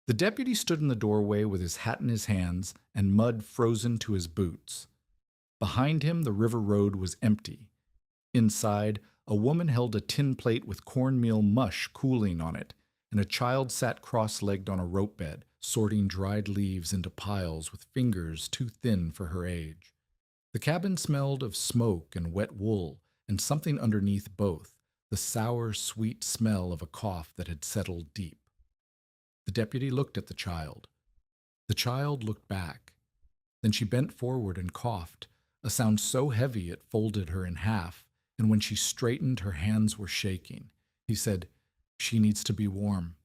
The deputy stood in the doorway with his hat in his hands and mud frozen to his boots. Behind him, the river road was empty. Inside, a woman held a tin plate with cornmeal mush cooling on it, and a child sat cross-legged on a rope bed, sorting dried leaves into piles with fingers too thin for her age. The cabin smelled of smoke and wet wool, and something underneath both, the sour, sweet smell of a cough that had settled deep. The deputy looked at the child. The child looked back. Then she bent forward and coughed, a sound so heavy it folded her in half, and when she straightened, her hands were shaking. He said, "She needs to be warm."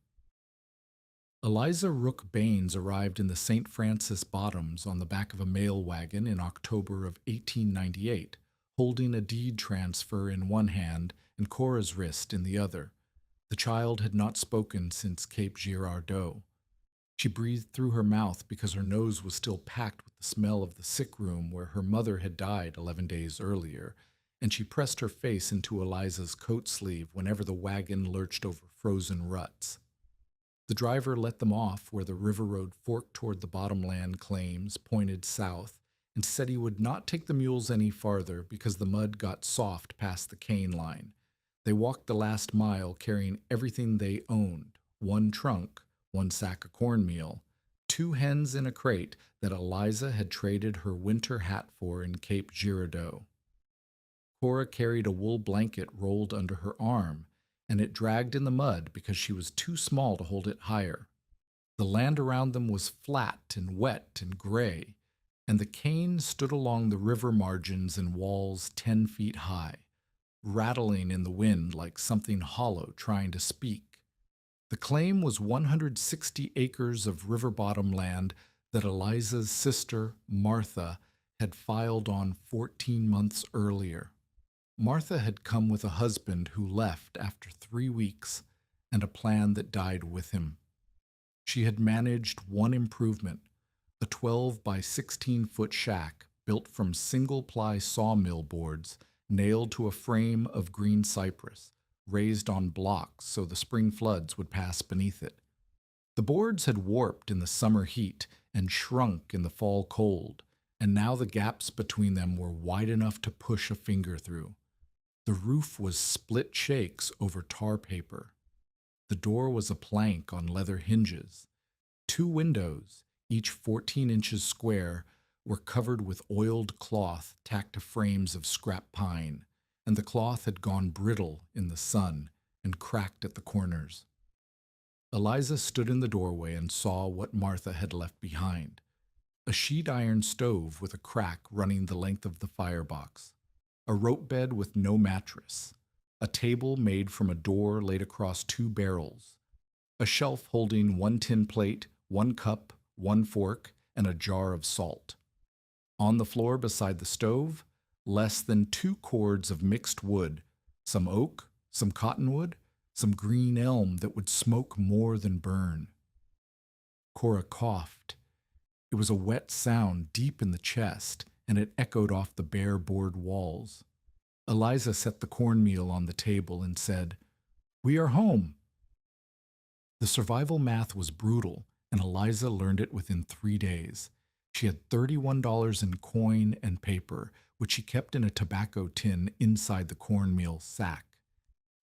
Eliza Rook Baines arrived in the St. Francis Bottoms on the back of a mail wagon in October of 1898, holding a deed transfer in one hand and Cora's wrist in the other. The child had not spoken since Cape Girardeau. She breathed through her mouth because her nose was still packed with the smell of the sick room where her mother had died 11 days earlier, and she pressed her face into Eliza's coat sleeve whenever the wagon lurched over frozen ruts. The driver let them off where the river road forked toward the bottomland claims, pointed south, and said he would not take the mules any farther because the mud got soft past the cane line. They walked the last mile carrying everything they owned, one trunk, one sack of cornmeal, 2 hens in a crate that Eliza had traded her winter hat for in Cape Girardeau. Cora carried a wool blanket rolled under her arm, and it dragged in the mud because she was too small to hold it higher. The land around them was flat and wet and gray, and the cane stood along the river margins and walls 10 feet high, rattling in the wind like something hollow trying to speak. The claim was 160 acres of river bottom land that Eliza's sister, Martha, had filed on 14 months earlier. Martha had come with a husband who left after 3 weeks and a plan that died with him. She had managed one improvement, a 12 by 16-foot shack built from single-ply sawmill boards nailed to a frame of green cypress, raised on blocks so the spring floods would pass beneath it. The boards had warped in the summer heat and shrunk in the fall cold, and now the gaps between them were wide enough to push a finger through. The roof was split shakes over tar paper. The door was a plank on leather hinges. 2 windows, each 14 inches square, were covered with oiled cloth tacked to frames of scrap pine, and the cloth had gone brittle in the sun and cracked at the corners. Eliza stood in the doorway and saw what Martha had left behind. A sheet iron stove with a crack running the length of the firebox, a rope bed with no mattress, a table made from a door laid across 2 barrels, a shelf holding 1 tin plate, 1 cup, 1 fork, and a jar of salt. On the floor beside the stove, less than 2 cords of mixed wood, some oak, some cottonwood, some green elm that would smoke more than burn. Cora coughed. It was a wet sound deep in the chest, and it echoed off the bare board walls. Eliza set the cornmeal on the table and said, "We are home." The survival math was brutal, and Eliza learned it within 3 days. She had $31 in coin and paper, which she kept in a tobacco tin inside the cornmeal sack.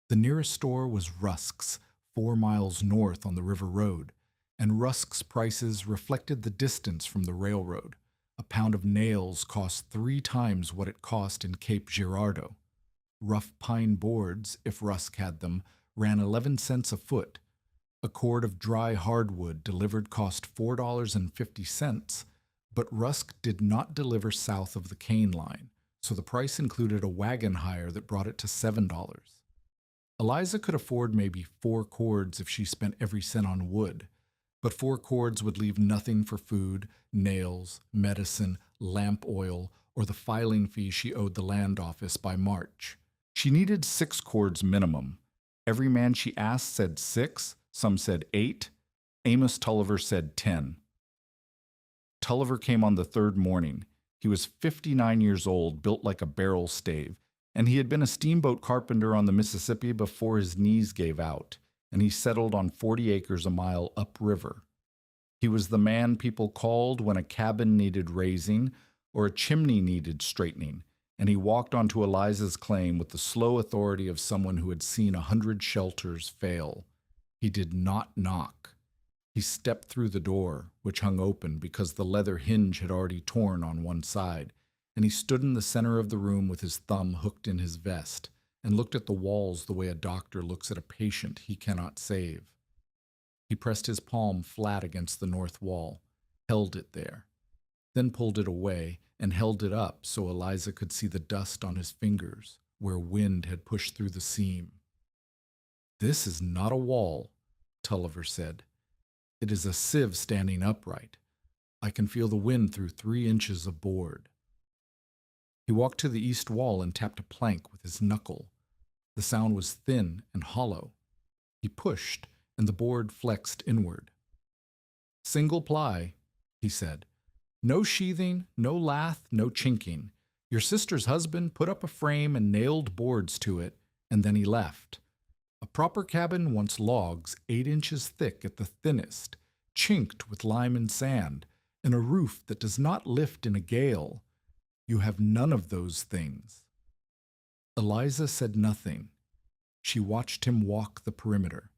The nearest store was Rusk's, 4 miles north on the river road, and Rusk's prices reflected the distance from the railroad. A pound of nails cost 3 times what it cost in Cape Girardeau. Rough pine boards, if Rusk had them, ran 11 cents a foot. A cord of dry hardwood delivered cost $4.50, but Rusk did not deliver south of the cane line, so the price included a wagon hire that brought it to $7. Eliza could afford maybe 4 cords if she spent every cent on wood, but 4 cords would leave nothing for food, nails, medicine, lamp oil, or the filing fee she owed the land office by March. She needed 6 cords minimum. Every man she asked said 6, some said 8. Amos Tulliver said 10. Tulliver came on the 3rd morning. He was 59 years old, built like a barrel stave, and he had been a steamboat carpenter on the Mississippi before his knees gave out, and he settled on 40 acres a mile upriver. He was the man people called when a cabin needed raising or a chimney needed straightening, and he walked onto Eliza's claim with the slow authority of someone who had seen 100 shelters fail. He did not knock. He stepped through the door, which hung open because the leather hinge had already torn on one side, and he stood in the center of the room with his thumb hooked in his vest and looked at the walls the way a doctor looks at a patient he cannot save. He pressed his palm flat against the north wall, held it there, then pulled it away and held it up so Eliza could see the dust on his fingers where wind had pushed through the seam. "This is not a wall," Tulliver said. "It is a sieve standing upright. I can feel the wind through 3 inches of board." He walked to the east wall and tapped a plank with his knuckle. The sound was thin and hollow. He pushed, and the board flexed inward. "Single-ply," he said. "No sheathing, no lath, no chinking. Your sister's husband put up a frame and nailed boards to it, and then he left. A proper cabin wants logs 8 inches thick at the thinnest, chinked with lime and sand, and a roof that does not lift in a gale. You have none of those things." Eliza said nothing. She watched him walk the perimeter.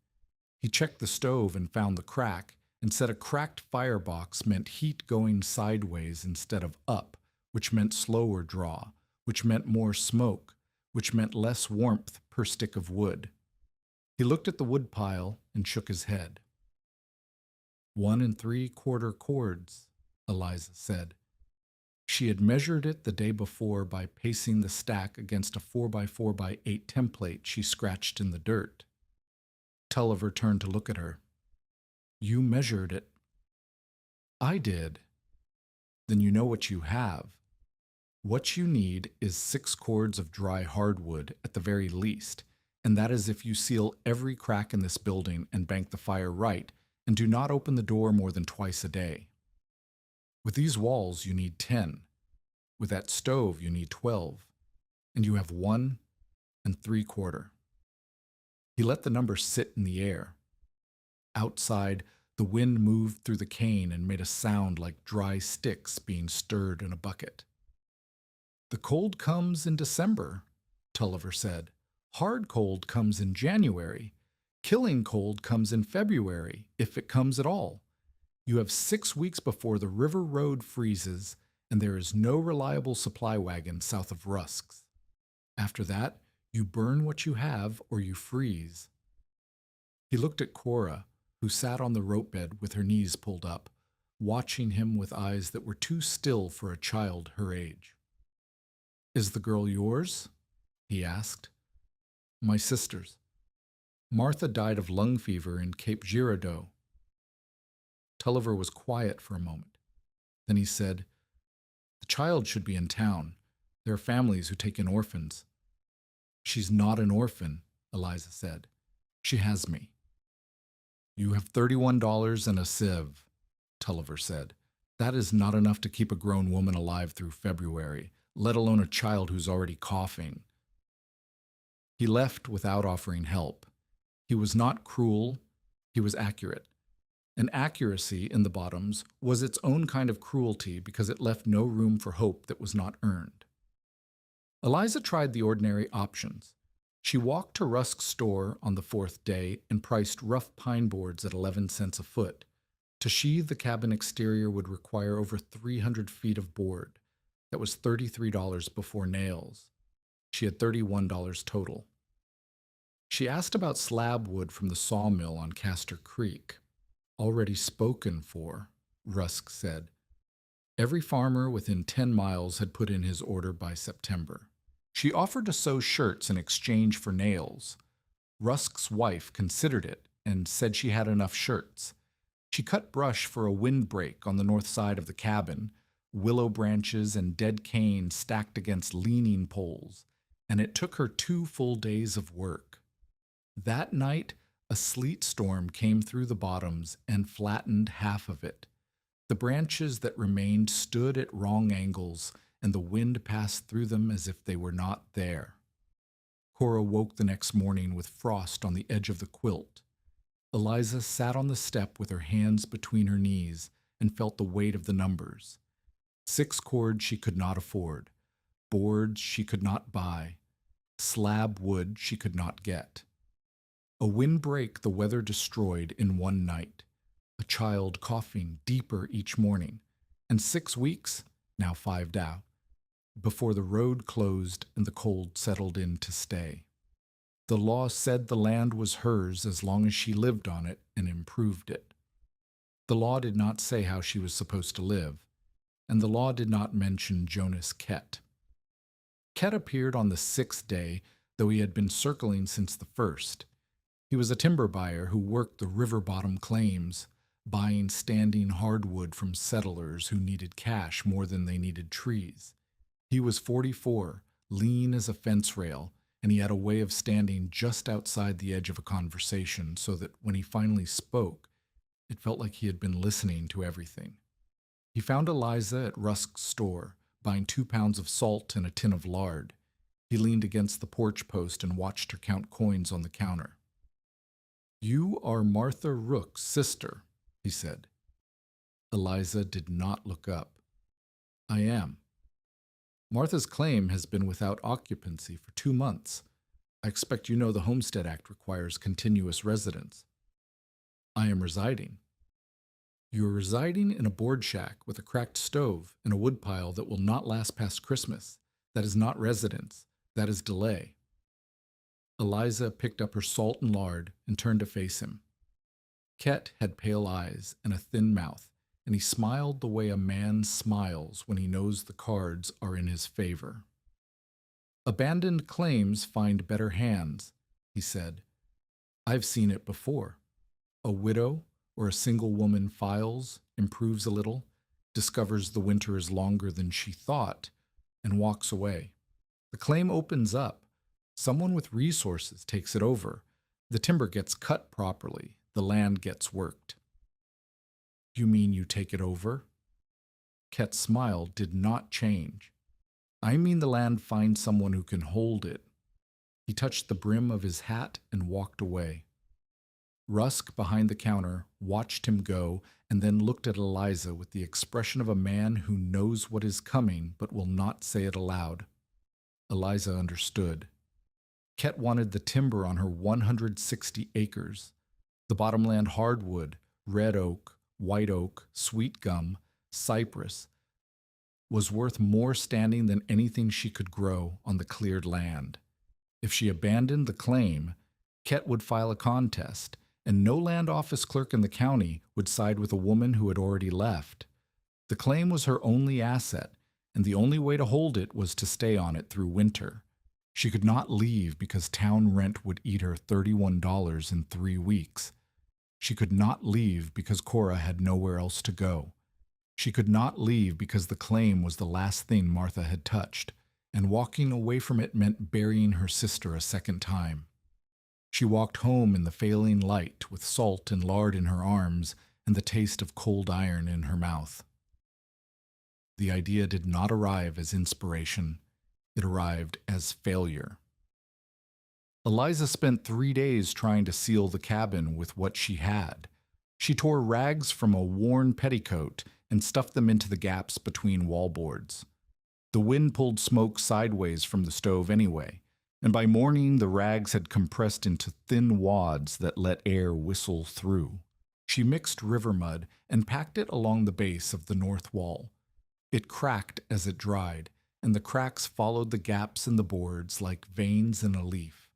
He checked the stove and found the crack, and said a cracked firebox meant heat going sideways instead of up, which meant slower draw, which meant more smoke, which meant less warmth per stick of wood. He looked at the wood pile and shook his head. 1 3/4 cords, Eliza said. She had measured it the day before by pacing the stack against a 4x4x8 template she scratched in the dirt. Tulliver turned to look at her. "You measured it." "I did." "Then you know what you have. What you need is 6 cords of dry hardwood at the very least, and that is if you seal every crack in this building and bank the fire right, and do not open the door more than twice a day. With these walls, you need 10. With that stove, you need 12. And you have 1 3/4. He let the number sit in the air. Outside, the wind moved through the cane and made a sound like dry sticks being stirred in a bucket. "The cold comes in December," Tulliver said. "Hard cold comes in January. Killing cold comes in February, if it comes at all. You have 6 weeks before the river road freezes, and there is no reliable supply wagon south of Rusk's. After that, you burn what you have or you freeze." He looked at Cora, who sat on the rope bed with her knees pulled up, watching him with eyes that were too still for a child her age. "Is the girl yours?" he asked. "My sister's. Martha died of lung fever in Cape Girardeau." Tulliver was quiet for a moment. Then he said, "The child should be in town. There are families who take in orphans." "She's not an orphan," Eliza said. "She has me." "You have $31 and a sieve," Tulliver said. "That is not enough to keep a grown woman alive through February, let alone a child who's already coughing." He left without offering help. He was not cruel, he was accurate. And accuracy in the Bottoms was its own kind of cruelty because it left no room for hope that was not earned. Eliza tried the ordinary options. She walked to Rusk's store on the 4th day and priced rough pine boards at 11 cents a foot. To sheathe the cabin exterior would require over 300 feet of board. That was $33 before nails. She had $31 total. She asked about slab wood from the sawmill on Castor Creek. "Already spoken for," Rusk said. Every farmer within 10 miles had put in his order by September. She offered to sew shirts in exchange for nails. Rusk's wife considered it and said she had enough shirts. She cut brush for a windbreak on the north side of the cabin, willow branches and dead cane stacked against leaning poles, and it took her 2 full days of work. That night, a sleet storm came through the Bottoms and flattened half of it. The branches that remained stood at wrong angles, and the wind passed through them as if they were not there. Cora woke the next morning with frost on the edge of the quilt. Eliza sat on the step with her hands between her knees and felt the weight of the numbers. 6 cords she could not afford, boards she could not buy, slab wood she could not get. A windbreak the weather destroyed in one night, a child coughing deeper each morning, and 6 weeks, now 5 down, before the road closed and the cold settled in to stay. The law said the land was hers as long as she lived on it and improved it. The law did not say how she was supposed to live, and the law did not mention Jonas Kett. Kett appeared on the 6th day, though he had been circling since the 1st. He was a timber buyer who worked the river bottom claims, buying standing hardwood from settlers who needed cash more than they needed trees. He was 44, lean as a fence rail, and he had a way of standing just outside the edge of a conversation so that when he finally spoke, it felt like he had been listening to everything. He found Eliza at Rusk's store, buying 2 pounds of salt and a tin of lard. He leaned against the porch post and watched her count coins on the counter. "You are Martha Rook's sister," he said. Eliza did not look up. "I am. Martha's claim has been without occupancy for 2 months. I expect you know the Homestead Act requires continuous residence." "I am residing." "You are residing in a board shack with a cracked stove and a woodpile that will not last past Christmas. That is not residence. That is delay." Eliza picked up her salt and lard and turned to face him. Kett had pale eyes and a thin mouth, and he smiled the way a man smiles when he knows the cards are in his favor. "Abandoned claims find better hands," he said. "I've seen it before. A widow or a single woman files, improves a little, discovers the winter is longer than she thought, and walks away. The claim opens up. Someone with resources takes it over. The timber gets cut properly. The land gets worked." "You mean you take it over?" Kett's smile did not change. "I mean the land finds someone who can hold it." He touched the brim of his hat and walked away. Rusk, behind the counter, watched him go and then looked at Eliza with the expression of a man who knows what is coming but will not say it aloud. Eliza understood. Kett wanted the timber on her 160 acres. The bottomland hardwood, red oak, white oak, sweet gum, cypress, was worth more standing than anything she could grow on the cleared land. If she abandoned the claim, Kett would file a contest, and no land office clerk in the county would side with a woman who had already left. The claim was her only asset, and the only way to hold it was to stay on it through winter. She could not leave because town rent would eat her $31 in 3 weeks. She could not leave because Cora had nowhere else to go. She could not leave because the claim was the last thing Martha had touched, and walking away from it meant burying her sister a second time. She walked home in the failing light with salt and lard in her arms and the taste of cold iron in her mouth. The idea did not arrive as inspiration. It arrived as failure. Eliza spent 3 days trying to seal the cabin with what she had. She tore rags from a worn petticoat and stuffed them into the gaps between wallboards. The wind pulled smoke sideways from the stove anyway, and by morning the rags had compressed into thin wads that let air whistle through. She mixed river mud and packed it along the base of the north wall. It cracked as it dried, and the cracks followed the gaps in the boards like veins in a leaf.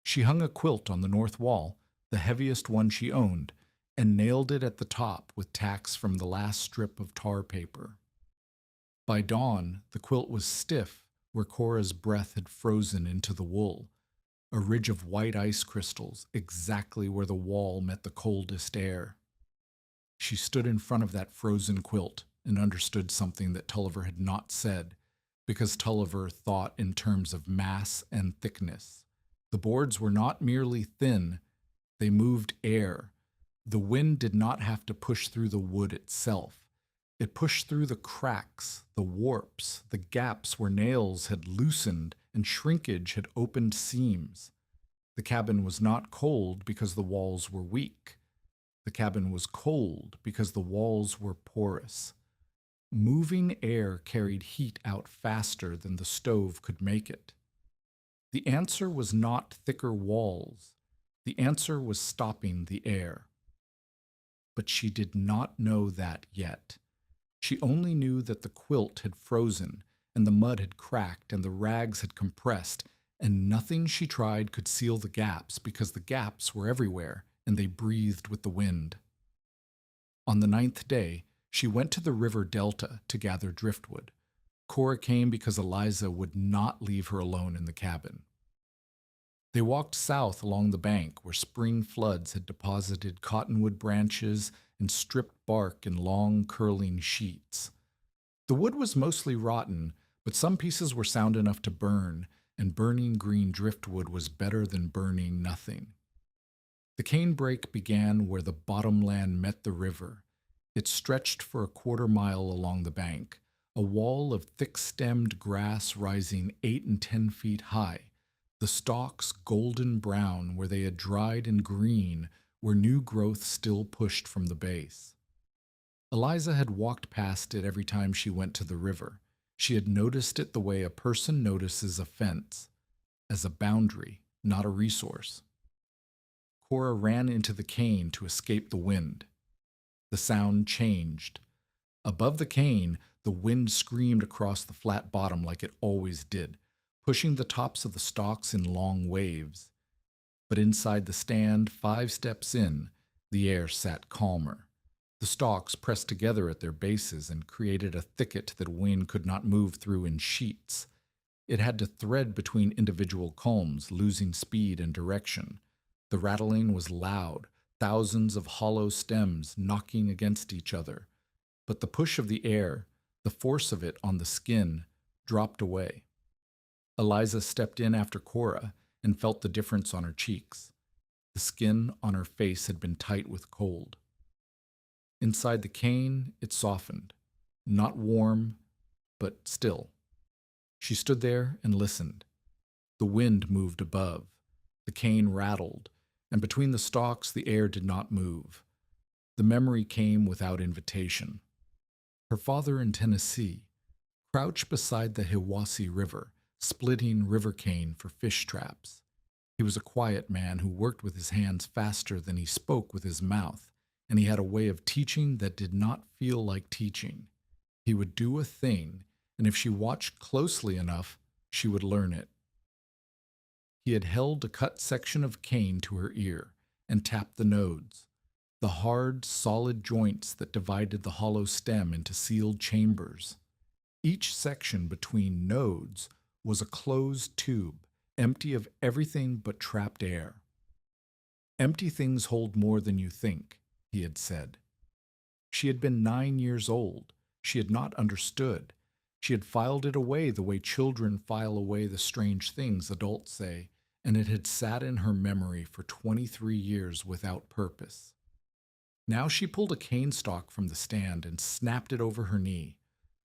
She hung a quilt on the north wall, the heaviest one she owned, and nailed it at the top with tacks from the last strip of tar paper. By dawn, the quilt was stiff where Cora's breath had frozen into the wool, a ridge of white ice crystals exactly where the wall met the coldest air. She stood in front of that frozen quilt and understood something that Tulliver had not said, because Tulliver thought in terms of mass and thickness. The boards were not merely thin, they moved air. The wind did not have to push through the wood itself. It pushed through the cracks, the warps, the gaps where nails had loosened and shrinkage had opened seams. The cabin was not cold because the walls were weak. The cabin was cold because the walls were porous. Moving air carried heat out faster than the stove could make it. The answer was not thicker walls. The answer was stopping the air. But she did not know that yet. She only knew that the quilt had frozen, and the mud had cracked, and the rags had compressed, and nothing she tried could seal the gaps because the gaps were everywhere, and they breathed with the wind. On the 9th day, she went to the river delta to gather driftwood. Cora came because Eliza would not leave her alone in the cabin. They walked south along the bank where spring floods had deposited cottonwood branches and stripped bark in long, curling sheets. The wood was mostly rotten, but some pieces were sound enough to burn, and burning green driftwood was better than burning nothing. The cane brake began where the bottomland met the river. It stretched for a quarter-mile along the bank, a wall of thick-stemmed grass rising 8 and 10 feet high, the stalks golden brown where they had dried and green where new growth still pushed from the base. Eliza had walked past it every time she went to the river. She had noticed it the way a person notices a fence, as a boundary, not a resource. Cora ran into the cane to escape the wind. The sound changed. Above the cane, the wind screamed across the flat bottom like it always did, pushing the tops of the stalks in long waves. But inside the stand, 5 steps in, the air sat calmer. The stalks pressed together at their bases and created a thicket that wind could not move through in sheets. It had to thread between individual culms, losing speed and direction. The rattling was loud, thousands of hollow stems knocking against each other. But the push of the air, the force of it on the skin, dropped away. Eliza stepped in after Cora and felt the difference on her cheeks. The skin on her face had been tight with cold. Inside the cane, it softened, not warm, but still. She stood there and listened. The wind moved above. The cane rattled, and between the stalks the air did not move. The memory came without invitation. Her father in Tennessee, crouched beside the Hiwassee River, splitting river cane for fish traps. He was a quiet man who worked with his hands faster than he spoke with his mouth, and he had a way of teaching that did not feel like teaching. He would do a thing, and if she watched closely enough, she would learn it. He had held a cut section of cane to her ear and tapped the nodes, the hard, solid joints that divided the hollow stem into sealed chambers. Each section between nodes was a closed tube, empty of everything but trapped air. "Empty things hold more than you think," he had said. She had been 9 years old. She had not understood. She had filed it away the way children file away the strange things adults say, and it had sat in her memory for 23 years without purpose. Now she pulled a cane stalk from the stand and snapped it over her knee.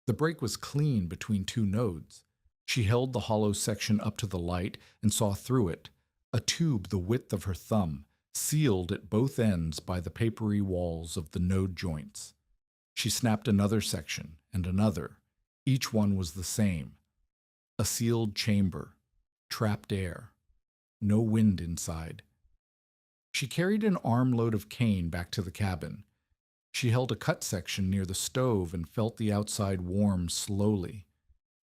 The break was clean between 2 nodes. She held the hollow section up to the light and saw through it, a tube the width of her thumb, sealed at both ends by the papery walls of the node joints. She snapped another section and another. Each one was the same. A sealed chamber, trapped air, no wind inside. She carried an armload of cane back to the cabin. She held a cut section near the stove and felt the outside warm slowly.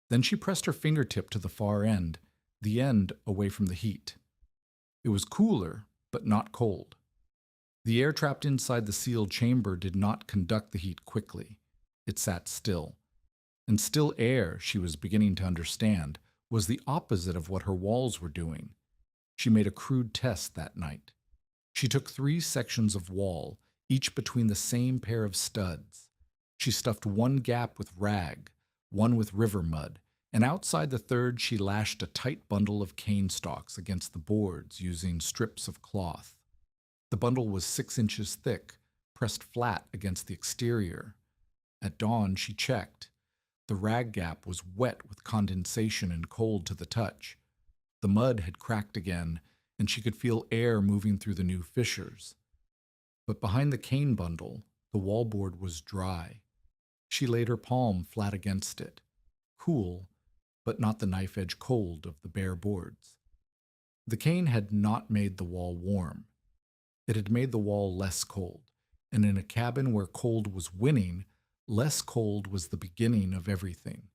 Then she pressed her fingertip to the far end, the end away from the heat. It was cooler, but not cold. The air trapped inside the sealed chamber did not conduct the heat quickly. It sat still. And still air, she was beginning to understand, was the opposite of what her walls were doing. She made a crude test that night. She took 3 sections of wall, each between the same pair of studs. She stuffed one gap with rag, one with river mud, and outside the third she lashed a tight bundle of cane stalks against the boards using strips of cloth. The bundle was 6 inches thick, pressed flat against the exterior. At dawn she checked. The rag gap was wet with condensation and cold to the touch. The mud had cracked again, and she could feel air moving through the new fissures. But behind the cane bundle, the wallboard was dry. She laid her palm flat against it, cool, but not the knife-edge cold of the bare boards. The cane had not made the wall warm. It had made the wall less cold, and in a cabin where cold was winning, less cold was the beginning of everything.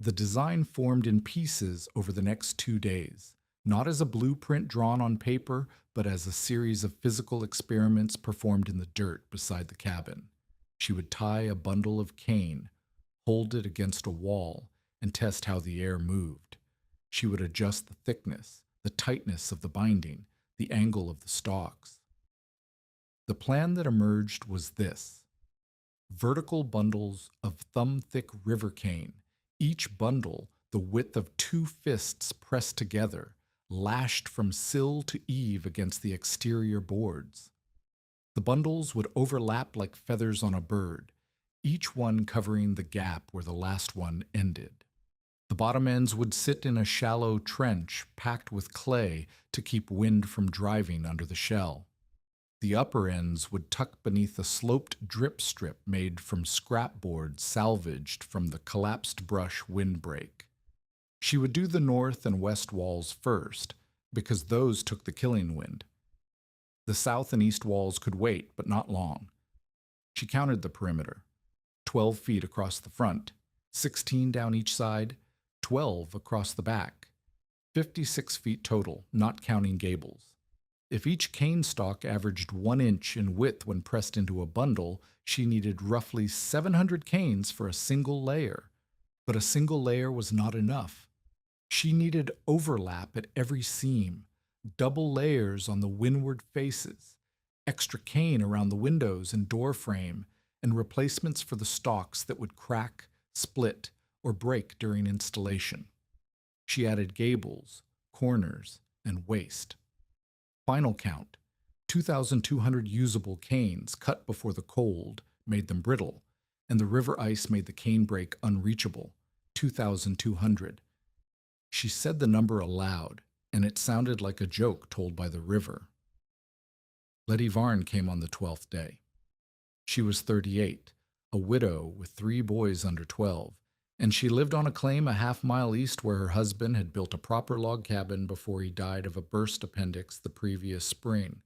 The design formed in pieces over the next 2 days, not as a blueprint drawn on paper, but as a series of physical experiments performed in the dirt beside the cabin. She would tie a bundle of cane, hold it against a wall, and test how the air moved. She would adjust the thickness, the tightness of the binding, the angle of the stalks. The plan that emerged was this: vertical bundles of thumb-thick river cane, each bundle the width of 2 fists pressed together, lashed from sill to eave against the exterior boards. The bundles would overlap like feathers on a bird, each one covering the gap where the last one ended. The bottom ends would sit in a shallow trench packed with clay to keep wind from driving under the shell. The upper ends would tuck beneath a sloped drip strip made from scrap board salvaged from the collapsed brush windbreak. She would do the north and west walls first, because those took the killing wind. The south and east walls could wait, but not long. She counted the perimeter: 12 feet across the front, 16 down each side, 12 across the back, 56 feet total, not counting gables. If each cane stalk averaged 1 inch in width when pressed into a bundle, she needed roughly 700 canes for a single layer. But a single layer was not enough. She needed overlap at every seam, double layers on the windward faces, extra cane around the windows and door frame, and replacements for the stalks that would crack, split, or break during installation. She added gables, corners, and waste. Final count: 2,200 usable canes cut before the cold made them brittle, and the river ice made the cane break unreachable: 2,200. She said the number aloud, and it sounded like a joke told by the river. Letty Varn came on the 12th day. She was 38, a widow with 3 boys under 12, and she lived on a claim a half-mile east where her husband had built a proper log cabin before he died of a burst appendix the previous spring.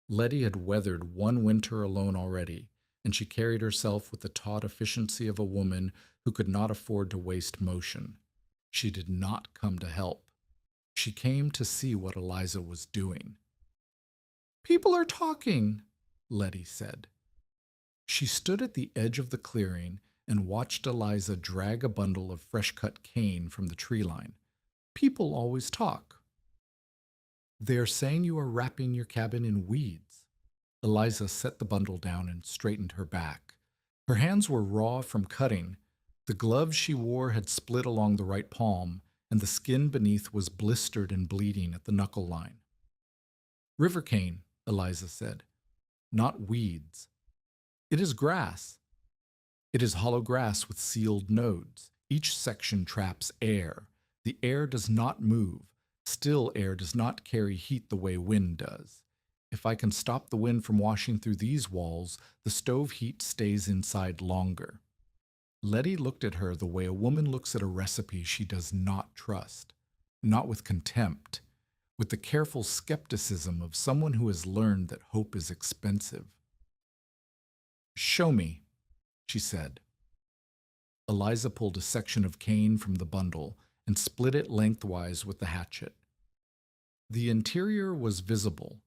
Letty had weathered 1 winter alone already, and she carried herself with the taut efficiency of a woman who could not afford to waste motion. She did not come to help. She came to see what Eliza was doing. "People are talking," Letty said. She stood at the edge of the clearing and watched Eliza drag a bundle of fresh-cut cane from the tree line. "People always talk." "They are saying you are wrapping your cabin in weeds." Eliza set the bundle down and straightened her back. Her hands were raw from cutting. The gloves she wore had split along the right palm, and the skin beneath was blistered and bleeding at the knuckle line. "River cane," Eliza said, "not weeds. It is grass. It is hollow grass with sealed nodes. Each section traps air. The air does not move. Still air does not carry heat the way wind does. If I can stop the wind from washing through these walls, the stove heat stays inside longer." Letty looked at her the way a woman looks at a recipe she does not trust, not with contempt, with the careful skepticism of someone who has learned that hope is expensive. "Show me," she said. Eliza pulled a section of cane from the bundle and split it lengthwise with the hatchet. The interior was visible: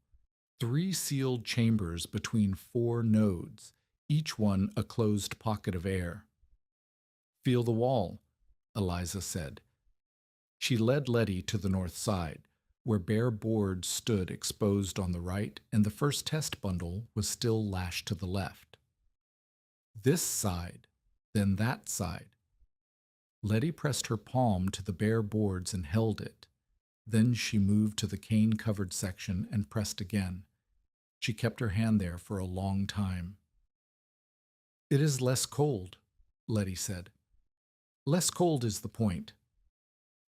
3 sealed chambers between 4 nodes, each one a closed pocket of air. "Feel the wall," Eliza said. She led Letty to the north side, where bare boards stood exposed on the right, and the first test bundle was still lashed to the left. This side, then that side. Letty pressed her palm to the bare boards and held it. Then she moved to the cane-covered section and pressed again. She kept her hand there for a long time. "It is less cold," Letty said. "Less cold is the point."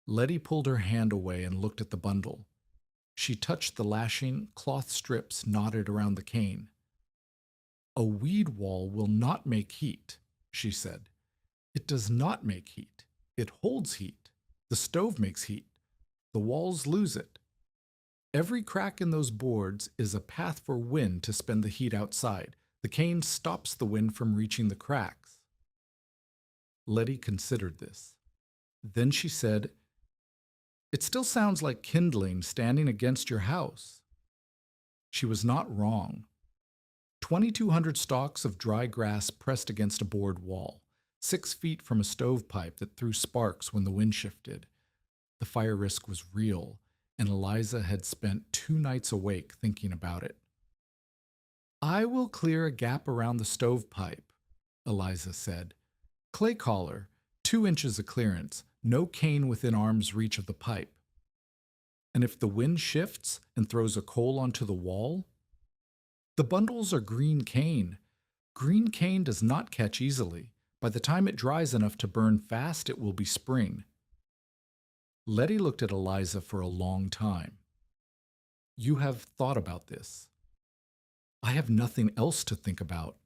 Letty pulled her hand away and looked at the bundle. She touched the lashing cloth strips knotted around the cane. A weed wall will not make heat, she said. It does not make heat. It holds heat. The stove makes heat. The walls lose it. Every crack in those boards is a path for wind to spend the heat outside. The cane stops the wind from reaching the cracks. Letty considered this. Then she said, "It still sounds like kindling standing against your house." She was not wrong. 2,200 stalks of dry grass pressed against a board wall, 6 feet from a stovepipe that threw sparks when the wind shifted. The fire risk was real, and Eliza had spent 2 nights awake thinking about it. "I will clear a gap around the stovepipe," Eliza said. "Clay collar, 2 inches of clearance, no cane within arm's reach of the pipe. And if the wind shifts and throws a coal onto the wall?" "The bundles are green cane. Green cane does not catch easily. By the time it dries enough to burn fast, it will be spring." Letty looked at Eliza for a long time. "You have thought about this." "I have nothing else to think about."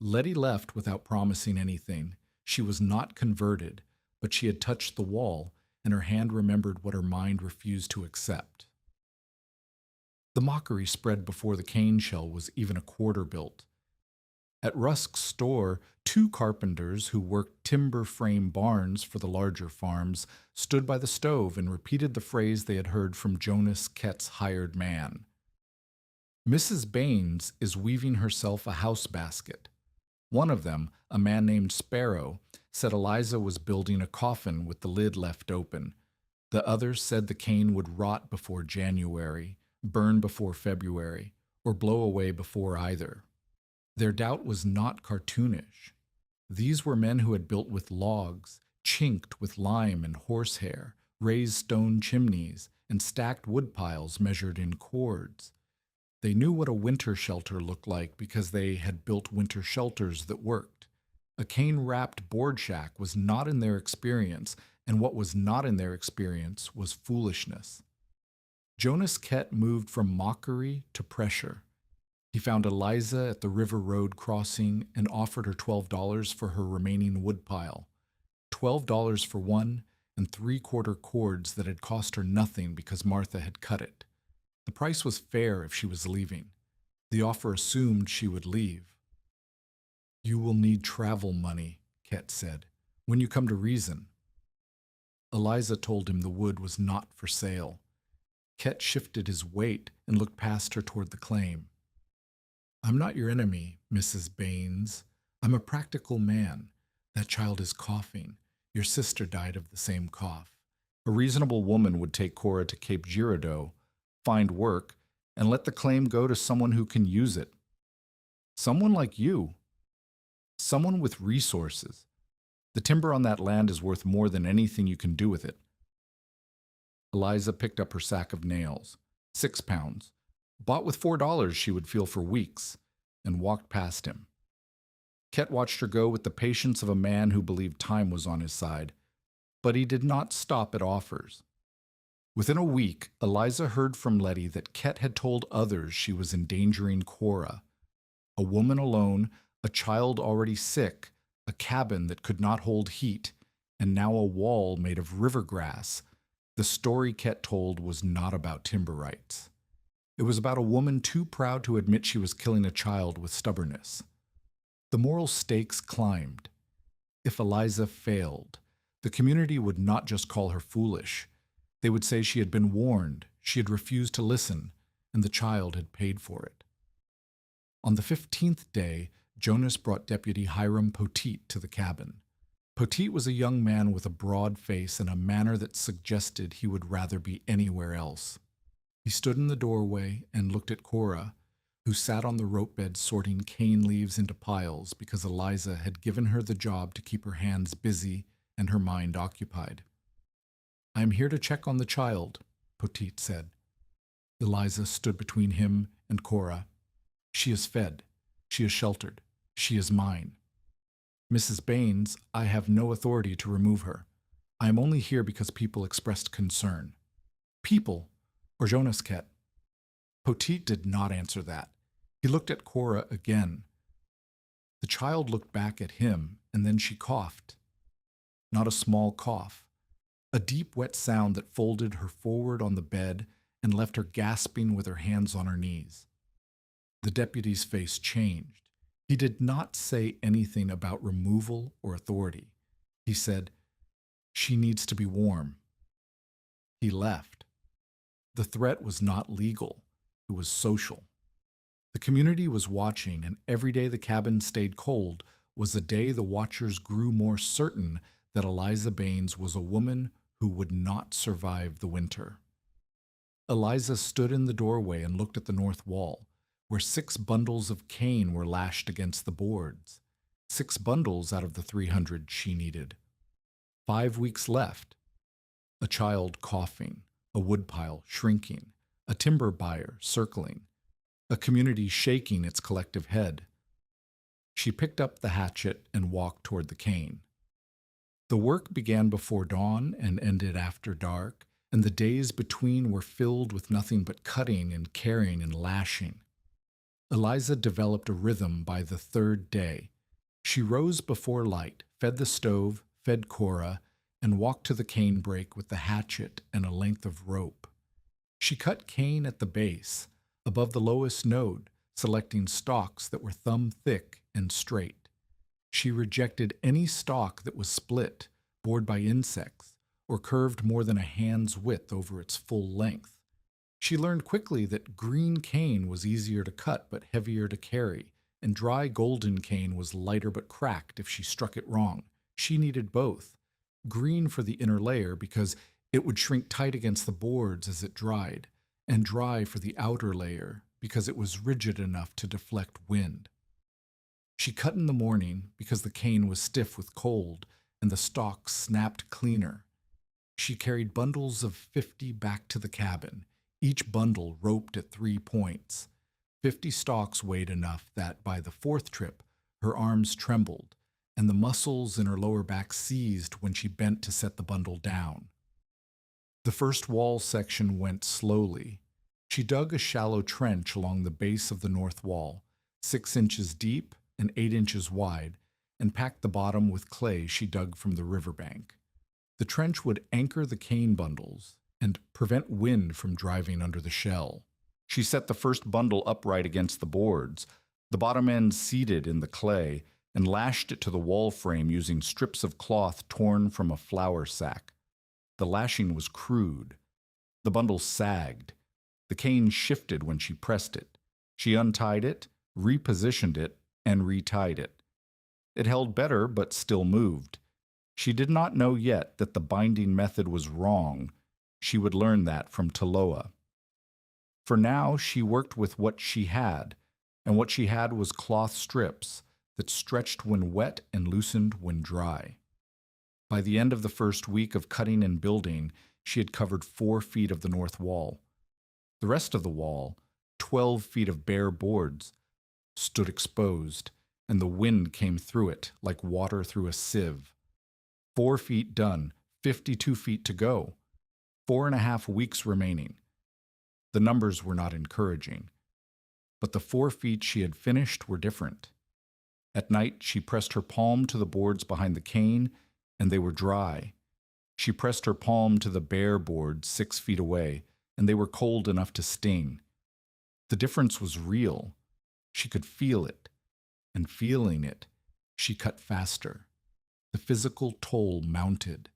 Letty left without promising anything. She was not converted, but she had touched the wall, and her hand remembered what her mind refused to accept. The mockery spread before the cane shell was even a quarter built. At Rusk's store, 2 carpenters who worked timber frame barns for the larger farms stood by the stove and repeated the phrase they had heard from Jonas Kett's hired man. "Mrs. Baines is weaving herself a house basket." One of them, a man named Sparrow, said Eliza was building a coffin with the lid left open. The other said the cane would rot before January, burn before February, or blow away before either. Their doubt was not cartoonish. These were men who had built with logs, chinked with lime and horsehair, raised stone chimneys, and stacked wood piles measured in cords. They knew what a winter shelter looked like because they had built winter shelters that worked. A cane-wrapped board shack was not in their experience, and what was not in their experience was foolishness. Jonas Kett moved from mockery to pressure. He found Eliza at the River Road crossing and offered her $12 for her remaining woodpile. $12 for one, and 3/4 cords that had cost her nothing because Martha had cut it. The price was fair if she was leaving. The offer assumed she would leave. "You will need travel money," Kett said, "when you come to reason." Eliza told him the wood was not for sale. Kett shifted his weight and looked past her toward the claim. "I'm not your enemy, Mrs. Baines. I'm a practical man. That child is coughing. Your sister died of the same cough. A reasonable woman would take Cora to Cape Girardeau, find work, and let the claim go to someone who can use it. Someone like you. Someone with resources. The timber on that land is worth more than anything you can do with it." Eliza picked up her sack of nails, 6 pounds. Bought with $4 she would feel for weeks, and walked past him. Kett watched her go with the patience of a man who believed time was on his side, but he did not stop at offers. Within a week, Eliza heard from Letty that Kett had told others she was endangering Cora. A woman alone, a child already sick, a cabin that could not hold heat, and now a wall made of river grass. The story Kett told was not about timber rights. It was about a woman too proud to admit she was killing a child with stubbornness. The moral stakes climbed. If Eliza failed, the community would not just call her foolish. They would say she had been warned, she had refused to listen, and the child had paid for it. On the 15th day, Jonas brought Deputy Hiram Poteet to the cabin. Poteet was a young man with a broad face and a manner that suggested he would rather be anywhere else. He stood in the doorway and looked at Cora, who sat on the rope bed sorting cane leaves into piles because Eliza had given her the job to keep her hands busy and her mind occupied. "I am here to check on the child," Poteet said. Eliza stood between him and Cora. "She is fed. She is sheltered. She is mine. Mrs. Baines, I have no authority to remove her. I am only here because people expressed concern." "People? or Jonasket? Poteet did not answer that. He looked at Cora again. The child looked back at him, and then she coughed. Not a small cough. A deep, wet sound that folded her forward on the bed and left her gasping with her hands on her knees. The deputy's face changed. He did not say anything about removal or authority. He said, "She needs to be warm." He left. The threat was not legal. It was social. The community was watching, and every day the cabin stayed cold was the day the watchers grew more certain that Eliza Baines was a woman who would not survive the winter. Eliza stood in the doorway and looked at the north wall, where 6 bundles of cane were lashed against the boards. 6 bundles out of the 300 she needed. 5 weeks left. A child coughing, a woodpile shrinking, a timber buyer circling, a community shaking its collective head. She picked up the hatchet and walked toward the cane. The work began before dawn and ended after dark, and the days between were filled with nothing but cutting and carrying and lashing. Eliza developed a rhythm by the 3rd day. She rose before light, fed the stove, fed Cora, and walked to the cane brake with the hatchet and a length of rope. She cut cane at the base, above the lowest node, selecting stalks that were thumb-thick and straight. She rejected any stalk that was split, bored by insects, or curved more than a hand's width over its full length. She learned quickly that green cane was easier to cut but heavier to carry, and dry golden cane was lighter but cracked if she struck it wrong. She needed both. Green for the inner layer because it would shrink tight against the boards as it dried, and dry for the outer layer because it was rigid enough to deflect wind. She cut in the morning because the cane was stiff with cold and the stalks snapped cleaner. She carried bundles of 50 back to the cabin, each bundle roped at 3 points. 50 stalks weighed enough that by the 4th trip, her arms trembled, and the muscles in her lower back seized when she bent to set the bundle down. The first wall section went slowly. She dug a shallow trench along the base of the north wall, 6 inches deep and 8 inches wide, and packed the bottom with clay she dug from the riverbank. The trench would anchor the cane bundles and prevent wind from driving under the shell. She set the first bundle upright against the boards, the bottom end seated in the clay, and lashed it to the wall frame using strips of cloth torn from a flour sack. The lashing was crude. The bundle sagged. The cane shifted when she pressed it. She untied it, repositioned it, and retied it. It held better, but still moved. She did not know yet that the binding method was wrong. She would learn that from Taloa. For now, she worked with what she had, and what she had was cloth strips that stretched when wet and loosened when dry. By the end of the first week of cutting and building, she had covered 4 feet of the north wall. The rest of the wall, 12 feet of bare boards, stood exposed, and the wind came through it like water through a sieve. 4 feet done, 52 feet to go. 4.5 weeks remaining. The numbers were not encouraging, but the 4 feet she had finished were different. At night, she pressed her palm to the boards behind the cane, and they were dry. She pressed her palm to the bare boards 6 feet away, and they were cold enough to sting. The difference was real. She could feel it, and feeling it, she cut faster. The physical toll mounted.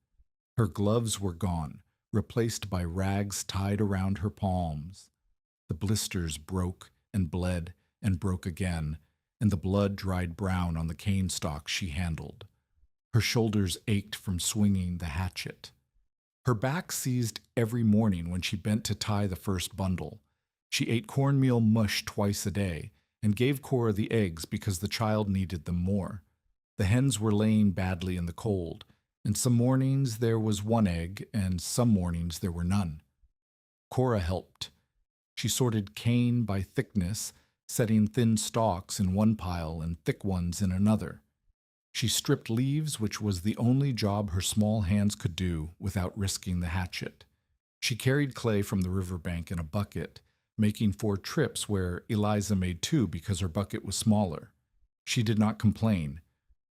Her gloves were gone, replaced by rags tied around her palms. The blisters broke and bled and broke again, and the blood dried brown on the cane stalk she handled. Her shoulders ached from swinging the hatchet. Her back seized every morning when she bent to tie the first bundle. She ate cornmeal mush twice a day and gave Cora the eggs because the child needed them more. The hens were laying badly in the cold, and some mornings there was 1 egg and some mornings there were none. Cora helped. She sorted cane by thickness, setting thin stalks in one pile and thick ones in another. She stripped leaves, which was the only job her small hands could do without risking the hatchet. She carried clay from the riverbank in a bucket, making 4 trips where Eliza made 2 because her bucket was smaller. She did not complain.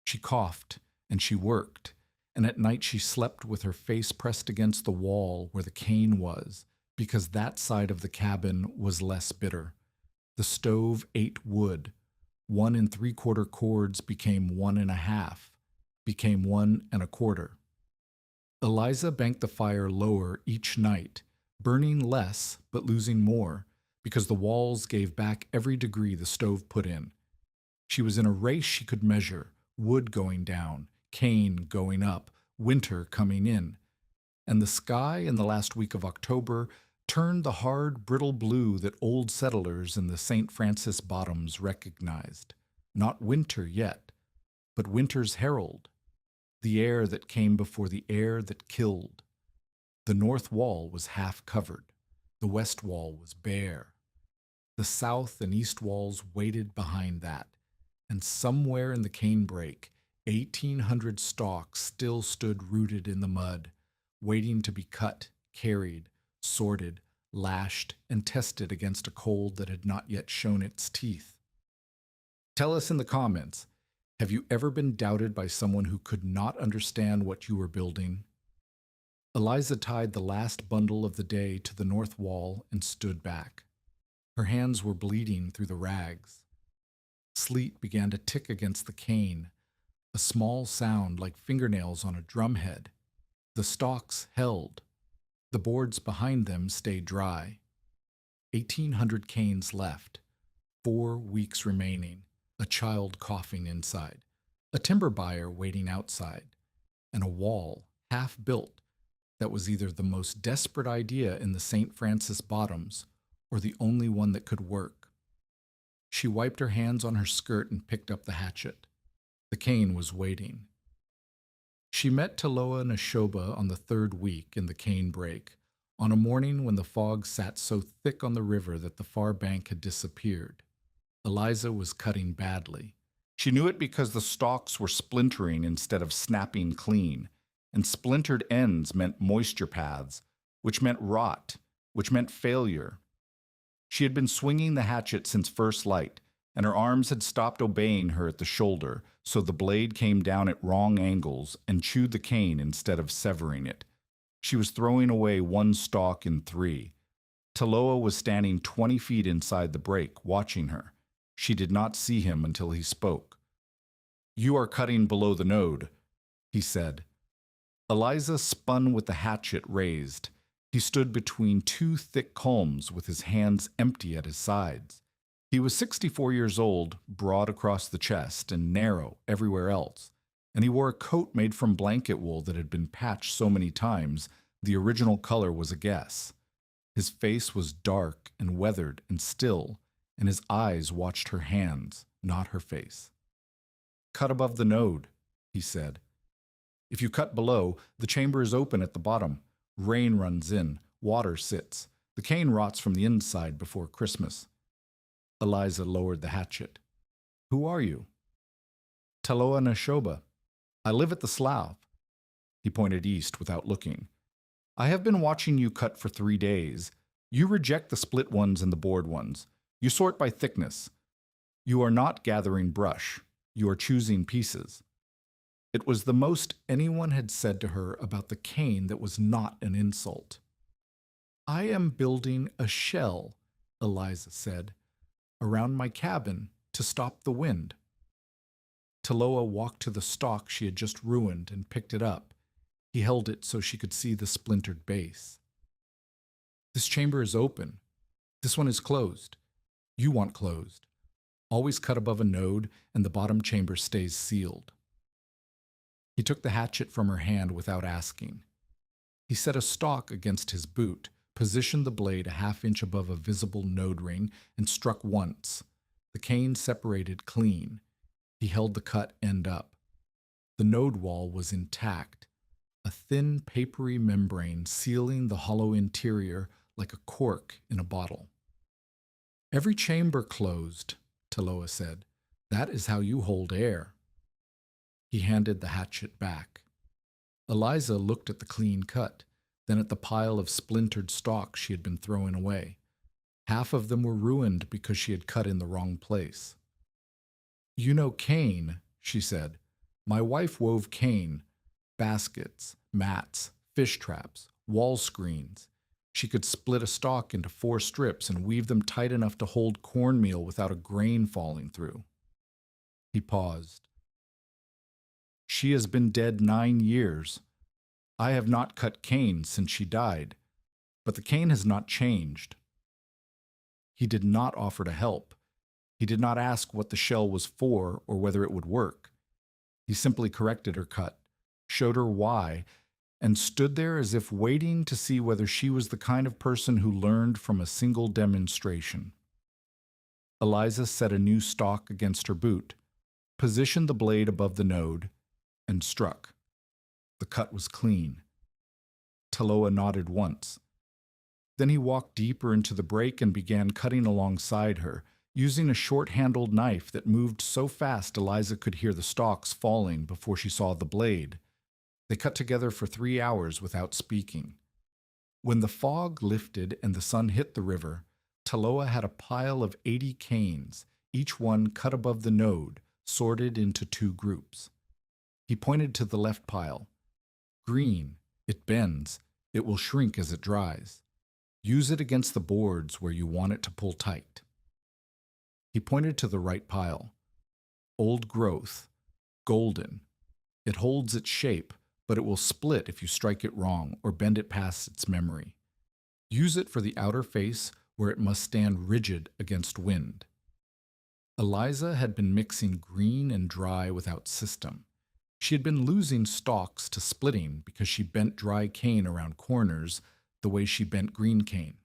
She coughed, and she worked, and at night she slept with her face pressed against the wall where the cane was, because that side of the cabin was less bitter. The stove ate wood. 1 3/4 cords became 1 1/2, became 1 1/4. Eliza banked the fire lower each night, burning less but losing more, because the walls gave back every degree the stove put in. She was in a race she could measure, wood going down, cane going up, winter coming in. And the sky in the last week of October turned the hard, brittle blue that old settlers in the St. Francis bottoms recognized. Not winter yet, but winter's herald, the air that came before the air that killed. The north wall was half covered. The west wall was bare. The south and east walls waited behind that, and somewhere in the canebrake, 1,800 stalks still stood rooted in the mud, waiting to be cut, carried, sorted, lashed, and tested against a cold that had not yet shown its teeth. Tell us in the comments, have you ever been doubted by someone who could not understand what you were building? Eliza tied the last bundle of the day to the north wall and stood back. Her hands were bleeding through the rags. Sleet began to tick against the cane, a small sound like fingernails on a drumhead. The stalks held. The boards behind them stayed dry. 1,800 canes left, 4 weeks remaining, a child coughing inside, a timber buyer waiting outside, and a wall, half built, that was either the most desperate idea in the St. Francis bottoms or the only one that could work. She wiped her hands on her skirt and picked up the hatchet. The cane was waiting. She met Taloa Neshoba on the 3rd week in the cane break, on a morning when the fog sat so thick on the river that the far bank had disappeared. Eliza was cutting badly. She knew it because the stalks were splintering instead of snapping clean, and splintered ends meant moisture paths, which meant rot, which meant failure. She had been swinging the hatchet since first light, and her arms had stopped obeying her at the shoulder, so the blade came down at wrong angles and chewed the cane instead of severing it. She was throwing away 1 stalk in 3. Taloa was standing 20 feet inside the break, watching her. She did not see him until he spoke. "You are cutting below the node," he said. Eliza spun with the hatchet raised. He stood between 2 thick culms with his hands empty at his sides. He was 64 years old, broad across the chest and narrow everywhere else, and he wore a coat made from blanket wool that had been patched so many times the original color was a guess. His face was dark and weathered and still, and his eyes watched her hands, not her face. "Cut above the node," he said. "If you cut below, the chamber is open at the bottom. Rain runs in, water sits. The cane rots from the inside before Christmas." Eliza lowered the hatchet. "Who are you?" "Taloa Neshoba. I live at the slough." He pointed east without looking. "I have been watching you cut for 3 days. You reject the split ones and the bored ones. You sort by thickness. You are not gathering brush. You are choosing pieces." It was the most anyone had said to her about the cane that was not an insult. "I am building a shell," Eliza said, "around my cabin to stop the wind." Taloa walked to the stalk she had just ruined and picked it up. He held it so she could see the splintered base. "This chamber is open. This one is closed. You want closed. Always cut above a node, and the bottom chamber stays sealed." He took the hatchet from her hand without asking. He set a stalk against his boot, positioned the blade a half-inch above a visible node ring, and struck once. The cane separated clean. He held the cut end up. The node wall was intact, a thin, papery membrane sealing the hollow interior like a cork in a bottle. "Every chamber closed," Taloa said. "That is how you hold air." He handed the hatchet back. Eliza looked at the clean cut, then at the pile of splintered stalks she had been throwing away. Half of them were ruined because she had cut in the wrong place. "You know cane," she said. "My wife wove cane, baskets, mats, fish traps, wall screens. She could split a stalk into 4 strips and weave them tight enough to hold cornmeal without a grain falling through." He paused. "She has been dead 9 years. I have not cut cane since she died, but the cane has not changed." He did not offer to help. He did not ask what the shell was for or whether it would work. He simply corrected her cut, showed her why, and stood there as if waiting to see whether she was the kind of person who learned from a single demonstration. Eliza set a new stalk against her boot, positioned the blade above the node, and struck. The cut was clean. Taloa nodded once. Then he walked deeper into the break and began cutting alongside her, using a short-handled knife that moved so fast Eliza could hear the stalks falling before she saw the blade. They cut together for 3 hours without speaking. When the fog lifted and the sun hit the river, Taloa had a pile of 80 canes, each one cut above the node, sorted into 2 groups. He pointed to the left pile. "Green, it bends. It will shrink as it dries. Use it against the boards where you want it to pull tight." He pointed to the right pile. "Old growth, golden. It holds its shape, but it will split if you strike it wrong or bend it past its memory. Use it for the outer face where it must stand rigid against wind." Eliza had been mixing green and dry without system. She had been losing stalks to splitting because she bent dry cane around corners the way she bent green cane.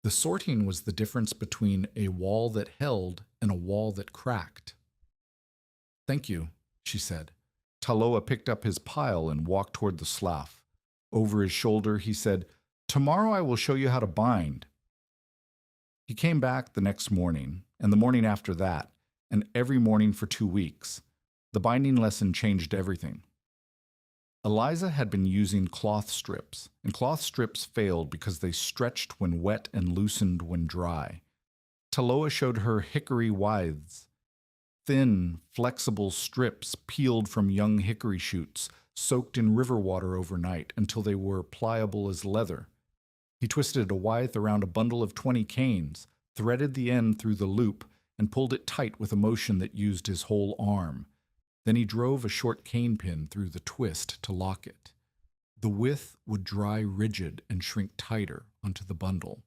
The sorting was the difference between a wall that held and a wall that cracked. "Thank you," she said. Taloa picked up his pile and walked toward the slough. Over his shoulder, he said, "Tomorrow I will show you how to bind." He came back the next morning, and the morning after that, and every morning for 2 weeks. The binding lesson changed everything. Eliza had been using cloth strips, and cloth strips failed because they stretched when wet and loosened when dry. Taloa showed her hickory withes, thin, flexible strips peeled from young hickory shoots, soaked in river water overnight until they were pliable as leather. He twisted a withe around a bundle of 20 canes, threaded the end through the loop, and pulled it tight with a motion that used his whole arm. Then he drove a short cane pin through the twist to lock it. The width would dry rigid and shrink tighter onto the bundle.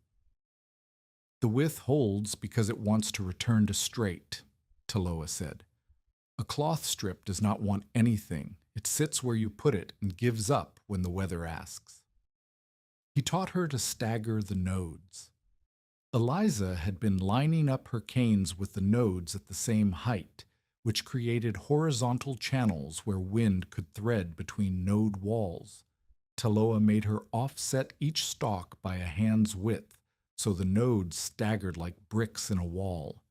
"The width holds because it wants to return to straight," Taloa said. "A cloth strip does not want anything. It sits where you put it and gives up when the weather asks." He taught her to stagger the nodes. Eliza had been lining up her canes with the nodes at the same height, which created horizontal channels where wind could thread between node walls. Taloa made her offset each stalk by a hand's width, so the nodes staggered like bricks in a wall.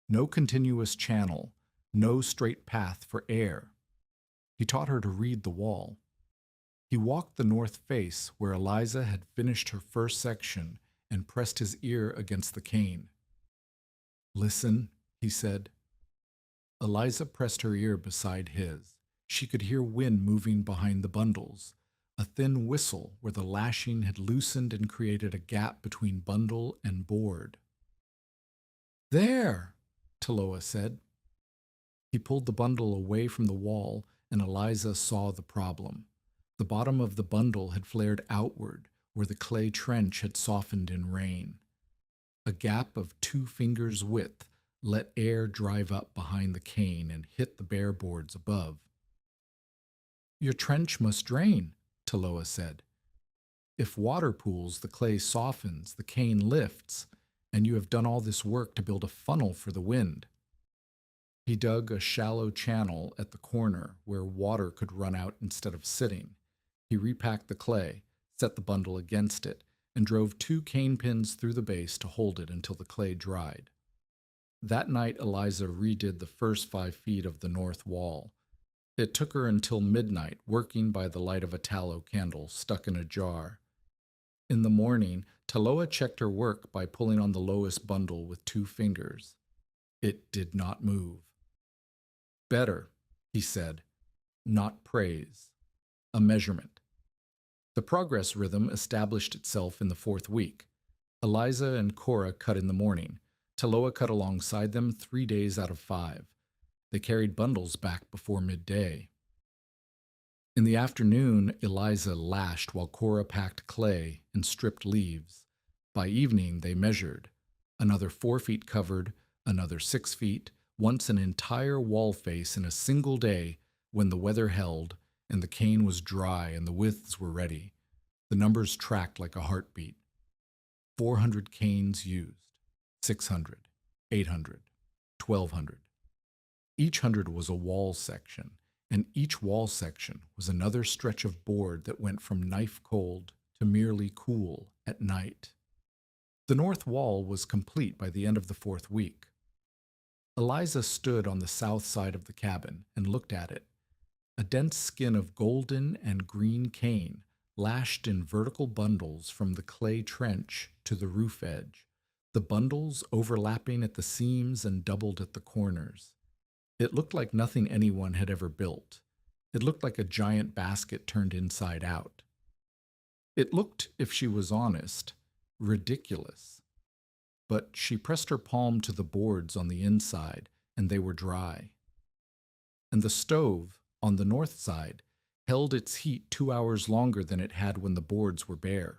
No continuous channel, no straight path for air. He taught her to read the wall. He walked the north face where Eliza had finished her first section and pressed his ear against the cane. "Listen," he said. Eliza pressed her ear beside his. She could hear wind moving behind the bundles, a thin whistle where the lashing had loosened and created a gap between bundle and board. "There," Taloa said. He pulled the bundle away from the wall, and Eliza saw the problem. The bottom of the bundle had flared outward, where the clay trench had softened in rain. A gap of 2 fingers' width let air drive up behind the cane and hit the bare boards above. "Your trench must drain," Taloa said. "If water pools, the clay softens, the cane lifts, and you have done all this work to build a funnel for the wind." He dug a shallow channel at the corner where water could run out instead of sitting. He repacked the clay, set the bundle against it, and drove 2 cane pins through the base to hold it until the clay dried. That night, Eliza redid the first 5 feet of the north wall. It took her until midnight, working by the light of a tallow candle stuck in a jar. In the morning, Taloa checked her work by pulling on the lowest bundle with 2 fingers. It did not move. Better, he said, not praise. A measurement. The progress rhythm established itself in the 4th week. Eliza and Cora cut in the morning. Taloa cut alongside them 3 days out of 5. They carried bundles back before midday. In the afternoon, Eliza lashed while Cora packed clay and stripped leaves. By evening, they measured. Another 4 feet covered, another 6 feet, once an entire wall face in a single day when the weather held and the cane was dry and the widths were ready. The numbers tracked like a heartbeat. 400 canes used, 600, 800, 1,200. Each hundred was a wall section, and each wall section was another stretch of board that went from knife cold to merely cool at night. The north wall was complete by the end of the 4th week. Eliza stood on the south side of the cabin and looked at it. A dense skin of golden and green cane lashed in vertical bundles from the clay trench to the roof edge, the bundles overlapping at the seams and doubled at the corners. It looked like nothing anyone had ever built. It looked like a giant basket turned inside out. It looked, if she was honest, ridiculous. But she pressed her palm to the boards on the inside, and they were dry. And the stove, on the north side, held its heat 2 hours longer than it had when the boards were bare.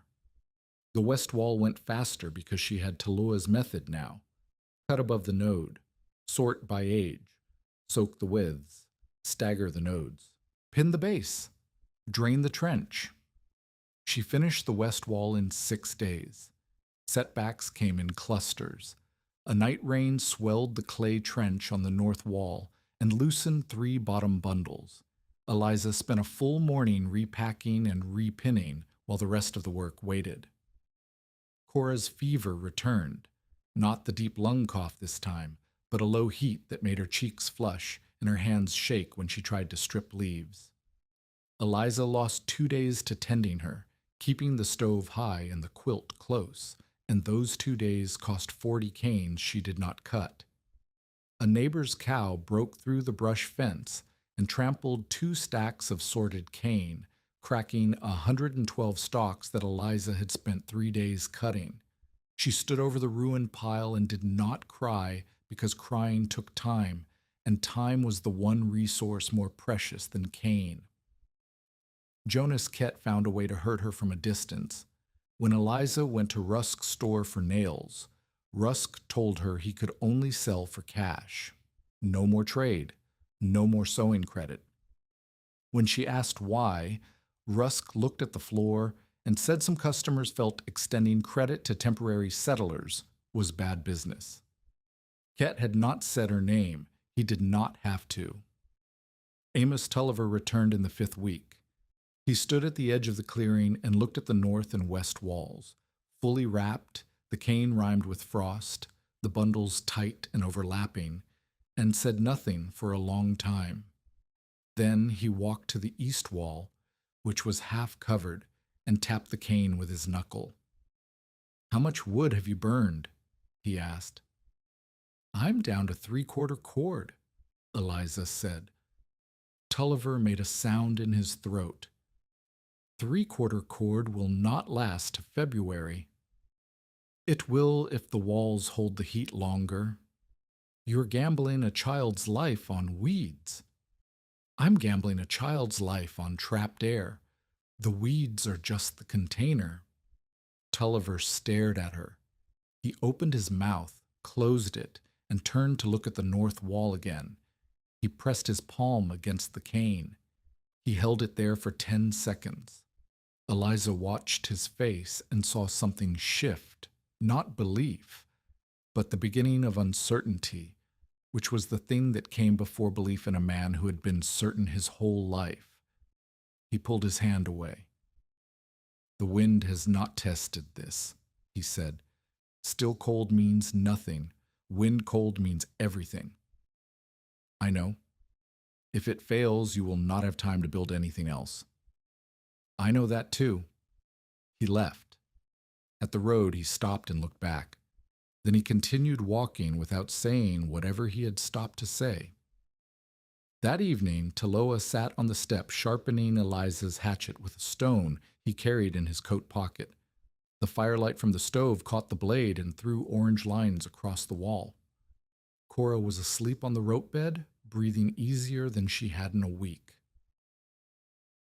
The west wall went faster because she had Taloa's method now. Cut above the node, sort by age, soak the widths, stagger the nodes, pin the base, drain the trench. She finished the west wall in 6 days. Setbacks came in clusters. A night rain swelled the clay trench on the north wall and loosened 3 bottom bundles. Eliza spent a full morning repacking and repinning while the rest of the work waited. Cora's fever returned, not the deep lung cough this time, but a low heat that made her cheeks flush and her hands shake when she tried to strip leaves. Eliza lost 2 days to tending her, keeping the stove high and the quilt close, and those 2 days cost 40 canes she did not cut. A neighbor's cow broke through the brush fence and trampled 2 stacks of sorted cane, cracking 112 stalks that Eliza had spent 3 days cutting. She stood over the ruined pile and did not cry because crying took time, and time was the one resource more precious than cane. Jonas Kett found a way to hurt her from a distance. When Eliza went to Rusk's store for nails, Rusk told her he could only sell for cash. No more trade, no more sewing credit. When she asked why, Rusk looked at the floor and said some customers felt extending credit to temporary settlers was bad business. Kett had not said her name. He did not have to. Amos Tulliver returned in the 5th week. He stood at the edge of the clearing and looked at the north and west walls, fully wrapped, the cane rimed with frost, the bundles tight and overlapping, and said nothing for a long time. Then he walked to the east wall, which was half covered, and tapped the cane with his knuckle. "How much wood have you burned?" he asked. "I'm down to 3/4 cord," Eliza said. Tulliver made a sound in his throat. 3/4 cord will not last to February. It will if the walls hold the heat longer. You're gambling a child's life on weeds. I'm gambling a child's life on trapped air. The weeds are just the container. Tulliver stared at her. He opened his mouth, closed it, and turned to look at the north wall again. He pressed his palm against the cane. He held it there for 10 seconds. Eliza watched his face and saw something shift, not belief, but the beginning of uncertainty, which was the thing that came before belief in a man who had been certain his whole life. He pulled his hand away. "The wind has not tested this," he said. "Still cold means nothing. Wind cold means everything." "I know." If it fails, you will not have time to build anything else. I know that too. He left. At the road, he stopped and looked back. Then he continued walking without saying whatever he had stopped to say. That evening, Taloa sat on the step sharpening Eliza's hatchet with a stone he carried in his coat pocket. The firelight from the stove caught the blade and threw orange lines across the wall. Cora was asleep on the rope bed, breathing easier than she had in a week.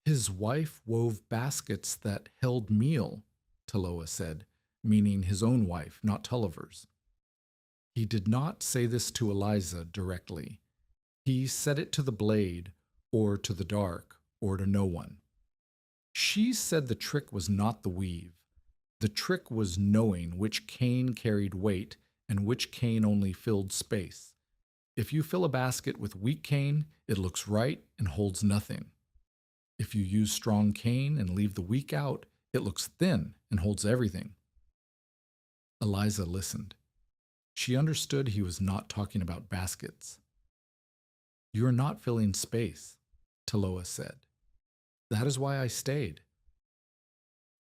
His wife wove baskets that held meal, Taloa said, meaning his own wife, not Tulliver's. He did not say this to Eliza directly. He said it to the blade, or to the dark, or to no one. She said the trick was not the weave. The trick was knowing which cane carried weight and which cane only filled space. If you fill a basket with weak cane, it looks right and holds nothing. If you use strong cane and leave the weak out, it looks thin and holds everything. Eliza listened. She understood he was not talking about baskets. You are not filling space, Taloa said. That is why I stayed.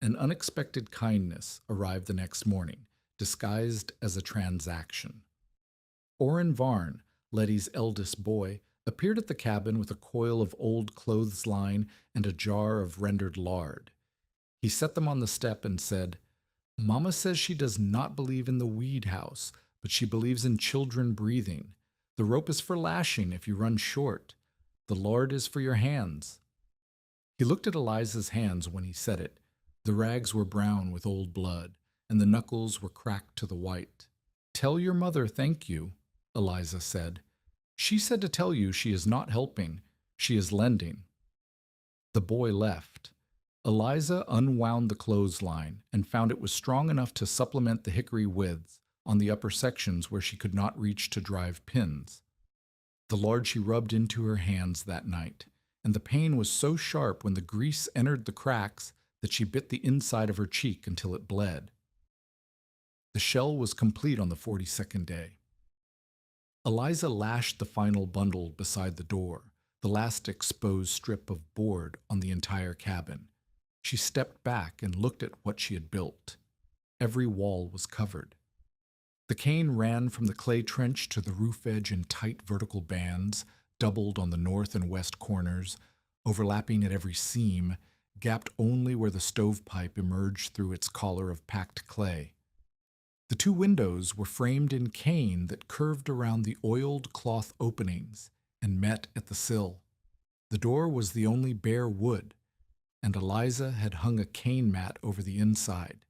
An unexpected kindness arrived the next morning, disguised as a transaction. Orrin Varn, Letty's eldest boy, appeared at the cabin with a coil of old clothesline and a jar of rendered lard. He set them on the step and said, Mama says she does not believe in the weed house, but she believes in children breathing. The rope is for lashing if you run short. The lard is for your hands. He looked at Eliza's hands when he said it. The rags were brown with old blood, and the knuckles were cracked to the white. Tell your mother thank you, Eliza said. She said to tell you she is not helping, she is lending. The boy left. Eliza unwound the clothesline and found it was strong enough to supplement the hickory withes on the upper sections where she could not reach to drive pins. The lard she rubbed into her hands that night, and the pain was so sharp when the grease entered the cracks that she bit the inside of her cheek until it bled. The shell was complete on the 42nd day. Eliza lashed the final bundle beside the door, the last exposed strip of board on the entire cabin. She stepped back and looked at what she had built. Every wall was covered. The cane ran from the clay trench to the roof edge in tight vertical bands, doubled on the north and west corners, overlapping at every seam, gapped only where the stovepipe emerged through its collar of packed clay. The two windows were framed in cane that curved around the oiled cloth openings and met at the sill. The door was the only bare wood, and Eliza had hung a cane mat over the inside.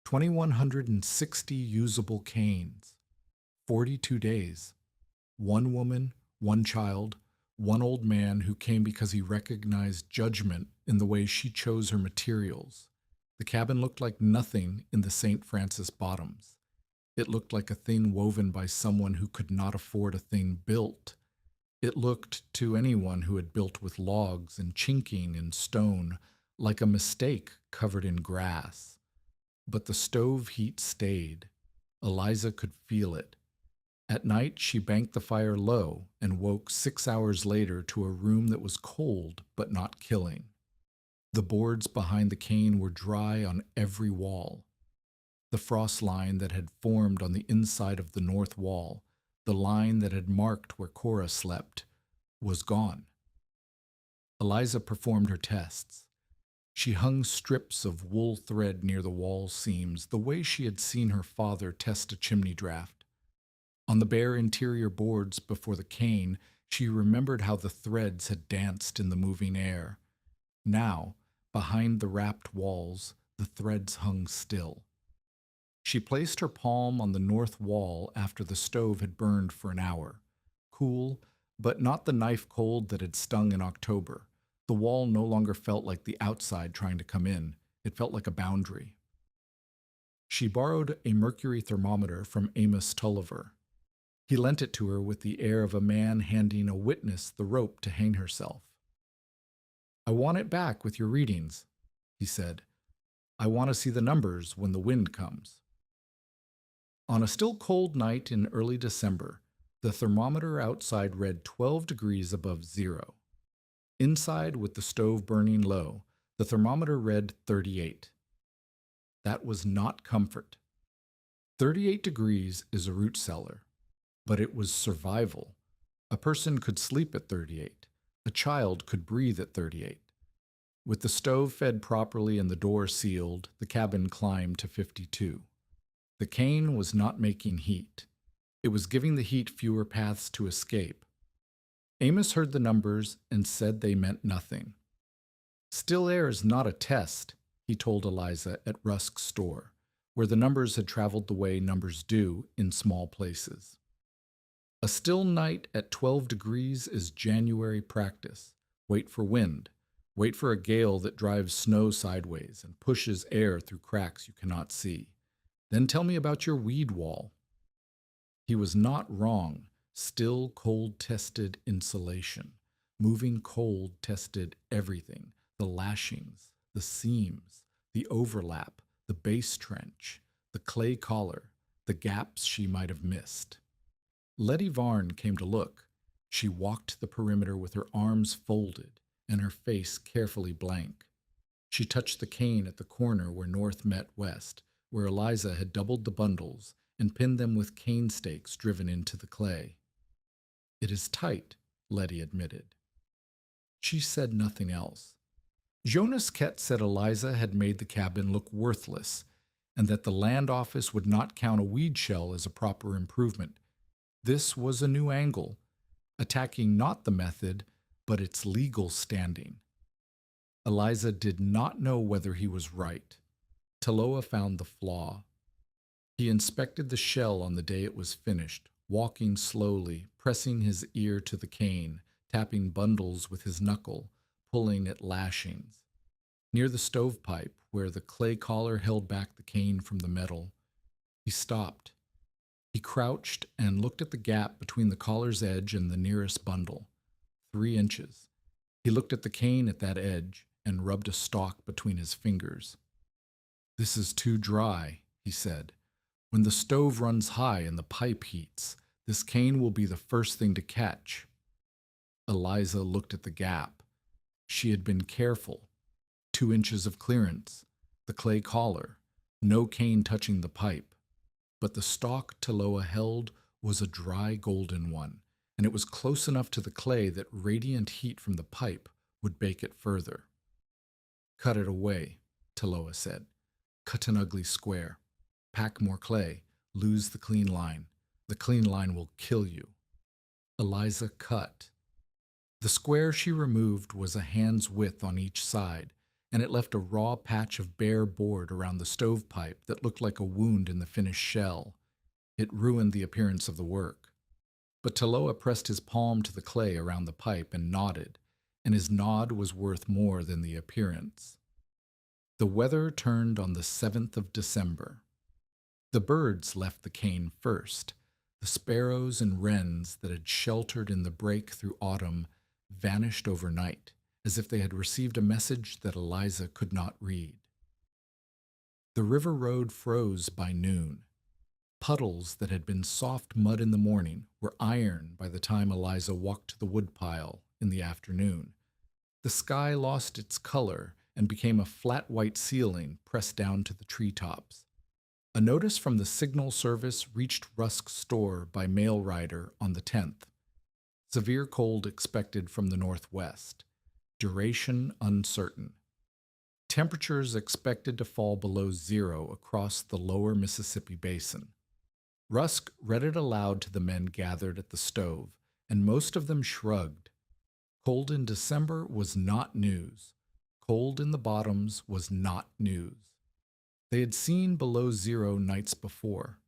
2,160 usable canes. 42 days. One woman, one child, one old man who came because he recognized judgment in the way she chose her materials. The cabin looked like nothing in the St. Francis Bottoms. It looked like a thing woven by someone who could not afford a thing built. It looked, to anyone who had built with logs and chinking in stone, like a mistake covered in grass. But the stove heat stayed. Eliza could feel it. At night, she banked the fire low and woke 6 hours later to a room that was cold but not killing. The boards behind the cane were dry on every wall. The frost line that had formed on the inside of the north wall, the line that had marked where Cora slept, was gone. Eliza performed her tests. She hung strips of wool thread near the wall seams the way she had seen her father test a chimney draft. On the bare interior boards before the cane, she remembered how the threads had danced in the moving air. Now, behind the wrapped walls, the threads hung still. She placed her palm on the north wall after the stove had burned for an hour. Cool, but not the knife cold that had stung in October. The wall no longer felt like the outside trying to come in. It felt like a boundary. She borrowed a mercury thermometer from Amos Tulliver. He lent it to her with the air of a man handing a witness the rope to hang herself. I want it back with your readings, he said. I want to see the numbers when the wind comes. On a still cold night in early December, The thermometer outside read 12 degrees above zero. Inside, with the stove burning low, the thermometer read 38. That was not comfort. 38 degrees is a root cellar, but it was survival. A person could sleep at 38. A child could breathe at 38. With the stove fed properly and the door sealed, the cabin climbed to 52. The cane was not making heat. It was giving the heat fewer paths to escape. Amos heard the numbers and said they meant nothing. Still air is not a test, he told Eliza at Rusk's store, where the numbers had traveled the way numbers do in small places. A still night at 12 degrees is January practice. Wait for wind. Wait for a gale that drives snow sideways and pushes air through cracks you cannot see. Then tell me about your weed wall. He was not wrong. Still cold-tested insulation. Moving cold tested everything. The lashings, the seams, the overlap, the base trench, the clay collar, the gaps she might have missed. Letty Varn came to look. She walked the perimeter with her arms folded and her face carefully blank. She touched the cane at the corner where north met west, where Eliza had doubled the bundles and pinned them with cane stakes driven into the clay. It is tight, Letty admitted. She said nothing else. Jonas Kett said Eliza had made the cabin look worthless, and that the land office would not count a weed shell as a proper improvement. This was a new angle, attacking not the method, but its legal standing. Eliza did not know whether he was right. Taloa found the flaw. He inspected the shell on the day it was finished, walking slowly, pressing his ear to the cane, tapping bundles with his knuckle, pulling at lashings. Near the stovepipe, where the clay collar held back the cane from the metal, he stopped. He crouched and looked at the gap between the collar's edge and the nearest bundle. 3 inches. He looked at the cane at that edge and rubbed a stalk between his fingers. "This is too dry," he said. "When the stove runs high and the pipe heats, this cane will be the first thing to catch." Eliza looked at the gap. She had been careful. 2 inches of clearance, the clay collar, no cane touching the pipe. But the stalk Taloa held was a dry golden one, and it was close enough to the clay that radiant heat from the pipe would bake it further. "Cut it away," Taloa said. "Cut an ugly square. Pack more clay. Lose the clean line. The clean line will kill you." Eliza cut. The square she removed was a hand's width on each side, and it left a raw patch of bare board around the stovepipe that looked like a wound in the finished shell. It ruined the appearance of the work. But Taloa pressed his palm to the clay around the pipe and nodded, and his nod was worth more than the appearance. The weather turned on the 7th of December. The birds left the cane first. The sparrows and wrens that had sheltered in the break through autumn vanished overnight, as if they had received a message that Eliza could not read. The river road froze by noon. Puddles that had been soft mud in the morning were iron by the time Eliza walked to the woodpile in the afternoon. The sky lost its color and became a flat white ceiling pressed down to the treetops. A notice from the signal service reached Rusk's store by mail rider on the 10th. Severe cold expected from the northwest. Duration uncertain. Temperatures expected to fall below zero across the lower Mississippi basin. Rusk read it aloud to the men gathered at the stove, and most of them shrugged. Cold in December was not news. Cold in the bottoms was not news. They had seen below zero nights before.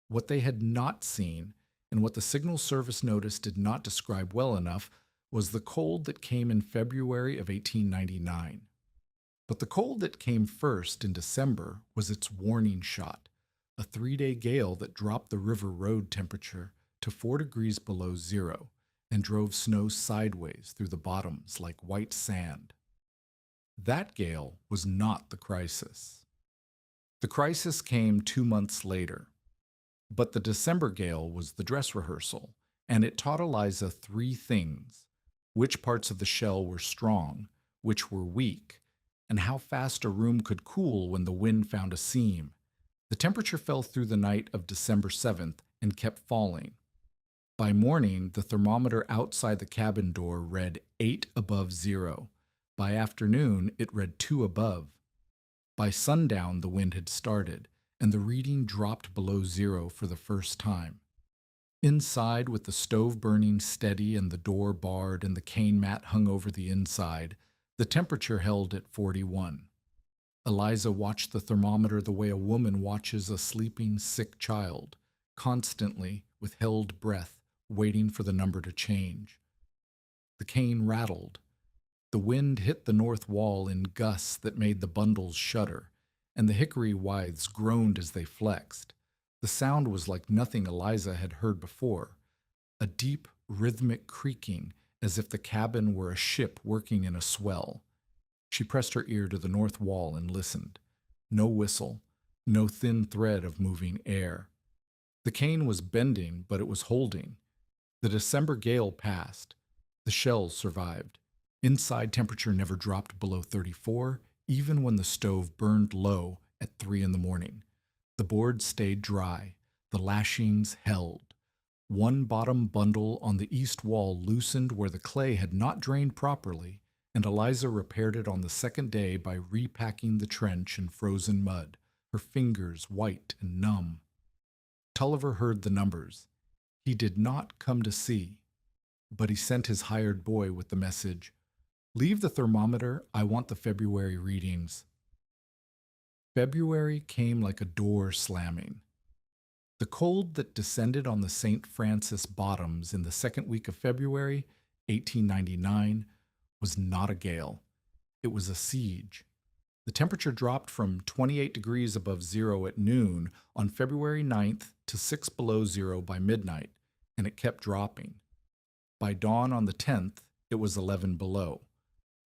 What they had not seen, and what the Signal Service notice did not describe well enough, was the cold that came in February of 1899. But the cold that came first in December was its warning shot, a 3-day gale that dropped the river road temperature to 4 degrees below zero and drove snow sideways through the bottoms like white sand. That gale was not the crisis. The crisis came 2 months later. But the December gale was the dress rehearsal, and it taught Eliza three things: which parts of the shell were strong, which were weak, and how fast a room could cool when the wind found a seam. The temperature fell through the night of December 7th and kept falling. By morning, the thermometer outside the cabin door read 8 above zero. By afternoon, it read 2 above. By sundown, the wind had started, and the reading dropped below zero for the first time. Inside, with the stove burning steady and the door barred and the cane mat hung over the inside, the temperature held at 41. Eliza watched the thermometer the way a woman watches a sleeping, sick child, constantly, with held breath, waiting for the number to change. The cane rattled. The wind hit the north wall in gusts that made the bundles shudder, and the hickory withes groaned as they flexed. The sound was like nothing Eliza had heard before, a deep, rhythmic creaking, as if the cabin were a ship working in a swell. She pressed her ear to the north wall and listened. No whistle, no thin thread of moving air. The cane was bending, but it was holding. The December gale passed. The shells survived. Inside temperature never dropped below 34, even when the stove burned low at 3 in the morning. The boards stayed dry. The lashings held. One bottom bundle on the east wall loosened where the clay had not drained properly, and Eliza repaired it on the second day by repacking the trench in frozen mud, her fingers white and numb. Tulliver heard the numbers. He did not come to see, but he sent his hired boy with the message, "Leave the thermometer, I want the February readings." February came like a door slamming. The cold that descended on the St. Francis bottoms in the second week of February, 1899, was not a gale. It was a siege. The temperature dropped from 28 degrees above zero at noon on February 9th to 6 below zero by midnight, and it kept dropping. By dawn on the 10th, it was 11 below.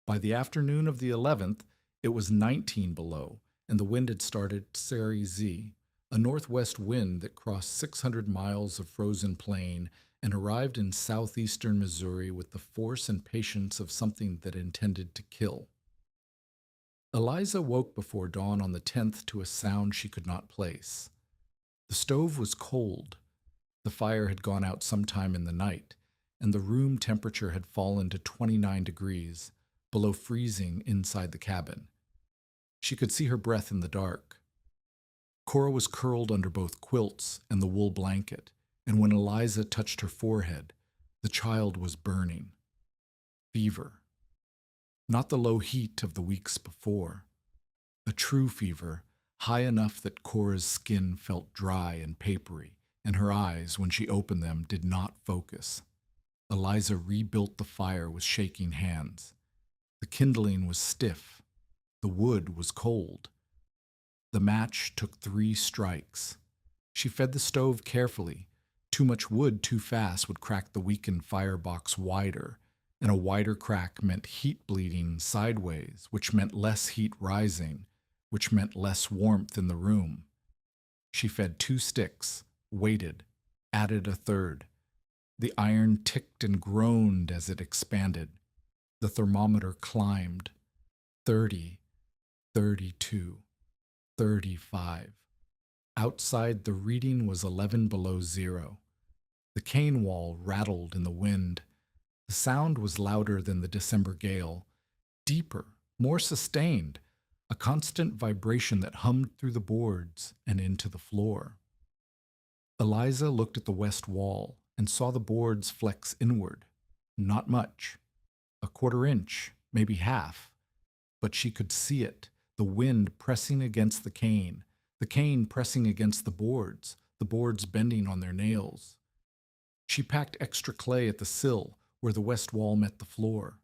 By the afternoon of the 11th, it was 19 below, and the wind had started Sari Z, a northwest wind that crossed 600 miles of frozen plain and arrived in southeastern Missouri with the force and patience of something that intended to kill. Eliza woke before dawn on the 10th to a sound she could not place. The stove was cold. The fire had gone out sometime in the night, and the room temperature had fallen to 29 degrees, below freezing inside the cabin. She could see her breath in the dark. Cora was curled under both quilts and the wool blanket, and when Eliza touched her forehead, the child was burning. Fever. Not the low heat of the weeks before. A true fever, high enough that Cora's skin felt dry and papery, and her eyes, when she opened them, did not focus. Eliza rebuilt the fire with shaking hands. The kindling was stiff. The wood was cold. The match took 3 strikes. She fed the stove carefully. Too much wood too fast would crack the weakened firebox wider, and a wider crack meant heat bleeding sideways, which meant less heat rising, which meant less warmth in the room. She fed 2 sticks, waited, added a third. The iron ticked and groaned as it expanded. The thermometer climbed. 30, 32, 35. Outside, the reading was 11 below zero. The cane wall rattled in the wind. The sound was louder than the December gale, deeper, more sustained, a constant vibration that hummed through the boards and into the floor. Eliza looked at the west wall and saw the boards flex inward. Not much. A quarter inch, maybe half. But she could see it, the wind pressing against the cane pressing against the boards bending on their nails. She packed extra clay at the sill where the west wall met the floor.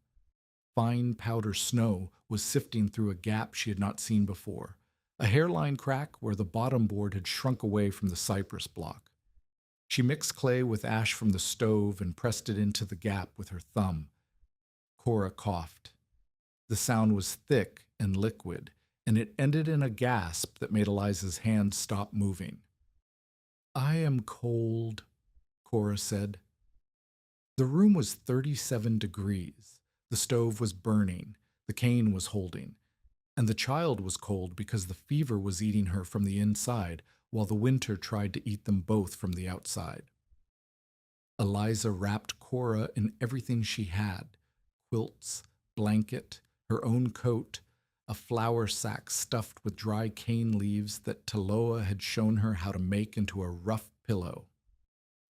Fine powder snow was sifting through a gap she had not seen before, a hairline crack where the bottom board had shrunk away from the cypress block. She mixed clay with ash from the stove and pressed it into the gap with her thumb. Cora coughed. The sound was thick and liquid, and it ended in a gasp that made Eliza's hand stop moving. I am cold, Cora said. The room was 37 degrees. The stove was burning. The cane was holding. And the child was cold because the fever was eating her from the inside, while the winter tried to eat them both from the outside. Eliza wrapped Cora in everything she had: quilts, blanket, her own coat, a flour sack stuffed with dry cane leaves that Taloa had shown her how to make into a rough pillow.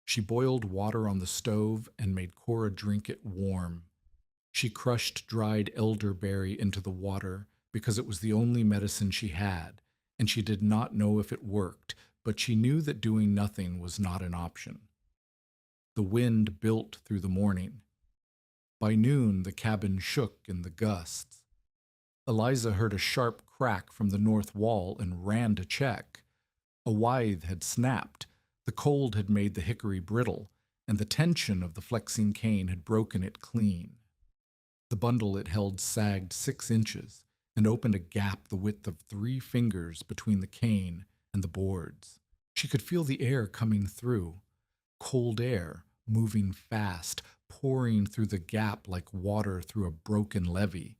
She boiled water on the stove and made Cora drink it warm. She crushed dried elderberry into the water because it was the only medicine she had, and she did not know if it worked, but she knew that doing nothing was not an option. The wind built through the morning. By noon, the cabin shook in the gusts. Eliza heard a sharp crack from the north wall and ran to check. A withe had snapped. The cold had made the hickory brittle, and the tension of the flexing cane had broken it clean. The bundle it held sagged 6 inches and opened a gap the width of 3 fingers between the cane and the boards. She could feel the air coming through, cold air, moving fast, pouring through the gap like water through a broken levee.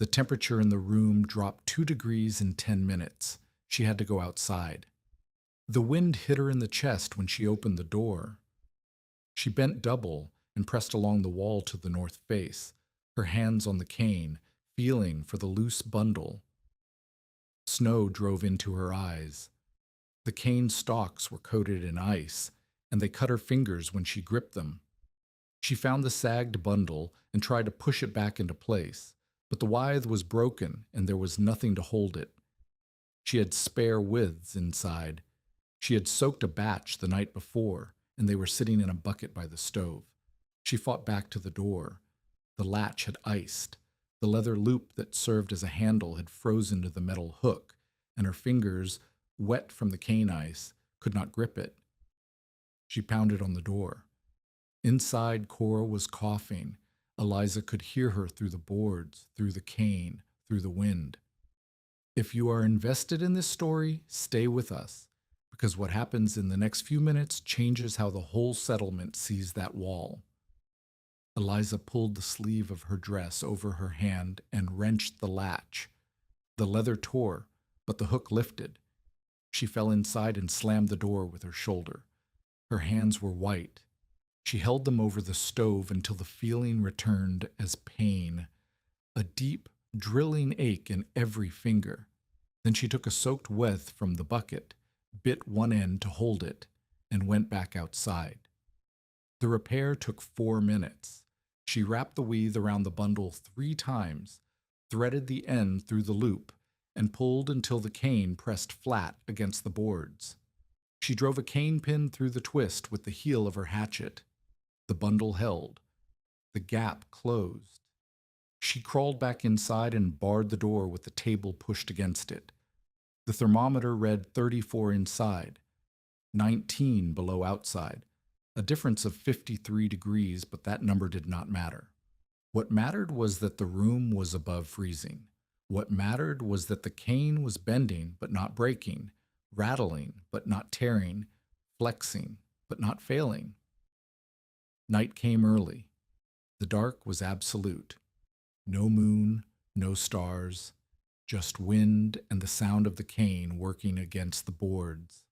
The temperature in the room dropped 2 degrees in 10 minutes. She had to go outside. The wind hit her in the chest when she opened the door. She bent double and pressed along the wall to the north face, her hands on the cane, feeling for the loose bundle. Snow drove into her eyes. The cane stalks were coated in ice, and they cut her fingers when she gripped them. She found the sagged bundle and tried to push it back into place, but the withe was broken and there was nothing to hold it. She had spare withes inside. She had soaked a batch the night before, and they were sitting in a bucket by the stove. She fought back to the door. The latch had iced. The leather loop that served as a handle had frozen to the metal hook, and her fingers, wet from the cane ice, could not grip it. She pounded on the door. Inside, Cora was coughing. Eliza could hear her through the boards, through the cane, through the wind. If you are invested in this story, stay with us, because what happens in the next few minutes changes how the whole settlement sees that wall. Eliza pulled the sleeve of her dress over her hand and wrenched the latch. The leather tore, but the hook lifted. She fell inside and slammed the door with her shoulder. Her hands were white. She held them over the stove until the feeling returned as pain, a deep, drilling ache in every finger. Then she took a soaked withe from the bucket, bit one end to hold it, and went back outside. The repair took 4 minutes. She wrapped the wreath around the bundle 3 times, threaded the end through the loop, and pulled until the cane pressed flat against the boards. She drove a cane pin through the twist with the heel of her hatchet. The bundle held. The gap closed. She crawled back inside and barred the door with the table pushed against it. The thermometer read 34 inside, 19 below outside, a difference of 53 degrees, but that number did not matter. What mattered was that the room was above freezing. What mattered was that the cane was bending but not breaking, rattling but not tearing, flexing but not failing. Night came early. The dark was absolute. No moon, no stars, just wind and the sound of the cane working against the boards.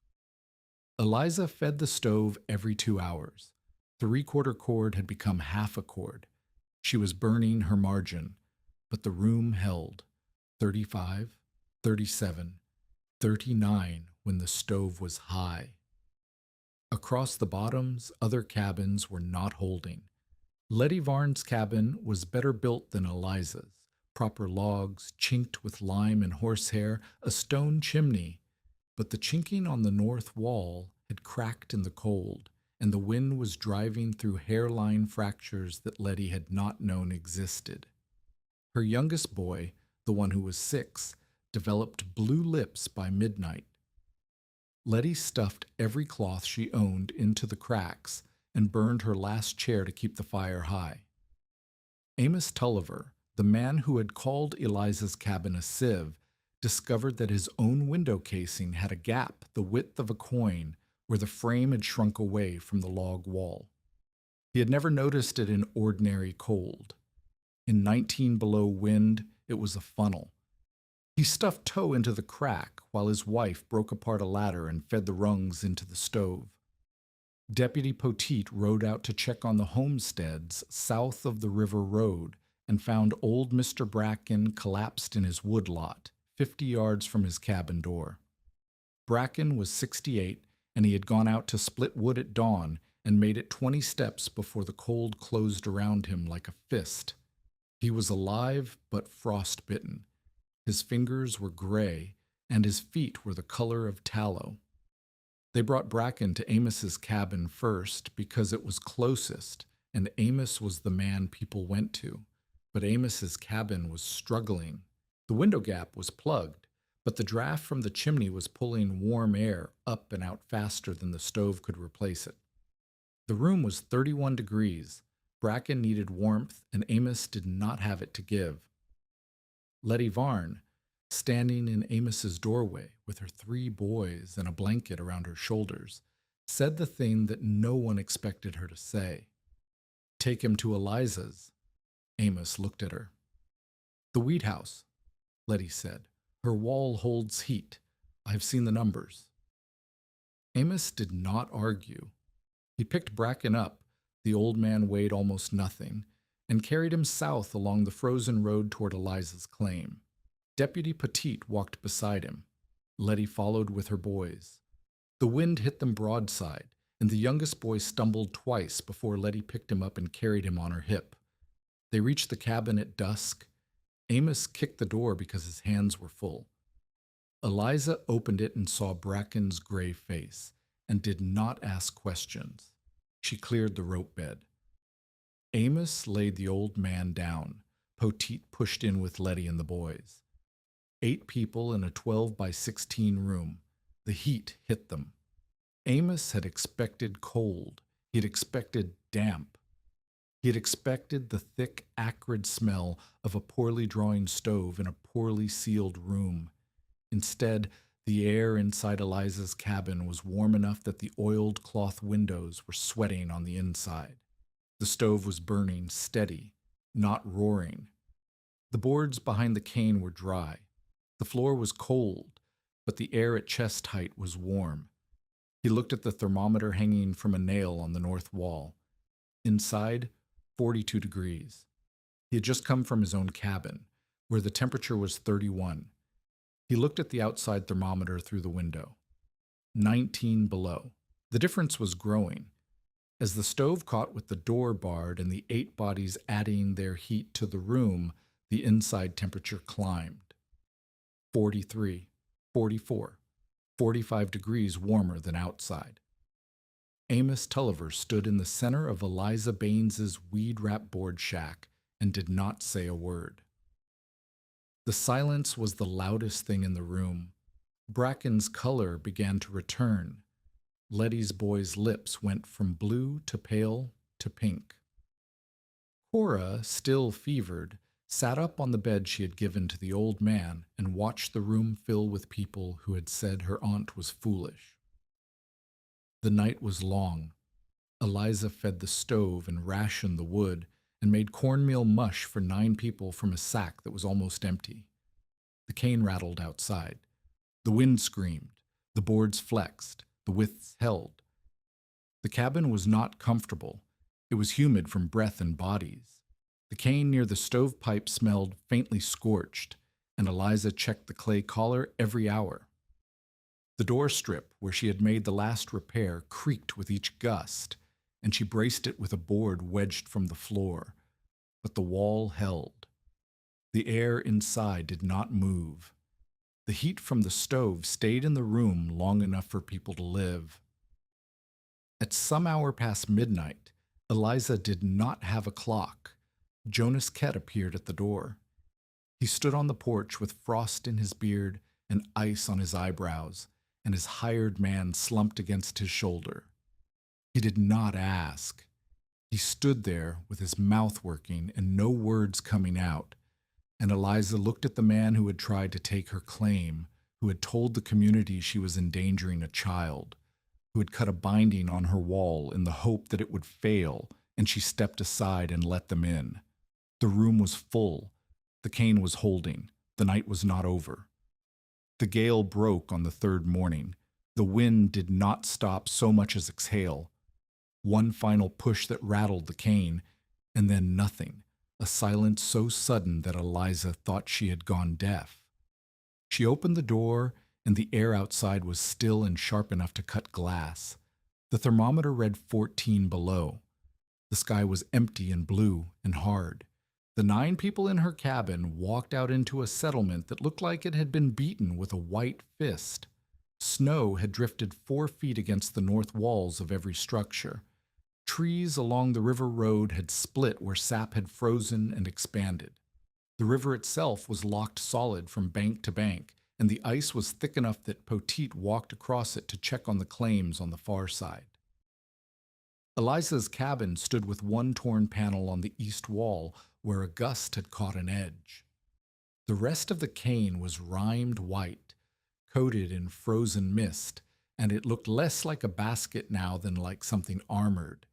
Eliza fed the stove every 2 hours. 3/4 cord had become half a cord. She was burning her margin, but the room held 35, 37, 39 when the stove was high. Across the bottoms, other cabins were not holding. Letty Varn's cabin was better built than Eliza's. Proper logs, chinked with lime and horsehair, a stone chimney. But the chinking on the north wall had cracked in the cold, and the wind was driving through hairline fractures that Letty had not known existed. Her youngest boy, the one who was 6, developed blue lips by midnight. Letty stuffed every cloth she owned into the cracks and burned her last chair to keep the fire high. Amos Tulliver, the man who had called Eliza's cabin a sieve, discovered that his own window casing had a gap the width of a coin where the frame had shrunk away from the log wall. He had never noticed it in ordinary cold. In 19 below wind, it was a funnel. He stuffed toe into the crack while his wife broke apart a ladder and fed the rungs into the stove. Deputy Poteet rode out to check on the homesteads south of the river road and found old Mr. Bracken collapsed in his woodlot, 50 yards from his cabin door. Bracken was 68, and he had gone out to split wood at dawn and made it 20 steps before the cold closed around him like a fist. He was alive but frostbitten. His fingers were gray, and his feet were the color of tallow. They brought Bracken to Amos's cabin first because it was closest, and Amos was the man people went to. But Amos's cabin was struggling. The window gap was plugged, but the draft from the chimney was pulling warm air up and out faster than the stove could replace it. The room was 31 degrees. Bracken needed warmth, and Amos did not have it to give. Letty Varn, standing in Amos's doorway with her 3 boys and a blanket around her shoulders, said the thing that no one expected her to say. "Take him to Eliza's." Amos looked at her. "The wheat house," Letty said. "Her wall holds heat. I've seen the numbers." Amos did not argue. He picked Bracken up. The old man weighed almost nothing, and carried him south along the frozen road toward Eliza's claim. Deputy Poteet walked beside him. Letty followed with her boys. The wind hit them broadside, and the youngest boy stumbled twice before Letty picked him up and carried him on her hip. They reached the cabin at dusk. Amos kicked the door because his hands were full. Eliza opened it and saw Bracken's gray face, and did not ask questions. She cleared the rope bed. Amos laid the old man down. Poteet pushed in with Letty and the boys. 8 people in a 12 by 16 room. The heat hit them. Amos had expected cold. He had expected damp. He had expected the thick, acrid smell of a poorly drawn stove in a poorly sealed room. Instead, the air inside Eliza's cabin was warm enough that the oiled cloth windows were sweating on the inside. The stove was burning steady, not roaring. The boards behind the cane were dry. The floor was cold, but the air at chest height was warm. He looked at the thermometer hanging from a nail on the north wall. Inside, 42 degrees. He had just come from his own cabin, where the temperature was 31. He looked at the outside thermometer through the window. 19 below. The difference was growing. As the stove caught with the door barred and the 8 bodies adding their heat to the room, the inside temperature climbed. 43, 44, 45 degrees warmer than outside. Amos Tulliver stood in the center of Eliza Baines's weed-wrapped board shack and did not say a word. The silence was the loudest thing in the room. Bracken's color began to return. Letty's boy's lips went from blue to pale to pink. Cora, still fevered, sat up on the bed she had given to the old man and watched the room fill with people who had said her aunt was foolish. The night was long. Eliza fed the stove and rationed the wood and made cornmeal mush for 9 people from a sack that was almost empty. The cane rattled outside. The wind screamed. The boards flexed. The withes held. The cabin was not comfortable. It was humid from breath and bodies. The cane near the stovepipe smelled faintly scorched, and Eliza checked the clay collar every hour. The door strip, where she had made the last repair, creaked with each gust, and she braced it with a board wedged from the floor. But the wall held. The air inside did not move. The heat from the stove stayed in the room long enough for people to live. At some hour past midnight, Eliza did not have a clock. Jonas Kett appeared at the door. He stood on the porch with frost in his beard and ice on his eyebrows, and his hired man slumped against his shoulder. He did not ask. He stood there with his mouth working and no words coming out, and Eliza looked at the man who had tried to take her claim, who had told the community she was endangering a child, who had cut a binding on her wall in the hope that it would fail, and she stepped aside and let them in. The room was full. The cane was holding. The night was not over. The gale broke on the third morning. The wind did not stop so much as exhale. One final push that rattled the cane, and then nothing, a silence so sudden that Eliza thought she had gone deaf. She opened the door, and the air outside was still and sharp enough to cut glass. The thermometer read 14 below. The sky was empty and blue and hard. The 9 people in her cabin walked out into a settlement that looked like it had been beaten with a white fist. Snow had drifted 4 feet against the north walls of every structure. Trees along the river road had split where sap had frozen and expanded. The river itself was locked solid from bank to bank, and the ice was thick enough that Poteet walked across it to check on the claims on the far side. Eliza's cabin stood with one torn panel on the east wall where a gust had caught an edge. The rest of the cane was rimed white, coated in frozen mist, and it looked less like a basket now than like something armored.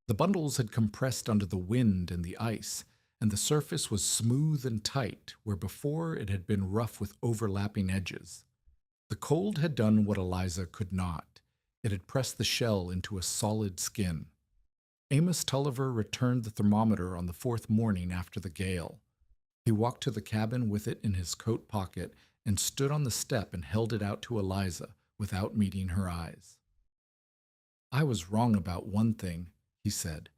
The bundles had compressed under the wind and the ice, and the surface was smooth and tight, where before it had been rough with overlapping edges. The cold had done what Eliza could not. It had pressed the shell into a solid skin. Amos Tulliver returned the thermometer on the 4th morning after the gale. He walked to the cabin with it in his coat pocket and stood on the step and held it out to Eliza without meeting her eyes. "I was wrong about one thing," he said.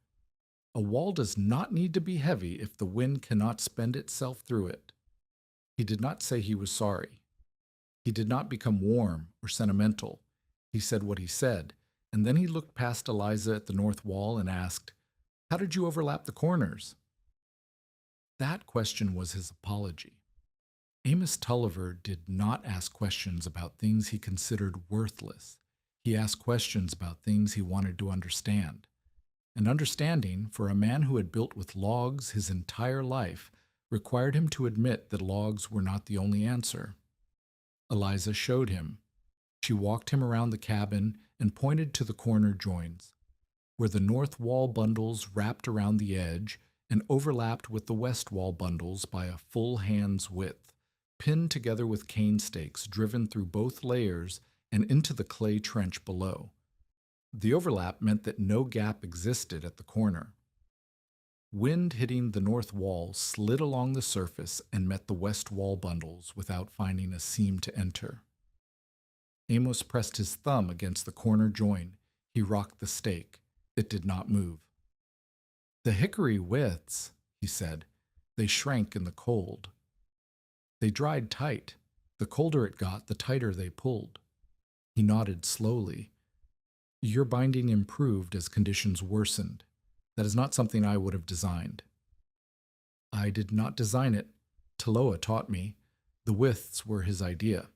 "A wall does not need to be heavy if the wind cannot spend itself through it." He did not say he was sorry. He did not become warm or sentimental. He said what he said, and then he looked past Eliza at the north wall and asked, "How did you overlap the corners?" That question was his apology. Amos Tulliver did not ask questions about things he considered worthless. He asked questions about things he wanted to understand. And understanding, for a man who had built with logs his entire life, required him to admit that logs were not the only answer. Eliza showed him. She walked him around the cabin and pointed to the corner joins, where the north wall bundles wrapped around the edge and overlapped with the west wall bundles by a full hand's width, pinned together with cane stakes driven through both layers and into the clay trench below. The overlap meant that no gap existed at the corner. Wind hitting the north wall slid along the surface and met the west wall bundles without finding a seam to enter. Amos pressed his thumb against the corner join. He rocked the stake. It did not move. "The hickory widths," he said, "they shrank in the cold. They dried tight. The colder it got, the tighter they pulled." He nodded slowly. "Your binding improved as conditions worsened. That is not something I would have designed." "I did not design it. Taloa taught me. The widths were his idea."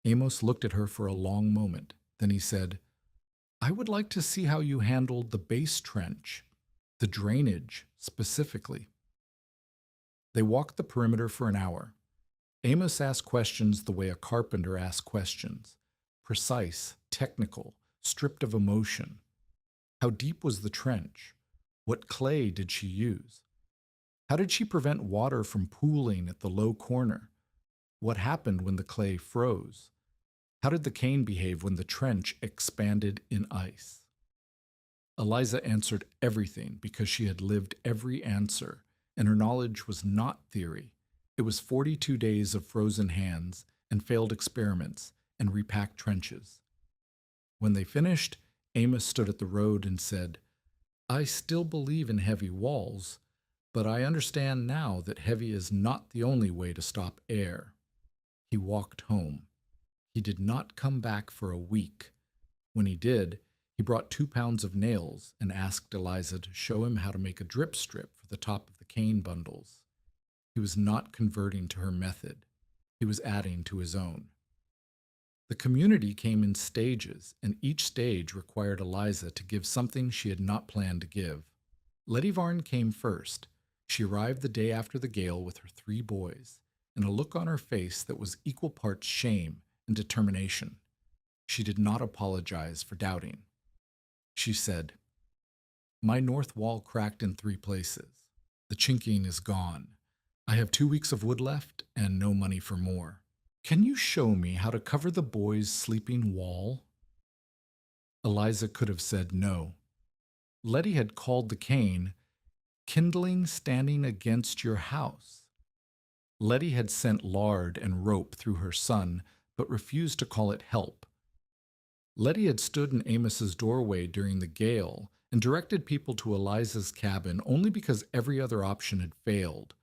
Amos looked at her for a long moment. Then he said, "I would like to see how you handled the base trench, the drainage specifically." They walked the perimeter for an hour. Amos asked questions the way a carpenter asks questions, precise, technical, stripped of emotion. How deep was the trench? What clay did she use? How did she prevent water from pooling at the low corner? What happened when the clay froze? How did the cane behave when the trench expanded in ice? Eliza answered everything because she had lived every answer, and her knowledge was not theory. It was 42 days of frozen hands and failed experiments and repacked trenches. When they finished, Amos stood at the road and said, "I still believe in heavy walls, but I understand now that heavy is not the only way to stop air." He walked home. He did not come back for a week. When he did, he brought 2 pounds of nails and asked Eliza to show him how to make a drip strip for the top of the cane bundles. He was not converting to her method. He was adding to his own. The community came in stages, and each stage required Eliza to give something she had not planned to give. Letty Varn came first. She arrived the day after the gale with her 3 boys, and a look on her face that was equal parts shame and determination. She did not apologize for doubting. She said, "My north wall cracked in 3 places. The chinking is gone. I have 2 weeks of wood left and no money for more. Can you show me how to cover the boys' sleeping wall?" Eliza could have said no. Letty had called the cane kindling standing against your house. Letty had sent lard and rope through her son, but refused to call it help. Letty had stood in Amos's doorway during the gale and directed people to Eliza's cabin only because every other option had failed.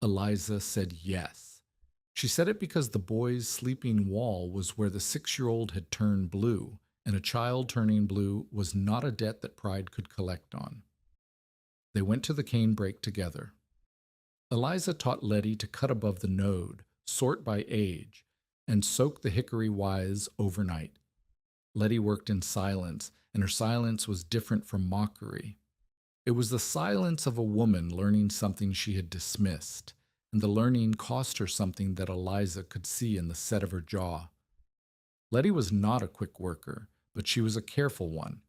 Eliza said yes. She said it because the boys' sleeping wall was where the 6-year-old had turned blue, and a child turning blue was not a debt that pride could collect on. They went to the cane break together. Eliza taught Letty to cut above the node, sort by age, and soak the hickory withes overnight. Letty worked in silence, and her silence was different from mockery. It was the silence of a woman learning something she had dismissed, and the learning cost her something that Eliza could see in the set of her jaw. Letty was not a quick worker, but she was a careful one.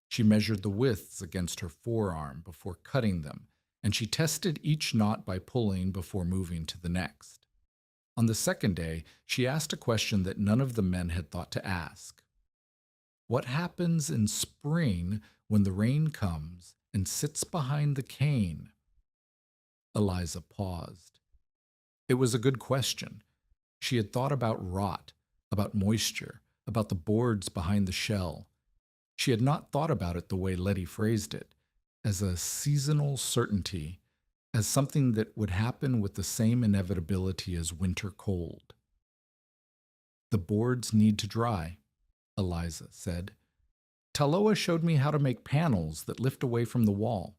She measured the widths against her forearm before cutting them, and she tested each knot by pulling before moving to the next. On the second day, she asked a question that none of the men had thought to ask. What happens in spring when the rain comes and sits behind the cane? Eliza paused. It was a good question. She had thought about rot, about moisture, about the boards behind the shell. She had not thought about it the way Letty phrased it, as a seasonal certainty, as something that would happen with the same inevitability as winter cold. The boards need to dry, Eliza said. Taloa showed me how to make panels that lift away from the wall.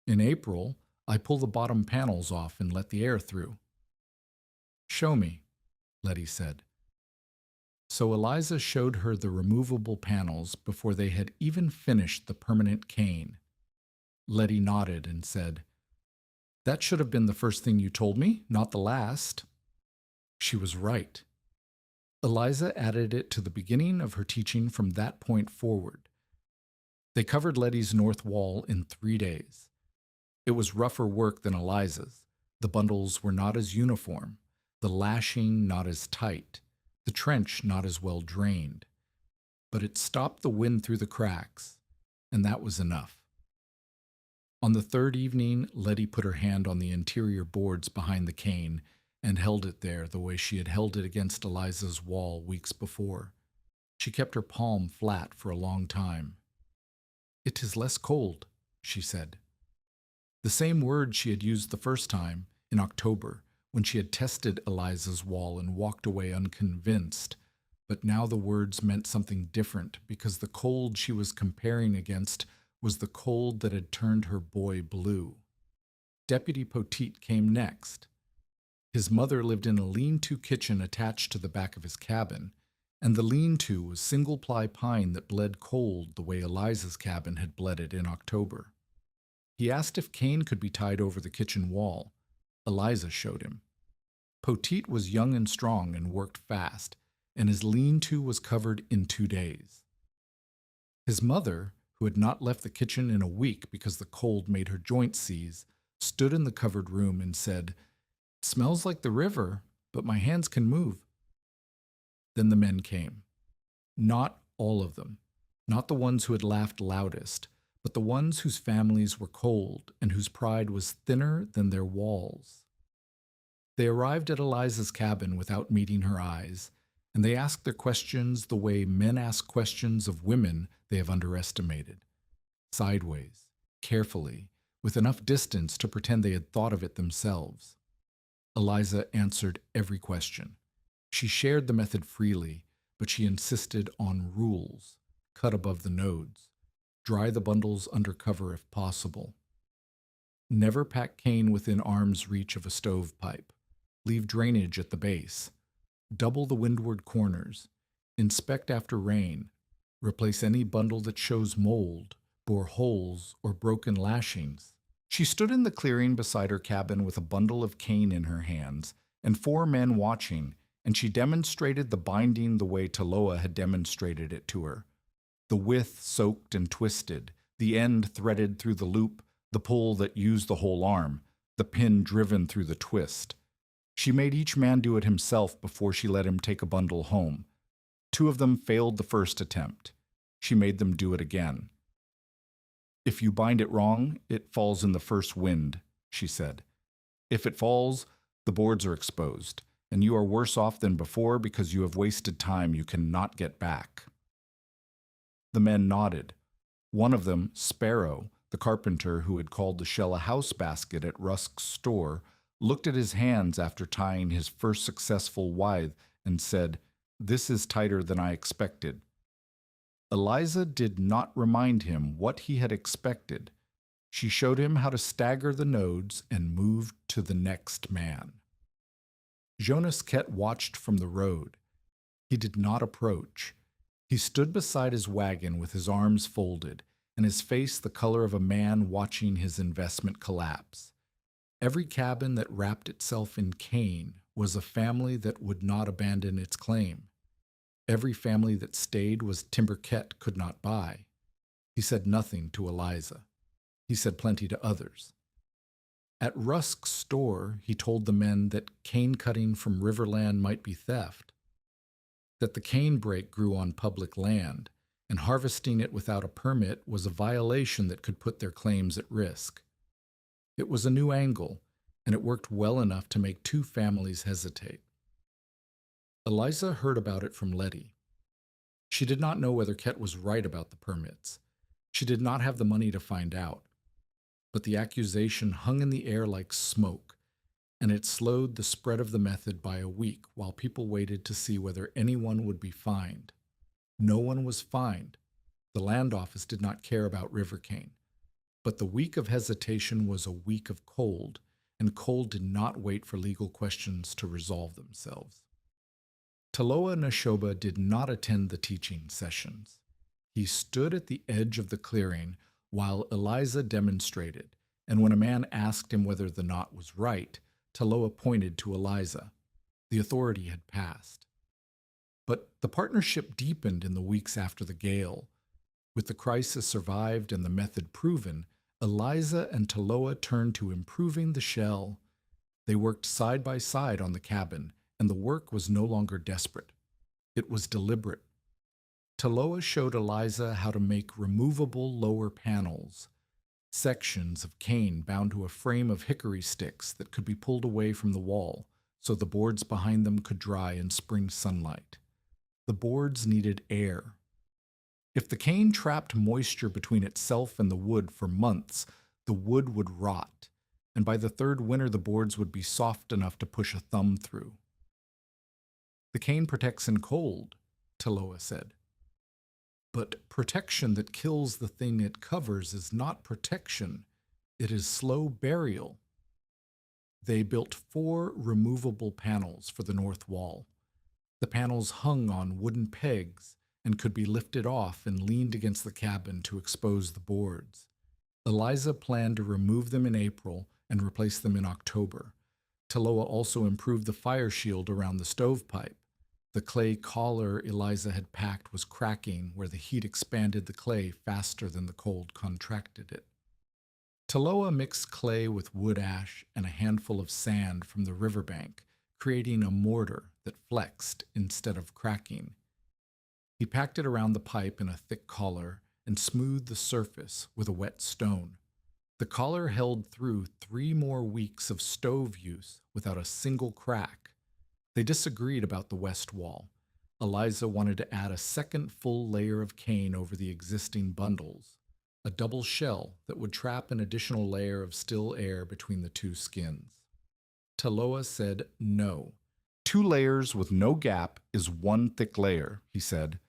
In April, I pull the bottom panels off and let the air through. Show me, Letty said. So Eliza showed her the removable panels before they had even finished the permanent cane. Letty nodded and said, That should have been the first thing you told me, not the last. She was right. Eliza added it to the beginning of her teaching from that point forward. They covered Letty's north wall in 3 days. It was rougher work than Eliza's. The bundles were not as uniform, the lashing not as tight, the trench not as well drained. But it stopped the wind through the cracks, and that was enough. On the 3rd evening, Letty put her hand on the interior boards behind the cane and held it there the way she had held it against Eliza's wall weeks before. She kept her palm flat for a long time. It is less cold, she said. The same word she had used the first time, in October, when she had tested Eliza's wall and walked away unconvinced, but now the words meant something different because the cold she was comparing against was the cold that had turned her boy blue. Deputy Poteet came next. His mother lived in a lean-to kitchen attached to the back of his cabin, and the lean-to was single-ply pine that bled cold the way Eliza's cabin had bled it in October. He asked if cane could be tied over the kitchen wall. Eliza showed him. Poteet was young and strong and worked fast, and his lean-to was covered in 2 days. His mother, who had not left the kitchen in a week because the cold made her joints seize, stood in the covered room and said, It smells like the river, but my hands can move. Then the men came. Not all of them, not the ones who had laughed loudest, but the ones whose families were cold and whose pride was thinner than their walls. They arrived at Eliza's cabin without meeting her eyes, and they asked their questions the way men ask questions of women they have underestimated. Sideways, carefully, with enough distance to pretend they had thought of it themselves. Eliza answered every question. She shared the method freely, but she insisted on rules. Cut above the nodes. Dry the bundles under cover if possible. Never pack cane within arm's reach of a stovepipe. Leave drainage at the base. Double the windward corners. Inspect after rain. Replace any bundle that shows mold, bore holes, or broken lashings. She stood in the clearing beside her cabin with a bundle of cane in her hands, and 4 men watching, and she demonstrated the binding the way Taloa had demonstrated it to her. The width soaked and twisted, the end threaded through the loop, the pull that used the whole arm, the pin driven through the twist. She made each man do it himself before she let him take a bundle home. 2 of them failed the first attempt. She made them do it again. "If you bind it wrong, it falls in the first wind," she said. "If it falls, the boards are exposed, and you are worse off than before because you have wasted time you cannot get back." The men nodded. One of them, Sparrow, the carpenter who had called the shell a house basket at Rusk's store, looked at his hands after tying his first successful withe and said, "This is tighter than I expected." Eliza did not remind him what he had expected. She showed him how to stagger the nodes and moved to the next man. Jonas Kett watched from the road. He did not approach. He stood beside his wagon with his arms folded and his face the color of a man watching his investment collapse. Every cabin that wrapped itself in cane was a family that would not abandon its claim. Every family that stayed was timber Kett could not buy. He said nothing to Eliza. He said plenty to others. At Rusk's store, he told the men that cane cutting from riverland might be theft, that the cane brake grew on public land, and harvesting it without a permit was a violation that could put their claims at risk. It was a new angle, and it worked well enough to make 2 families hesitate. Eliza heard about it from Letty. She did not know whether Kett was right about the permits. She did not have the money to find out. But the accusation hung in the air like smoke, and it slowed the spread of the method by a week while people waited to see whether anyone would be fined. No one was fined. The land office did not care about river cane. But the week of hesitation was a week of cold, and cold did not wait for legal questions to resolve themselves. Taloa Nashoba did not attend the teaching sessions. He stood at the edge of the clearing while Eliza demonstrated, and when a man asked him whether the knot was right, Taloa pointed to Eliza. The authority had passed. But the partnership deepened in the weeks after the gale. With the crisis survived and the method proven, Eliza and Taloa turned to improving the shell. They worked side by side on the cabin, and the work was no longer desperate. It was deliberate. Taloa showed Eliza how to make removable lower panels, sections of cane bound to a frame of hickory sticks that could be pulled away from the wall so the boards behind them could dry in spring sunlight. The boards needed air. If the cane trapped moisture between itself and the wood for months, the wood would rot, and by the 3rd winter the boards would be soft enough to push a thumb through. "The cane protects in cold," Taloa said. "But protection that kills the thing it covers is not protection. It is slow burial." They built 4 removable panels for the north wall. The panels hung on wooden pegs and could be lifted off and leaned against the cabin to expose the boards. Eliza planned to remove them in April and replace them in October. Taloa also improved the fire shield around the stovepipe. The clay collar Eliza had packed was cracking where the heat expanded the clay faster than the cold contracted it. Taloa mixed clay with wood ash and a handful of sand from the riverbank, creating a mortar that flexed instead of cracking. He packed it around the pipe in a thick collar and smoothed the surface with a wet stone. The collar held through 3 more weeks of stove use without a single crack. They disagreed about the west wall. Eliza wanted to add a second full layer of cane over the existing bundles, a double shell that would trap an additional layer of still air between the 2 skins. Taloa said no. 2 layers with no gap is 1 thick layer, he said.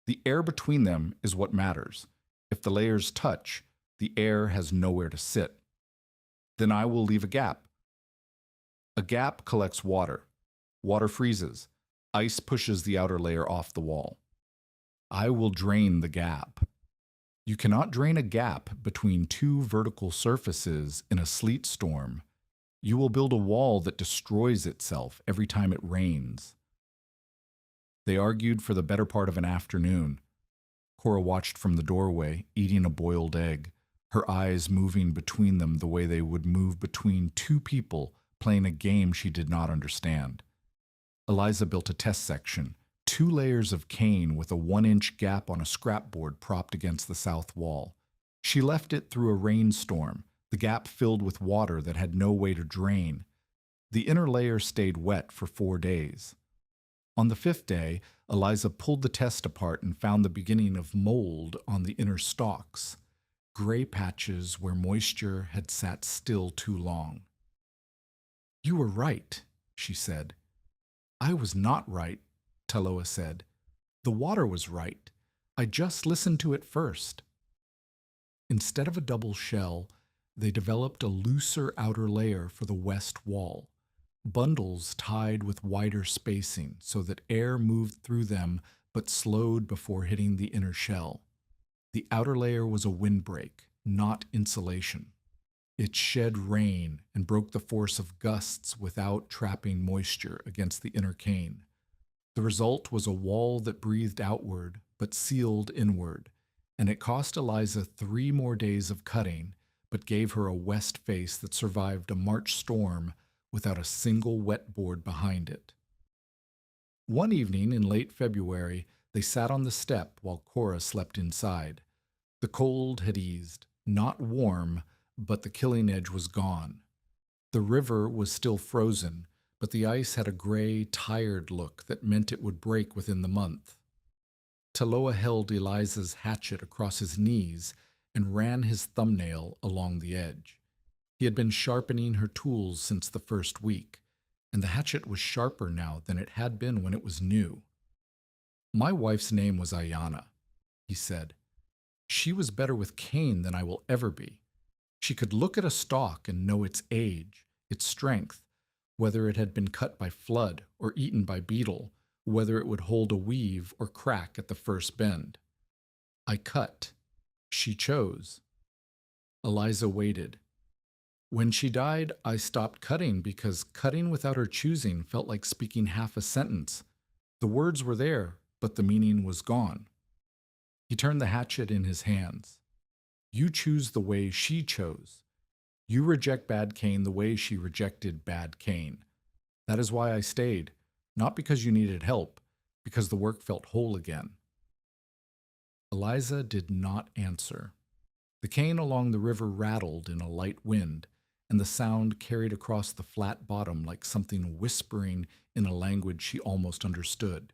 The air between them is what matters. If the layers touch, the air has nowhere to sit. Then I will leave a gap. A gap collects water. Water freezes. Ice pushes the outer layer off the wall. I will drain the gap. You cannot drain a gap between 2 vertical surfaces in a sleet storm. You will build a wall that destroys itself every time it rains. They argued for the better part of an afternoon. Cora watched from the doorway, eating a boiled egg, her eyes moving between them the way they would move between two people playing a game she did not understand. Eliza built a test section, 2 layers of cane with a 1-inch gap on a scrapboard propped against the south wall. She left it through a rainstorm, the gap filled with water that had no way to drain. The inner layer stayed wet for 4 days. On the 5th day, Eliza pulled the test apart and found the beginning of mold on the inner stalks, gray patches where moisture had sat still too long. "You were right," she said. "I was not right," Taloa said. "The water was right. I just listened to it first." Instead of a double shell, they developed a looser outer layer for the west wall, bundles tied with wider spacing so that air moved through them but slowed before hitting the inner shell. The outer layer was a windbreak, not insulation. It shed rain and broke the force of gusts without trapping moisture against the inner cane. The result was a wall that breathed outward but sealed inward, and it cost Eliza 3 more days of cutting, but gave her a west face that survived a March storm without a single wet board behind it. One evening in late February, they sat on the step while Cora slept inside. The cold had eased, not warm, but the killing edge was gone. The river was still frozen, but the ice had a gray, tired look that meant it would break within the month. Taloa held Eliza's hatchet across his knees and ran his thumbnail along the edge. He had been sharpening her tools since the first week, and the hatchet was sharper now than it had been when it was new. "My wife's name was Ayana," he said. "She was better with cane than I will ever be. She could look at a stalk and know its age, its strength, whether it had been cut by flood or eaten by beetle, whether it would hold a weave or crack at the first bend. I cut. She chose." Eliza waited. "When she died, I stopped cutting because cutting without her choosing felt like speaking half a sentence. The words were there, but the meaning was gone." He turned the hatchet in his hands. "You choose the way she chose. You reject bad cane the way she rejected bad cane. That is why I stayed, not because you needed help, because the work felt whole again." Eliza did not answer. The cane along the river rattled in a light wind, and the sound carried across the flat bottom like something whispering in a language she almost understood.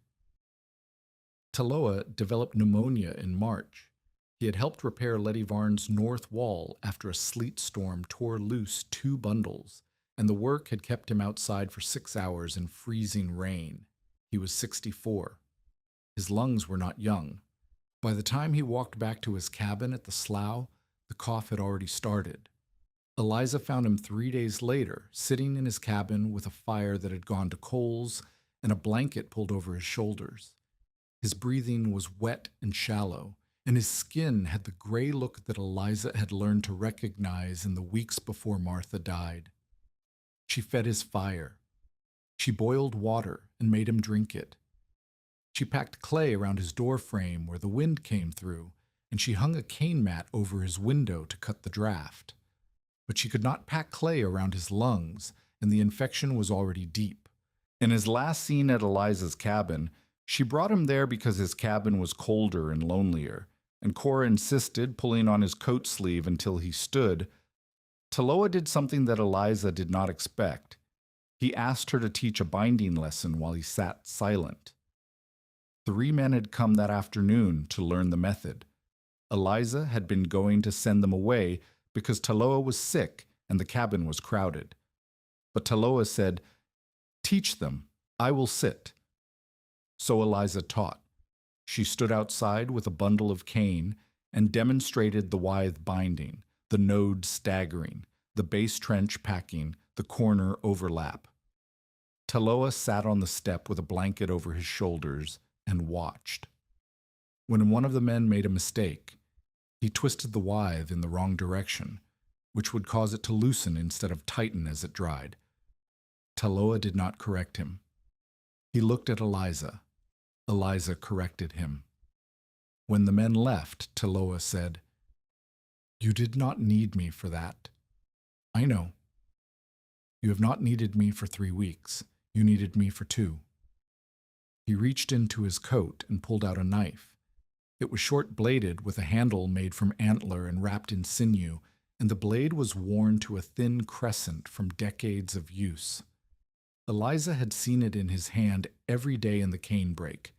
Taloa developed pneumonia in March. He had helped repair Letty Varn's north wall after a sleet storm tore loose 2 bundles, and the work had kept him outside for 6 hours in freezing rain. He was 64. His lungs were not young. By the time he walked back to his cabin at the slough, the cough had already started. Eliza found him 3 days later, sitting in his cabin with a fire that had gone to coals and a blanket pulled over his shoulders. His breathing was wet and shallow, and his skin had the gray look that Eliza had learned to recognize in the weeks before Martha died. She fed his fire. She boiled water and made him drink it. She packed clay around his door frame where the wind came through, and she hung a cane mat over his window to cut the draft. But she could not pack clay around his lungs, and the infection was already deep. In his last scene at Eliza's cabin, she brought him there because his cabin was colder and lonelier, and Cora insisted, pulling on his coat sleeve until he stood. Taloa did something that Eliza did not expect. He asked her to teach a binding lesson while he sat silent. 3 men had come that afternoon to learn the method. Eliza had been going to send them away because Taloa was sick and the cabin was crowded. But Taloa said, "Teach them, I will sit." So Eliza taught. She stood outside with a bundle of cane and demonstrated the withe binding, the node staggering, the base trench packing, the corner overlap. Taloa sat on the step with a blanket over his shoulders and watched. When one of the men made a mistake, he twisted the withe in the wrong direction, which would cause it to loosen instead of tighten as it dried. Taloa did not correct him. He looked at Eliza. Eliza corrected him. When the men left, Taloa said, "You did not need me for that. I know. You have not needed me for 3 weeks. You needed me for 2." He reached into his coat and pulled out a knife. It was short-bladed with a handle made from antler and wrapped in sinew, and the blade was worn to a thin crescent from decades of use. Eliza had seen it in his hand every day in the cane brake.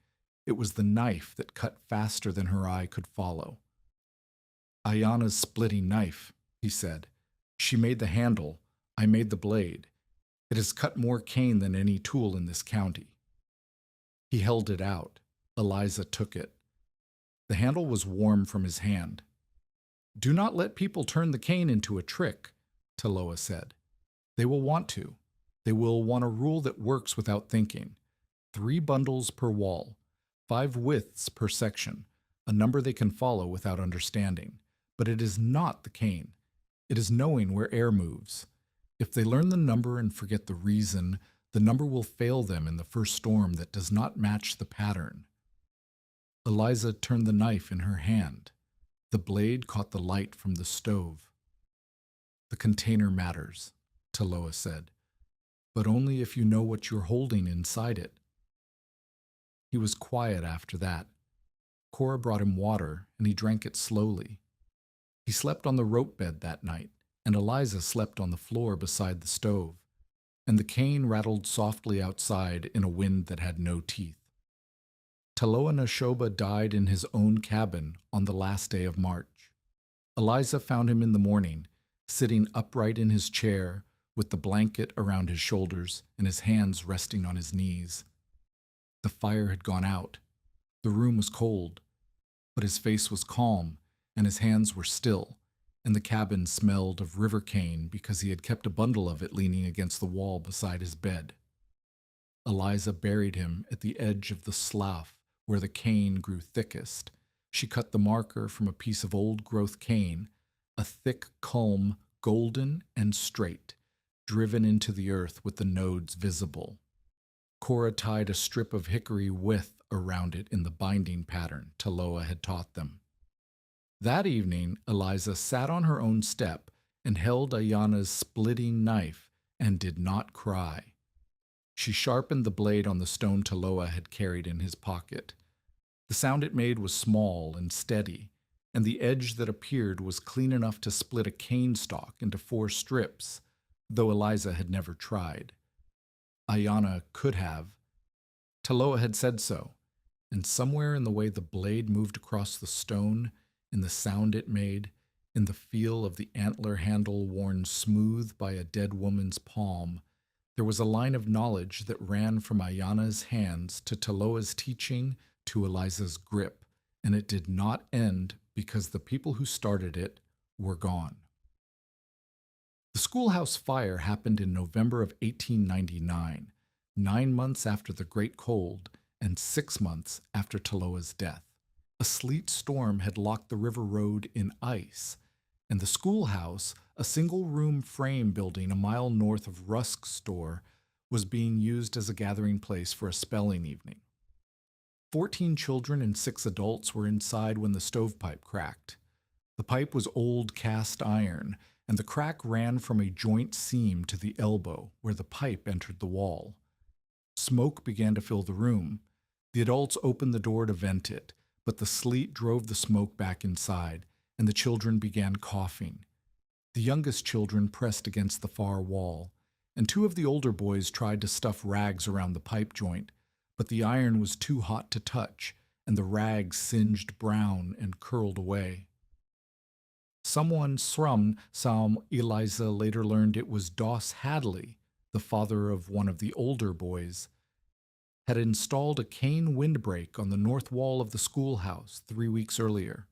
It was the knife that cut faster than her eye could follow. "Ayana's splitting knife," he said. "She made the handle. I made the blade. It has cut more cane than any tool in this county." He held it out. Eliza took it. The handle was warm from his hand. "Do not let people turn the cane into a trick," Taloa said. "They will want to. They will want a rule that works without thinking. 3 bundles per wall, 5 widths per section, a number they can follow without understanding. But it is not the cane. It is knowing where air moves. If they learn the number and forget the reason, the number will fail them in the first storm that does not match the pattern." Eliza turned the knife in her hand. The blade caught the light from the stove. "The container matters," Taloa said, "but only if you know what you're holding inside it." He was quiet after that. Cora brought him water, and he drank it slowly. He slept on the rope bed that night, and Eliza slept on the floor beside the stove, and the cane rattled softly outside in a wind that had no teeth. Taloa Nashoba died in his own cabin on the last day of March. Eliza found him in the morning, sitting upright in his chair, with the blanket around his shoulders and his hands resting on his knees. The fire had gone out. The room was cold, but his face was calm, and his hands were still, and the cabin smelled of river cane because he had kept a bundle of it leaning against the wall beside his bed. Eliza buried him at the edge of the slough where the cane grew thickest. She cut the marker from a piece of old-growth cane, a thick culm, golden and straight, driven into the earth with the nodes visible. Cora tied a strip of hickory withe around it in the binding pattern Taloa had taught them. That evening, Eliza sat on her own step and held Ayana's splitting knife and did not cry. She sharpened the blade on the stone Taloa had carried in his pocket. The sound it made was small and steady, and the edge that appeared was clean enough to split a cane stalk into 4 strips, though Eliza had never tried. Ayana could have. Taloa had said so, and somewhere in the way the blade moved across the stone, in the sound it made, in the feel of the antler handle worn smooth by a dead woman's palm, there was a line of knowledge that ran from Ayana's hands to Taloa's teaching to Eliza's grip, and it did not end because the people who started it were gone. The schoolhouse fire happened in November of 1899, 9 months after the Great Cold and 6 months after Taloa's death. A sleet storm had locked the river road in ice, and the schoolhouse, a single-room frame building a mile north of Rusk's store, was being used as a gathering place for a spelling evening. 14 children and 6 adults were inside when the stovepipe cracked. The pipe was old cast iron, and the crack ran from a joint seam to the elbow where the pipe entered the wall. Smoke began to fill the room. The adults opened the door to vent it, but the sleet drove the smoke back inside, and the children began coughing. The youngest children pressed against the far wall, and 2 of the older boys tried to stuff rags around the pipe joint, but the iron was too hot to touch, and the rags singed brown and curled away. Someone from Eliza later learned it was Doss Hadley, the father of one of the older boys, had installed a cane windbreak on the north wall of the schoolhouse 3 weeks earlier.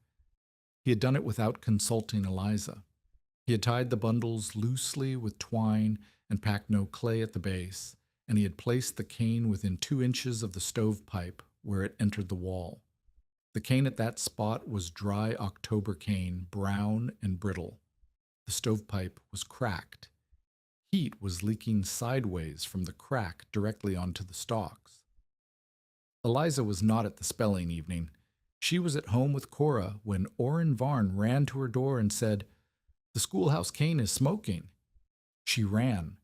He had done it without consulting Eliza. He had tied the bundles loosely with twine and packed no clay at the base, and he had placed the cane within 2 inches of the stovepipe where it entered the wall. The cane at that spot was dry October cane, brown and brittle. The stovepipe was cracked. Heat was leaking sideways from the crack directly onto the stalks. Eliza was not at the spelling evening. She was at home with Cora when Orrin Varn ran to her door and said, "The schoolhouse cane is smoking." She ran.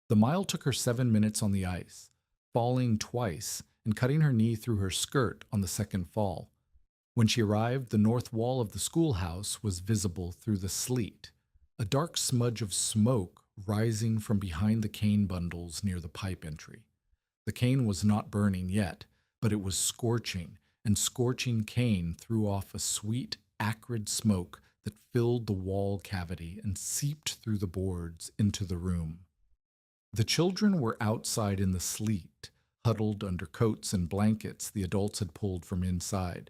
The mile took her 7 minutes on the ice, falling twice and cutting her knee through her skirt on the second fall. When she arrived, the north wall of the schoolhouse was visible through the sleet, a dark smudge of smoke rising from behind the cane bundles near the pipe entry. The cane was not burning yet, but it was scorching, and scorching cane threw off a sweet, acrid smoke that filled the wall cavity and seeped through the boards into the room. The children were outside in the sleet, huddled under coats and blankets the adults had pulled from inside.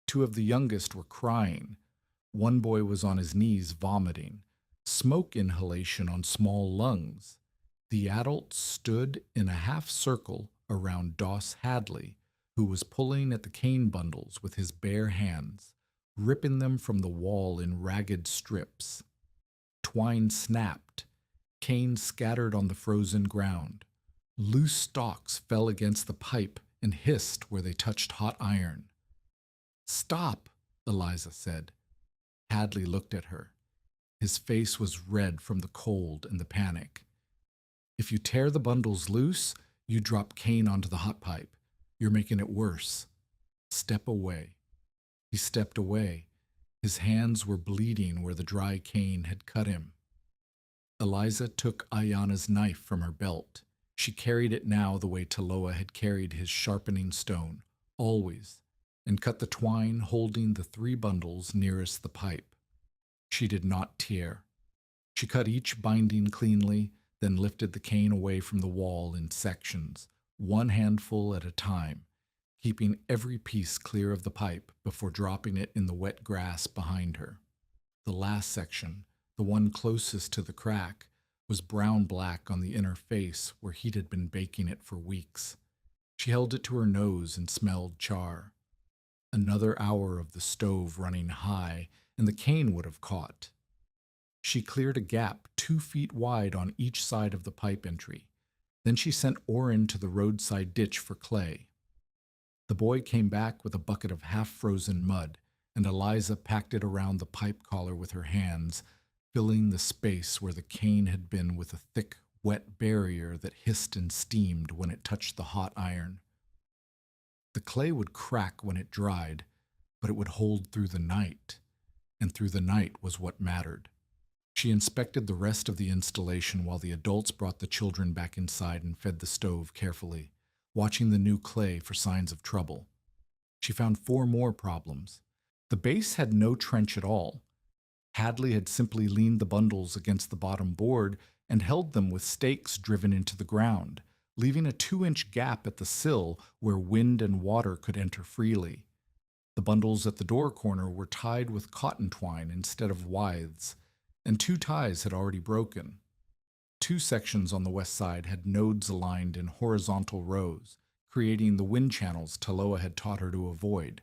Two of the youngest were crying. One boy was on his knees vomiting, smoke inhalation on small lungs. The adults stood in a half circle around Doss Hadley, who was pulling at the cane bundles with his bare hands, ripping them from the wall in ragged strips. Twine snapped, cane scattered on the frozen ground. Loose stalks fell against the pipe and hissed where they touched hot iron. "Stop," Eliza said. Hadley looked at her. His face was red from the cold and the panic. "If you tear the bundles loose, you drop cane onto the hot pipe. You're making it worse. Step away." He stepped away. His hands were bleeding where the dry cane had cut him. Eliza took Ayana's knife from her belt. She carried it now the way Taloa had carried his sharpening stone, always, and cut the twine holding the 3 bundles nearest the pipe. She did not tear. She cut each binding cleanly, then lifted the cane away from the wall in sections, one handful at a time, keeping every piece clear of the pipe before dropping it in the wet grass behind her. The last section, the one closest to the crack, was brown-black on the inner face where heat had been baking it for weeks. She held it to her nose and smelled char. Another hour of the stove running high, and the cane would have caught. She cleared a gap 2 feet wide on each side of the pipe entry. Then she sent Orrin to the roadside ditch for clay. The boy came back with a bucket of half-frozen mud, and Eliza packed it around the pipe collar with her hands, filling the space where the cane had been with a thick, wet barrier that hissed and steamed when it touched the hot iron. The clay would crack when it dried, but it would hold through the night, and through the night was what mattered. She inspected the rest of the installation while the adults brought the children back inside and fed the stove carefully, watching the new clay for signs of trouble. She found 4 more problems. The base had no trench at all. Hadley had simply leaned the bundles against the bottom board and held them with stakes driven into the ground, leaving a 2-inch gap at the sill where wind and water could enter freely. The bundles at the door corner were tied with cotton twine instead of withes, and 2 ties had already broken. 2 sections on the west side had nodes aligned in horizontal rows, creating the wind channels Taloa had taught her to avoid.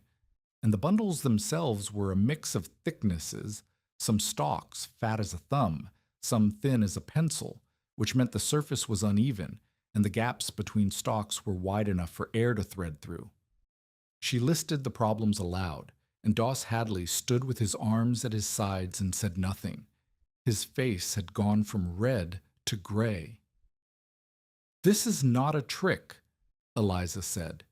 And the bundles themselves were a mix of thicknesses, some stalks fat as a thumb, some thin as a pencil, which meant the surface was uneven, and the gaps between stalks were wide enough for air to thread through. She listed the problems aloud, and Doss Hadley stood with his arms at his sides and said nothing. His face had gone from red to gray. "This is not a trick," Eliza said.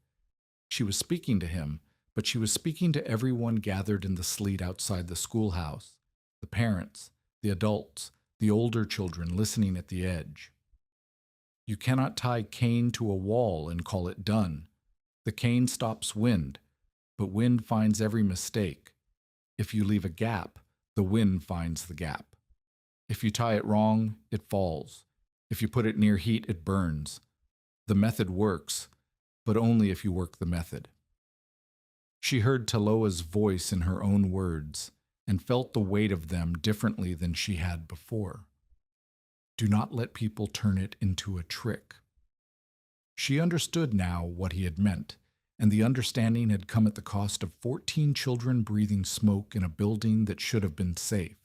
She was speaking to him, but she was speaking to everyone gathered in the sleet outside the schoolhouse, the parents, the adults, the older children listening at the edge. "You cannot tie cane to a wall and call it done. The cane stops wind, but wind finds every mistake. If you leave a gap, the wind finds the gap. If you tie it wrong, it falls. If you put it near heat, it burns. The method works, but only if you work the method." She heard Taloa's voice in her own words and felt the weight of them differently than she had before. Do not let people turn it into a trick. She understood now what he had meant, and the understanding had come at the cost of 14 children breathing smoke in a building that should have been safe.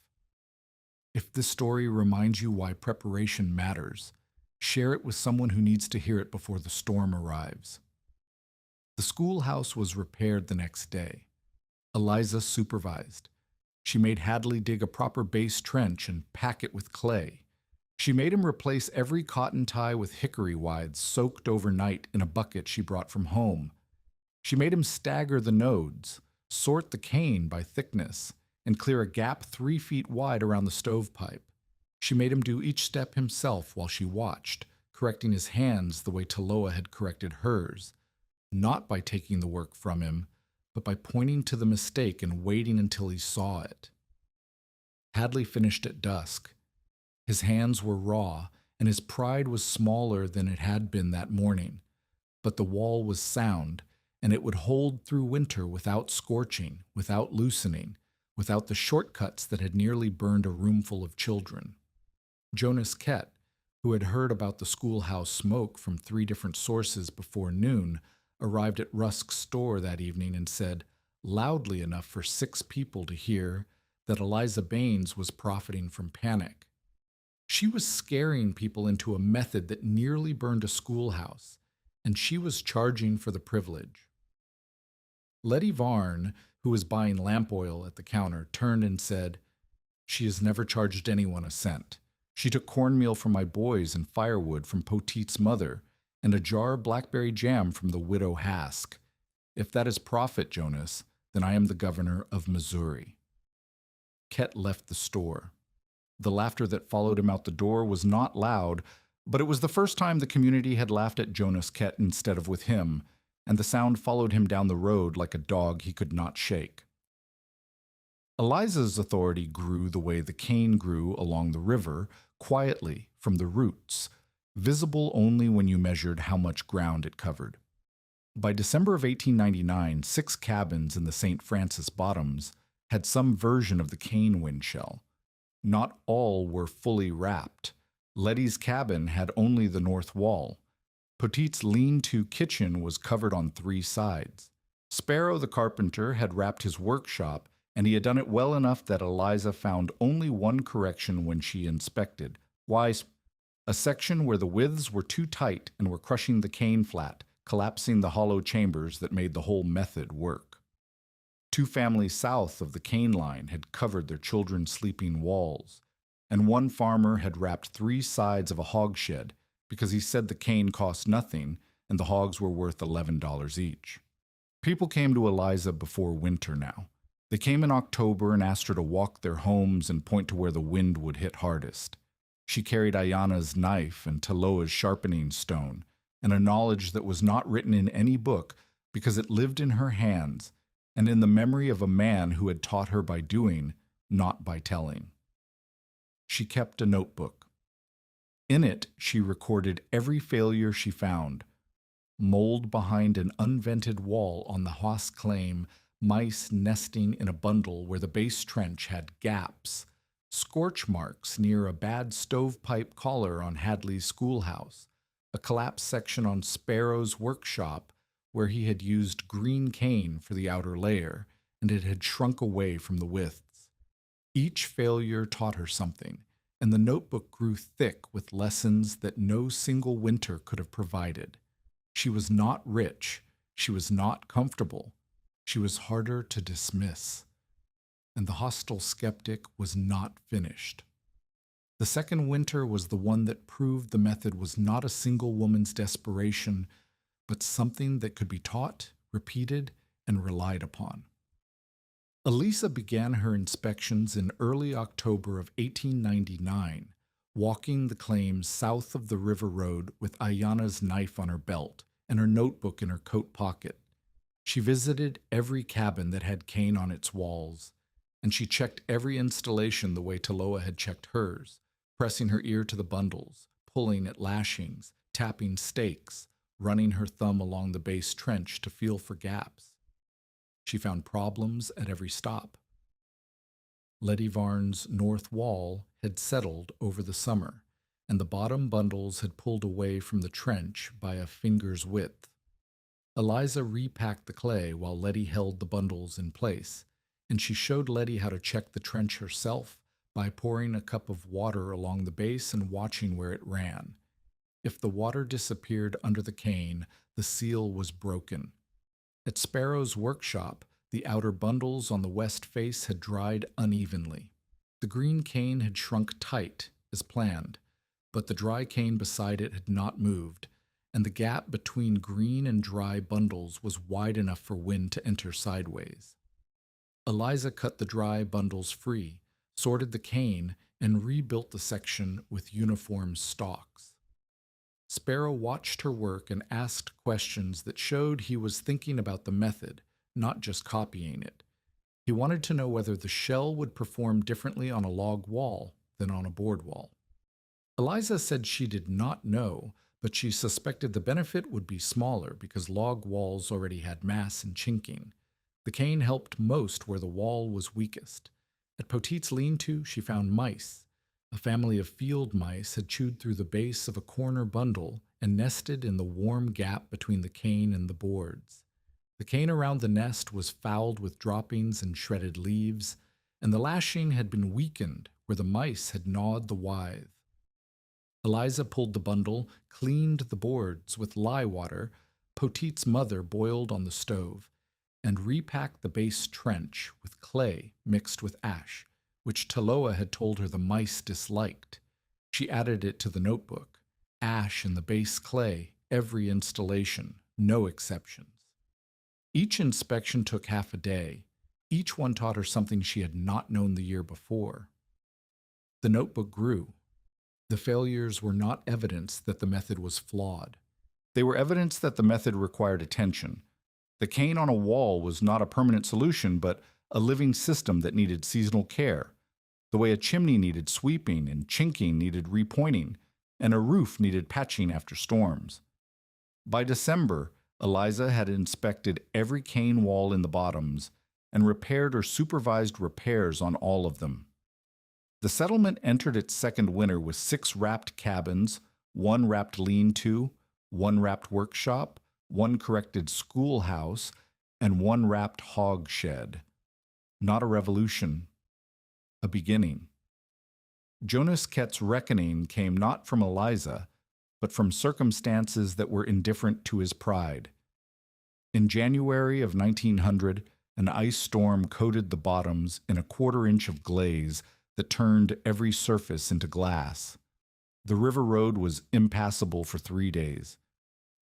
If this story reminds you why preparation matters, share it with someone who needs to hear it before the storm arrives. The schoolhouse was repaired the next day. Eliza supervised. She made Hadley dig a proper base trench and pack it with clay. She made him replace every cotton tie with hickory withes soaked overnight in a bucket she brought from home. She made him stagger the nodes, sort the cane by thickness, and clear a gap 3 feet wide around the stovepipe. She made him do each step himself while she watched, correcting his hands the way Taloa had corrected hers, not by taking the work from him, but by pointing to the mistake and waiting until he saw it. Hadley finished at dusk. His hands were raw, and his pride was smaller than it had been that morning, but the wall was sound, and it would hold through winter without scorching, without loosening, without the shortcuts that had nearly burned a roomful of children. Jonas Kett, who had heard about the schoolhouse smoke from 3 different sources before noon, arrived at Rusk's store that evening and said, loudly enough for 6 people to hear, that Eliza Baines was profiting from panic. She was scaring people into a method that nearly burned a schoolhouse, and she was charging for the privilege. Letty Varn, who was buying lamp oil at the counter, turned and said, "She has never charged anyone a cent. She took cornmeal from my boys and firewood from Poteet's mother, and a jar of blackberry jam from the widow Hask. If that is profit, Jonas, then I am the governor of Missouri." Kett left the store. The laughter that followed him out the door was not loud, but it was the first time the community had laughed at Jonas Kett instead of with him, and the sound followed him down the road like a dog he could not shake. Eliza's authority grew the way the cane grew along the river, quietly, from the roots, visible only when you measured how much ground it covered. By December of 1899, 6 cabins in the St. Francis Bottoms had some version of the cane windshell. Not all were fully wrapped. Letty's cabin had only the north wall. Poteet's lean-to kitchen was covered on 3 sides. Sparrow the carpenter had wrapped his workshop, and he had done it well enough that Eliza found only one correction when she inspected. Why, a section where the withes were too tight and were crushing the cane flat, collapsing the hollow chambers that made the whole method work. 2 families south of the cane line had covered their children's sleeping walls, and one farmer had wrapped 3 sides of a hogshed because he said the cane cost nothing and the hogs were worth $11 each. People came to Eliza before winter now. They came in October and asked her to walk their homes and point to where the wind would hit hardest. She carried Ayana's knife and Taloa's sharpening stone, and a knowledge that was not written in any book because it lived in her hands and in the memory of a man who had taught her by doing, not by telling. She kept a notebook. In it, she recorded every failure she found. Mold behind an unvented wall on the Haas claim, mice nesting in a bundle where the base trench had gaps, scorch marks near a bad stovepipe collar on Hadley's schoolhouse, a collapsed section on Sparrow's workshop where he had used green cane for the outer layer, and it had shrunk away from the widths. Each failure taught her something, and the notebook grew thick with lessons that no single winter could have provided. She was not rich. She was not comfortable. She was harder to dismiss. And the hostile skeptic was not finished. The second winter was the one that proved the method was not a single woman's desperation, but something that could be taught, repeated, and relied upon. Elisa began her inspections in early October of 1899, walking the claims south of the river road with Ayana's knife on her belt and her notebook in her coat pocket. She visited every cabin that had cane on its walls, and she checked every installation the way Taloa had checked hers, pressing her ear to the bundles, pulling at lashings, tapping stakes, running her thumb along the base trench to feel for gaps. She found problems at every stop. Letty Varn's north wall had settled over the summer, and the bottom bundles had pulled away from the trench by a finger's width. Eliza repacked the clay while Letty held the bundles in place, and she showed Letty how to check the trench herself by pouring a cup of water along the base and watching where it ran. If the water disappeared under the cane, the seal was broken. At Sparrow's workshop, the outer bundles on the west face had dried unevenly. The green cane had shrunk tight, as planned, but the dry cane beside it had not moved, and the gap between green and dry bundles was wide enough for wind to enter sideways. Eliza cut the dry bundles free, sorted the cane, and rebuilt the section with uniform stalks. Sparrow watched her work and asked questions that showed he was thinking about the method, not just copying it. He wanted to know whether the shell would perform differently on a log wall than on a board wall. Eliza said she did not know, but she suspected the benefit would be smaller because log walls already had mass and chinking. The cane helped most where the wall was weakest. At Poteet's lean-to, she found mice. A family of field mice had chewed through the base of a corner bundle and nested in the warm gap between the cane and the boards. The cane around the nest was fouled with droppings and shredded leaves, and the lashing had been weakened where the mice had gnawed the withe. Eliza pulled the bundle, cleaned the boards with lye water Poteet's mother boiled on the stove, and repacked the base trench with clay mixed with ash, which Taloa had told her the mice disliked. She added it to the notebook. Ash in the base clay, every installation, no exceptions. Each inspection took half a day. Each one taught her something she had not known the year before. The notebook grew. The failures were not evidence that the method was flawed. They were evidence that the method required attention. The cane on a wall was not a permanent solution, but a living system that needed seasonal care, the way a chimney needed sweeping and chinking needed repointing, and a roof needed patching after storms. By December, Eliza had inspected every cane wall in the bottoms and repaired or supervised repairs on all of them. The settlement entered its second winter with 6 wrapped cabins, 1 wrapped lean-to, 1 wrapped workshop, 1 corrected schoolhouse, and 1 wrapped hog shed. Not a revolution, a beginning. Jonas Kett's reckoning came not from Eliza, but from circumstances that were indifferent to his pride. In January of 1900, an ice storm coated the bottoms in a 1/4 inch of glaze that turned every surface into glass. The river road was impassable for 3 days.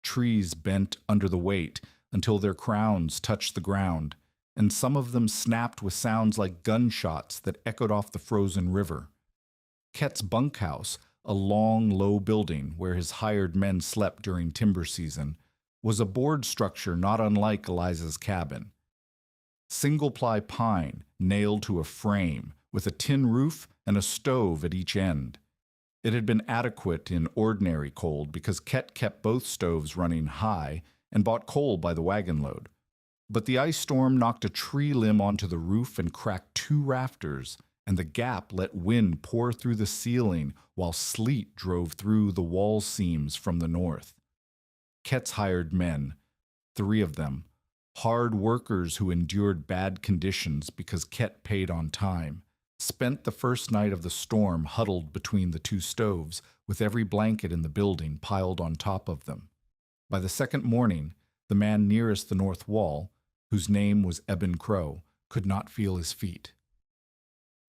Trees bent under the weight until their crowns touched the ground, and some of them snapped with sounds like gunshots that echoed off the frozen river. Kett's bunkhouse, a long, low building where his hired men slept during timber season, was a board structure not unlike Eliza's cabin. Single-ply pine nailed to a frame with a tin roof and a stove at each end. It had been adequate in ordinary cold because Kett kept both stoves running high and bought coal by the wagon load. But the ice storm knocked a tree limb onto the roof and cracked 2 rafters, and the gap let wind pour through the ceiling while sleet drove through the wall seams from the north. Kett's hired men, 3 of them, hard workers who endured bad conditions because Kett paid on time, spent the first night of the storm huddled between the 2 stoves with every blanket in the building piled on top of them. By the second morning, the man nearest the north wall, whose name was Eben Crow, could not feel his feet.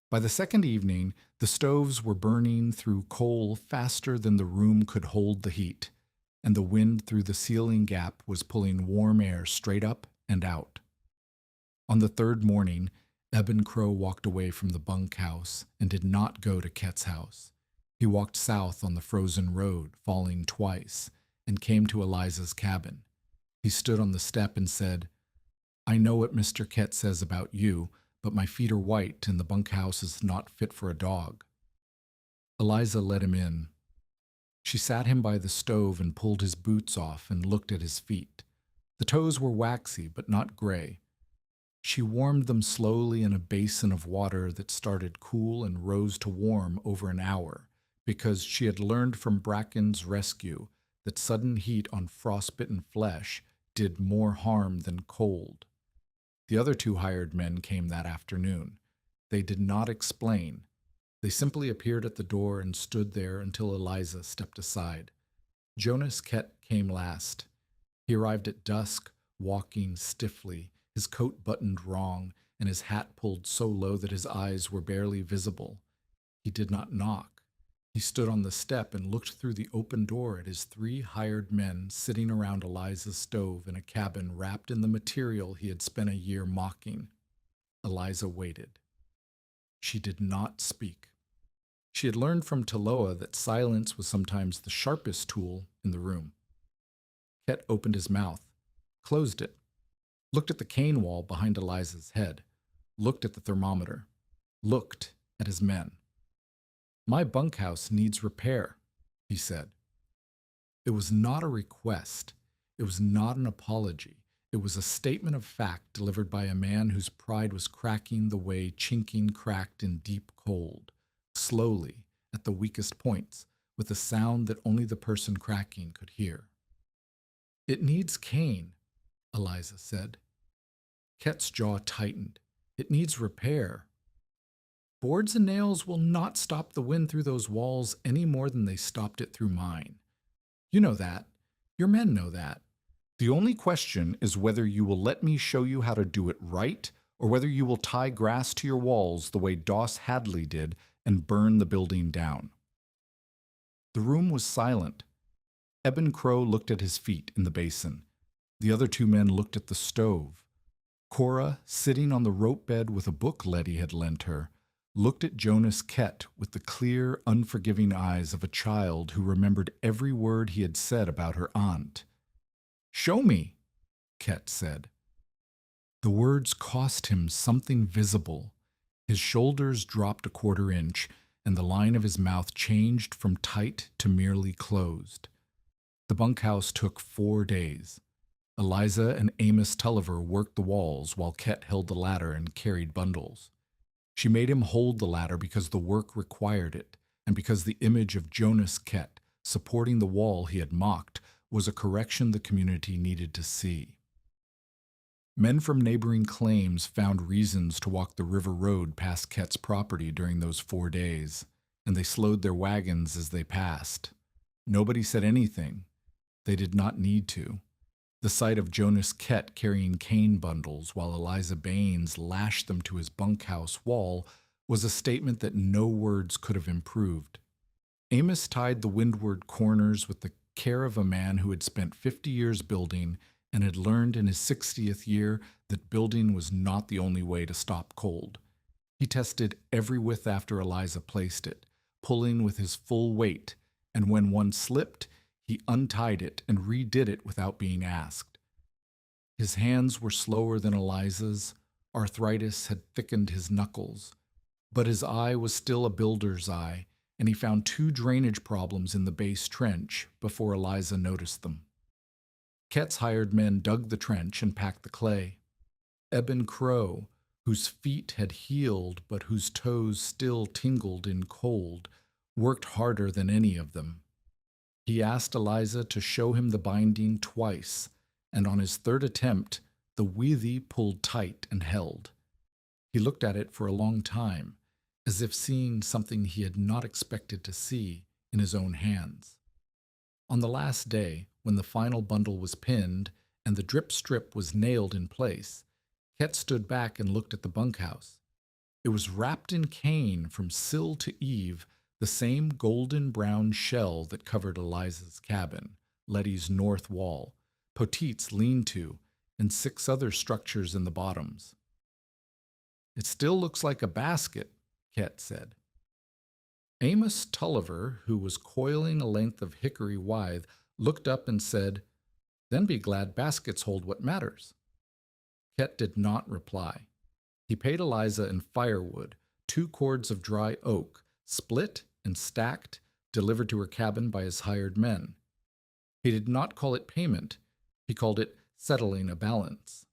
By the second evening, the stoves were burning through coal faster than the room could hold the heat, and the wind through the ceiling gap was pulling warm air straight up and out. On the third morning, Eben Crow walked away from the bunkhouse and did not go to Kett's house. He walked south on the frozen road, falling twice, and came to Eliza's cabin. He stood on the step and said, "I know what Mr. Kett says about you, but my feet are white and the bunkhouse is not fit for a dog." Eliza let him in. She sat him by the stove and pulled his boots off and looked at his feet. The toes were waxy but not gray. She warmed them slowly in a basin of water that started cool and rose to warm over an hour, because she had learned from Bracken's rescue that sudden heat on frostbitten flesh did more harm than cold. The other 2 hired men came that afternoon. They did not explain. They simply appeared at the door and stood there until Eliza stepped aside. Jonas Kett came last. He arrived at dusk, walking stiffly, his coat buttoned wrong, and his hat pulled so low that his eyes were barely visible. He did not knock. He stood on the step and looked through the open door at his 3 hired men sitting around Eliza's stove in a cabin wrapped in the material he had spent a year mocking. Eliza waited. She did not speak. She had learned from Taloa that silence was sometimes the sharpest tool in the room. Ket opened his mouth, closed it, looked at the cane wall behind Eliza's head, looked at the thermometer, looked at his men. "My bunkhouse needs repair," he said. It was not a request. It was not an apology. It was a statement of fact delivered by a man whose pride was cracking the way chinking cracked in deep cold, slowly, at the weakest points, with a sound that only the person cracking could hear. "It needs cane," Eliza said. Ket's jaw tightened. "It needs repair. Boards and nails will not stop the wind through those walls any more than they stopped it through mine. You know that. Your men know that. The only question is whether you will let me show you how to do it right, or whether you will tie grass to your walls the way Doss Hadley did and burn the building down." The room was silent. Eben Crow looked at his feet in the basin. The other 2 men looked at the stove. Cora, sitting on the rope bed with a book Letty had lent her, looked at Jonas Ket with the clear, unforgiving eyes of a child who remembered every word he had said about her aunt. "Show me," Ket said. The words cost him something visible. His shoulders dropped a 1/4 inch, and the line of his mouth changed from tight to merely closed. The bunkhouse took 4 days. Eliza and Amos Tulliver worked the walls while Ket held the ladder and carried bundles. She made him hold the ladder because the work required it, and because the image of Jonas Ket supporting the wall he had mocked was a correction the community needed to see. Men from neighboring claims found reasons to walk the river road past Ket's property during those 4 days, and they slowed their wagons as they passed. Nobody said anything. They did not need to. The sight of Jonas Ket carrying cane bundles while Eliza Baines lashed them to his bunkhouse wall was a statement that no words could have improved. Amos tied the windward corners with the care of a man who had spent 50 years building and had learned in his 60th year that building was not the only way to stop cold. He tested every width after Eliza placed it, pulling with his full weight, and when one slipped, he untied it and redid it without being asked. His hands were slower than Eliza's. Arthritis had thickened his knuckles. But his eye was still a builder's eye, and he found 2 drainage problems in the base trench before Eliza noticed them. Ket's hired men dug the trench and packed the clay. Eben Crow, whose feet had healed but whose toes still tingled in cold, worked harder than any of them. He asked Eliza to show him the binding twice, and on his 3rd attempt, the withy pulled tight and held. He looked at it for a long time, as if seeing something he had not expected to see in his own hands. On the last day, when the final bundle was pinned and the drip strip was nailed in place, Ket stood back and looked at the bunkhouse. It was wrapped in cane from sill to eave, the same golden-brown shell that covered Eliza's cabin, Letty's north wall, Poteet's lean-to, and 6 other structures in the bottoms. "It still looks like a basket," Ket said. Amos Tulliver, who was coiling a length of hickory withe, looked up and said, "Then be glad baskets hold what matters." Ket did not reply. He paid Eliza in firewood, 2 cords of dry oak, split and stacked, delivered to her cabin by his hired men. He did not call it payment. He called it settling a balance.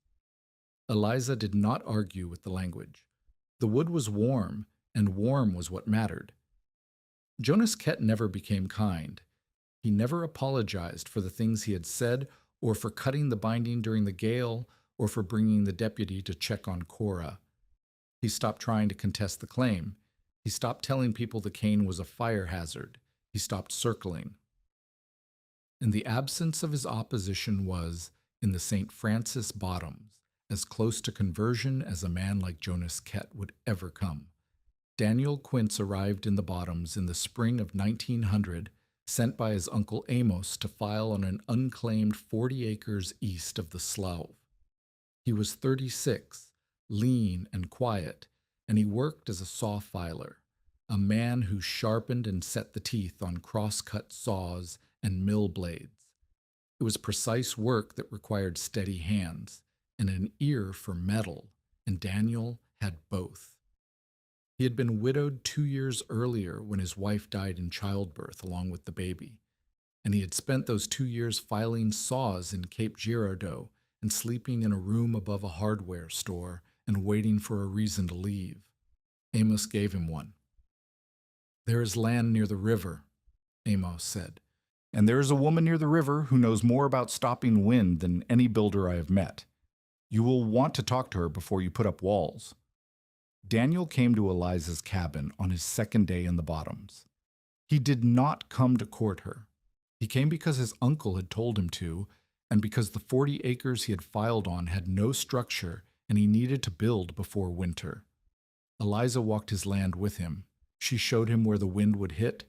Eliza did not argue with the language. The wood was warm, and warm was what mattered. Jonas Ket never became kind. He never apologized for the things he had said, or for cutting the binding during the gale, or for bringing the deputy to check on Cora. He stopped trying to contest the claim. He stopped telling people the cane was a fire hazard. He stopped circling. In the absence of his opposition was, in the St. Francis Bottoms, as close to conversion as a man like Jonas Kett would ever come. Daniel Quince arrived in the Bottoms in the spring of 1900, sent by his uncle Amos to file on an unclaimed 40 acres east of the Slough. He was 36, lean and quiet, and he worked as a saw filer, a man who sharpened and set the teeth on cross-cut saws and mill blades. It was precise work that required steady hands and an ear for metal, and Daniel had both. He had been widowed 2 years earlier when his wife died in childbirth along with the baby, and he had spent those 2 years filing saws in Cape Girardeau and sleeping in a room above a hardware store and waiting for a reason to leave. Amos gave him one. "There is land near the river," Amos said, "and there is a woman near the river who knows more about stopping wind than any builder I have met. You will want to talk to her before you put up walls." Daniel came to Eliza's cabin on his second day in the Bottoms. He did not come to court her. He came because his uncle had told him to, and because the 40 acres he had filed on had no structure and he needed to build before winter. Eliza walked his land with him. She showed him where the wind would hit,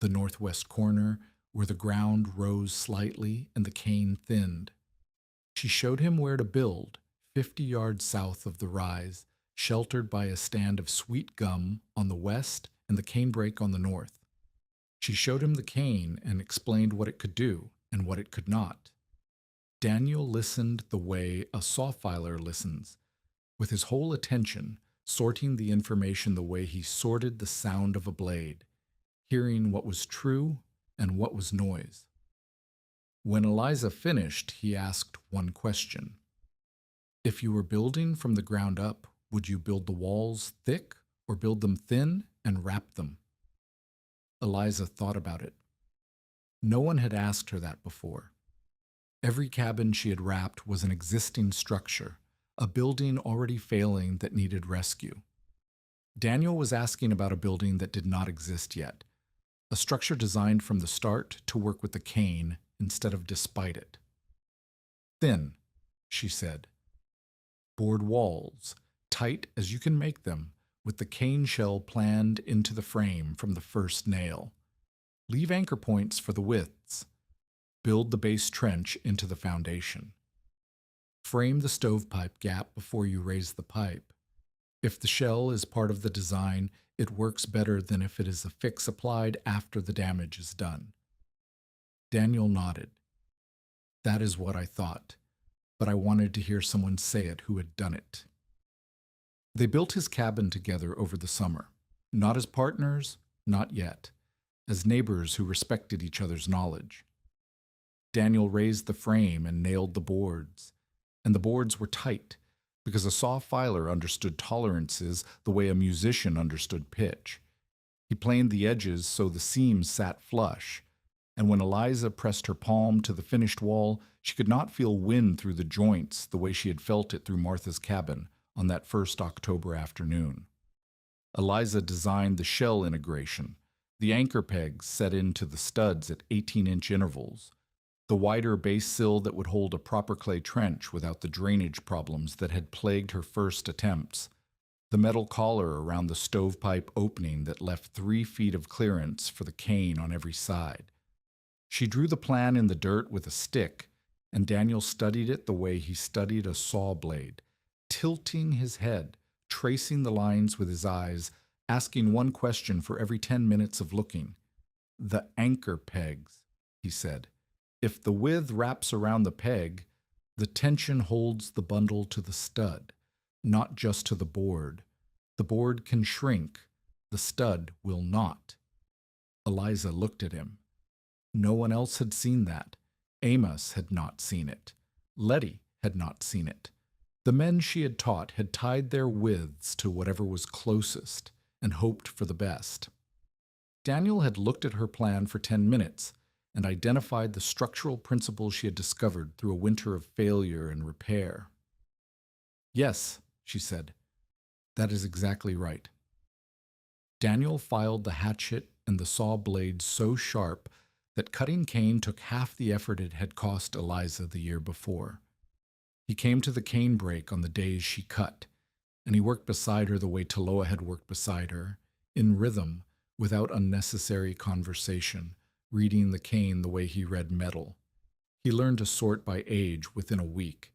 the northwest corner, where the ground rose slightly and the cane thinned. She showed him where to build, 50 yards south of the rise, sheltered by a stand of sweet gum on the west and the canebrake on the north. She showed him the cane and explained what it could do and what it could not. Daniel listened the way a saw filer listens, with his whole attention, sorting the information the way he sorted the sound of a blade, hearing what was true and what was noise. When Eliza finished, he asked one question. "If you were building from the ground up, would you build the walls thick or build them thin and wrap them?" Eliza thought about it. No one had asked her that before. Every cabin she had wrapped was an existing structure, a building already failing that needed rescue. Daniel was asking about a building that did not exist yet, a structure designed from the start to work with the cane instead of despite it. "Thin," she said. "Board walls, tight as you can make them, with the cane shell planned into the frame from the first nail. Leave anchor points for the widths. Build the base trench into the foundation. Frame the stovepipe gap before you raise the pipe. If the shell is part of the design, it works better than if it is a fix applied after the damage is done." Daniel nodded. "That is what I thought, but I wanted to hear someone say it who had done it." They built his cabin together over the summer, not as partners, not yet, as neighbors who respected each other's knowledge. Daniel raised the frame and nailed the boards, and the boards were tight, because a saw filer understood tolerances the way a musician understood pitch. He planed the edges so the seams sat flush, and when Eliza pressed her palm to the finished wall, she could not feel wind through the joints the way she had felt it through Martha's cabin on that first October afternoon. Eliza designed the shell integration, the anchor pegs set into the studs at 18-inch intervals, the wider base sill that would hold a proper clay trench without the drainage problems that had plagued her first attempts, the metal collar around the stovepipe opening that left 3 feet of clearance for the cane on every side. She drew the plan in the dirt with a stick, and Daniel studied it the way he studied a saw blade, tilting his head, tracing the lines with his eyes, asking one question for every 10 minutes of looking. "The anchor pegs," he said. "If the width wraps around the peg, the tension holds the bundle to the stud, not just to the board. The board can shrink. The stud will not." Eliza looked at him. No one else had seen that. Amos had not seen it. Letty had not seen it. The men she had taught had tied their widths to whatever was closest and hoped for the best. Daniel had looked at her plan for 10 minutes and identified the structural principles she had discovered through a winter of failure and repair. "Yes," she said, "that is exactly right." Daniel filed the hatchet and the saw blade so sharp that cutting cane took half the effort it had cost Eliza the year before. He came to the cane break on the days she cut, and he worked beside her the way Taloa had worked beside her, in rhythm, without unnecessary conversation, reading the cane the way he read metal. He learned to sort by age within a week.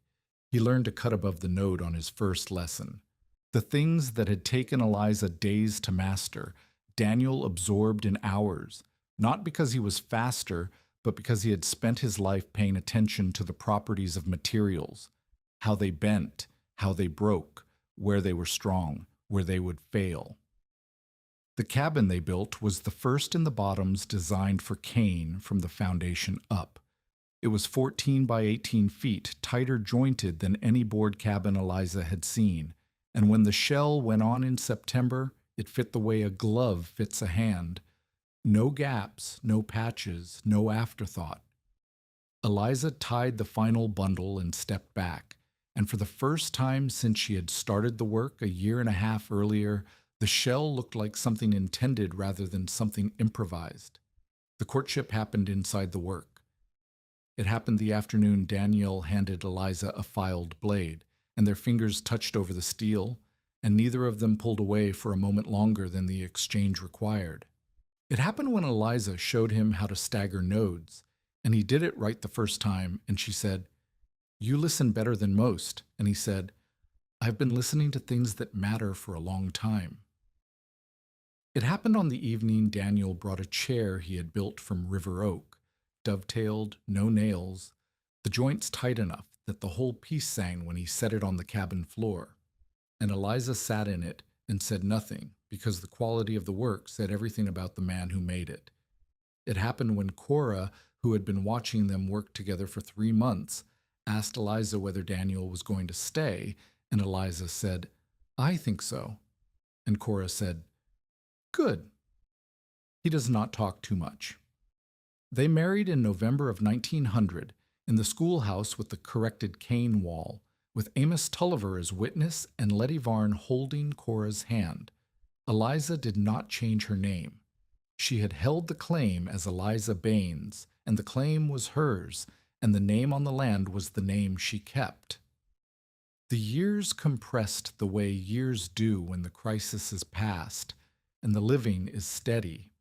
He learned to cut above the note on his first lesson. The things that had taken Eliza days to master, Daniel absorbed in hours, not because he was faster, but because he had spent his life paying attention to the properties of materials, how they bent, how they broke, where they were strong, where they would fail. The cabin they built was the first in the bottoms designed for cane from the foundation up. It was 14 by 18 feet, tighter jointed than any board cabin Eliza had seen, and when the shell went on in September, it fit the way a glove fits a hand. No gaps, no patches, no afterthought. Eliza tied the final bundle and stepped back, and for the first time since she had started the work a year and a half earlier, the shell looked like something intended rather than something improvised. The courtship happened inside the work. It happened the afternoon Daniel handed Eliza a filed blade, and their fingers touched over the steel, and neither of them pulled away for a moment longer than the exchange required. It happened when Eliza showed him how to stagger nodes, and he did it right the first time, and she said, "You listen better than most," and he said, "I've been listening to things that matter for a long time." It happened on the evening Daniel brought a chair he had built from river oak, dovetailed, no nails, the joints tight enough that the whole piece sang when he set it on the cabin floor. And Eliza sat in it and said nothing, because the quality of the work said everything about the man who made it. It happened when Cora, who had been watching them work together for 3 months, asked Eliza whether Daniel was going to stay, and Eliza said, "I think so." And Cora said, "Good." He does not talk too much. They married in November of 1900 in the schoolhouse with the corrected cane wall, with Amos Tulliver as witness and Letty Varn holding Cora's hand. Eliza did not change her name. She had held the claim as Eliza Baines, and the claim was hers, and the name on the land was the name she kept. The years compressed the way years do when the crisis is past, and the living is steady.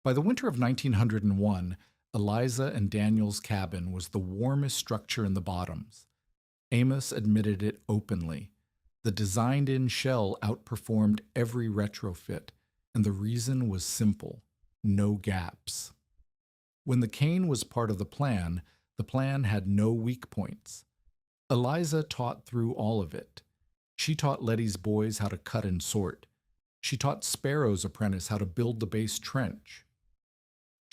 By the winter of 1901, Eliza and Daniel's cabin was the warmest structure in the bottoms. Amos admitted it openly. The designed-in shell outperformed every retrofit, and the reason was simple: no gaps. When the cane was part of the plan had no weak points. Eliza taught through all of it. She taught Letty's boys how to cut and sort. She taught Sparrow's apprentice how to build the base trench.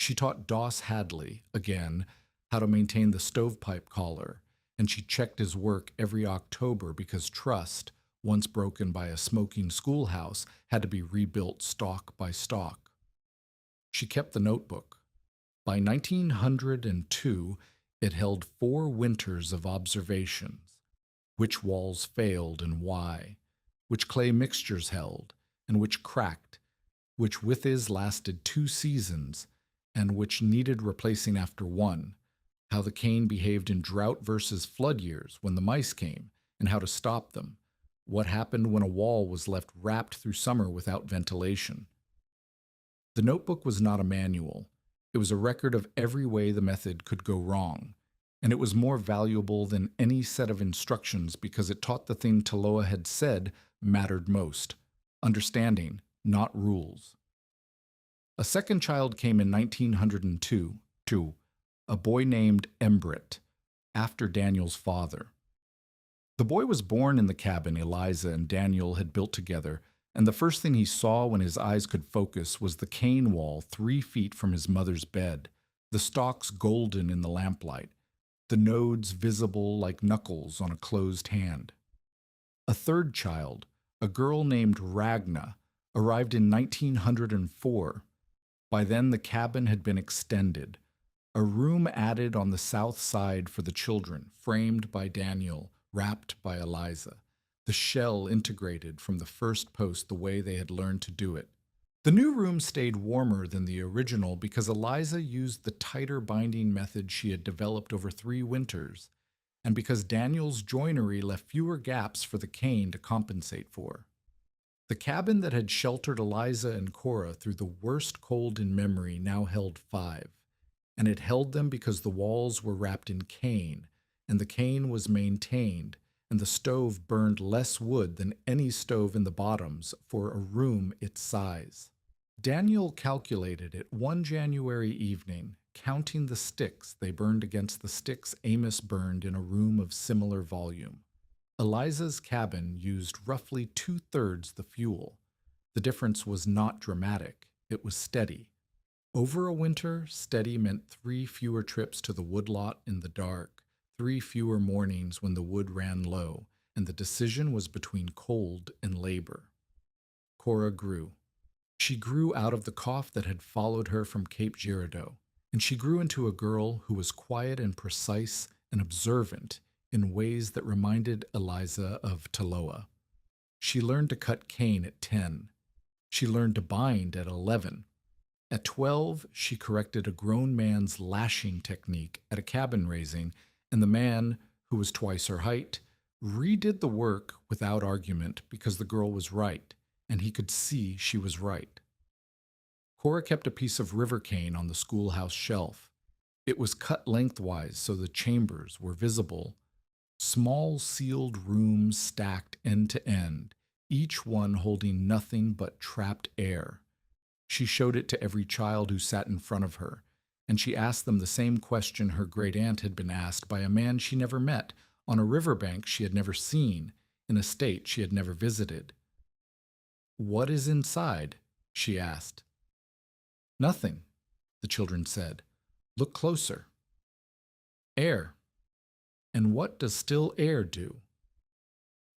She taught Doss Hadley, again, how to maintain the stovepipe collar, and she checked his work every October because trust, once broken by a smoking schoolhouse, had to be rebuilt stalk by stalk. She kept the notebook. By 1902, it held 4 winters of observations: which walls failed and why, which clay mixtures held, and which cracked, which withes lasted 2 seasons, and which needed replacing after 1, how the cane behaved in drought versus flood years when the mice came, and how to stop them, what happened when a wall was left wrapped through summer without ventilation. The notebook was not a manual. It was a record of every way the method could go wrong, and it was more valuable than any set of instructions because it taught the thing Taloa had said mattered most: understanding, not rules. A second child came in 1902, a boy named Embrit, after Daniel's father. The boy was born in the cabin Eliza and Daniel had built together, and the first thing he saw when his eyes could focus was the cane wall 3 feet from his mother's bed, the stalks golden in the lamplight, the nodes visible like knuckles on a closed hand. A third child, a girl named Ragna, arrived in 1904. By then the cabin had been extended. A room added on the south side for the children, framed by Daniel, wrapped by Eliza. The shell integrated from the first post the way they had learned to do it. The new room stayed warmer than the original because Eliza used the tighter binding method she had developed over 3 winters. and because Daniel's joinery left fewer gaps for the cane to compensate for. The cabin that had sheltered Eliza and Cora through the worst cold in memory now held 5, and it held them because the walls were wrapped in cane, and the cane was maintained, and the stove burned less wood than any stove in the bottoms for a room its size. Daniel calculated it one January evening, counting the sticks they burned against the sticks Amos burned in a room of similar volume. Eliza's cabin used roughly 2/3 the fuel. The difference was not dramatic, it was steady. Over a winter, steady meant 3 fewer trips to the woodlot in the dark, 3 fewer mornings when the wood ran low, and the decision was between cold and labor. Cora grew. She grew out of the cough that had followed her from Cape Girardeau, and she grew into a girl who was quiet and precise and observant in ways that reminded Eliza of Taloa. She learned to cut cane at 10. She learned to bind at 11. At 12, she corrected a grown man's lashing technique at a cabin raising, and the man, who was twice her height, redid the work without argument because the girl was right, and he could see she was right. Cora kept a piece of river cane on the schoolhouse shelf. It was cut lengthwise so the chambers were visible. Small sealed rooms stacked end to end, each one holding nothing but trapped air. She showed it to every child who sat in front of her, and she asked them the same question her great-aunt had been asked by a man she never met, on a riverbank she had never seen, in a state she had never visited. "What is inside?" she asked. "Nothing," the children said. "Look closer." "Air." "And what does still air do?"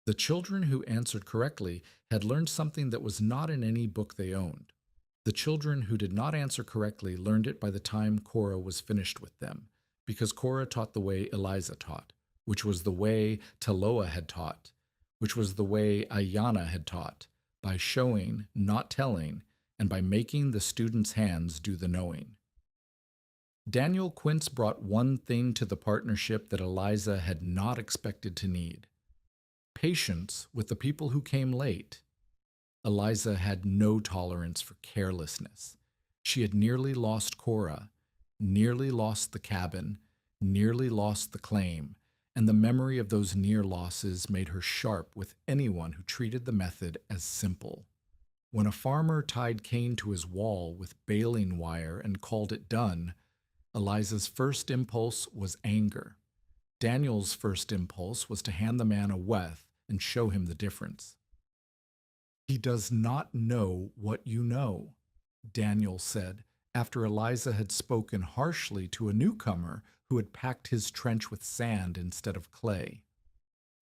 The children who answered correctly had learned something that was not in any book they owned. The children who did not answer correctly learned it by the time Cora was finished with them, because Cora taught the way Eliza taught, which was the way Taloa had taught, which was the way Ayana had taught, by showing, not telling, and by making the students' hands do the knowing. Daniel Quince brought one thing to the partnership that Eliza had not expected to need: patience with the people who came late. Eliza had no tolerance for carelessness. She had nearly lost Cora, nearly lost the cabin, nearly lost the claim, and the memory of those near losses made her sharp with anyone who treated the method as simple. When a farmer tied cane to his wall with baling wire and called it done, Eliza's first impulse was anger. Daniel's first impulse was to hand the man a weth and show him the difference. "He does not know what you know," Daniel said, after Eliza had spoken harshly to a newcomer who had packed his trench with sand instead of clay.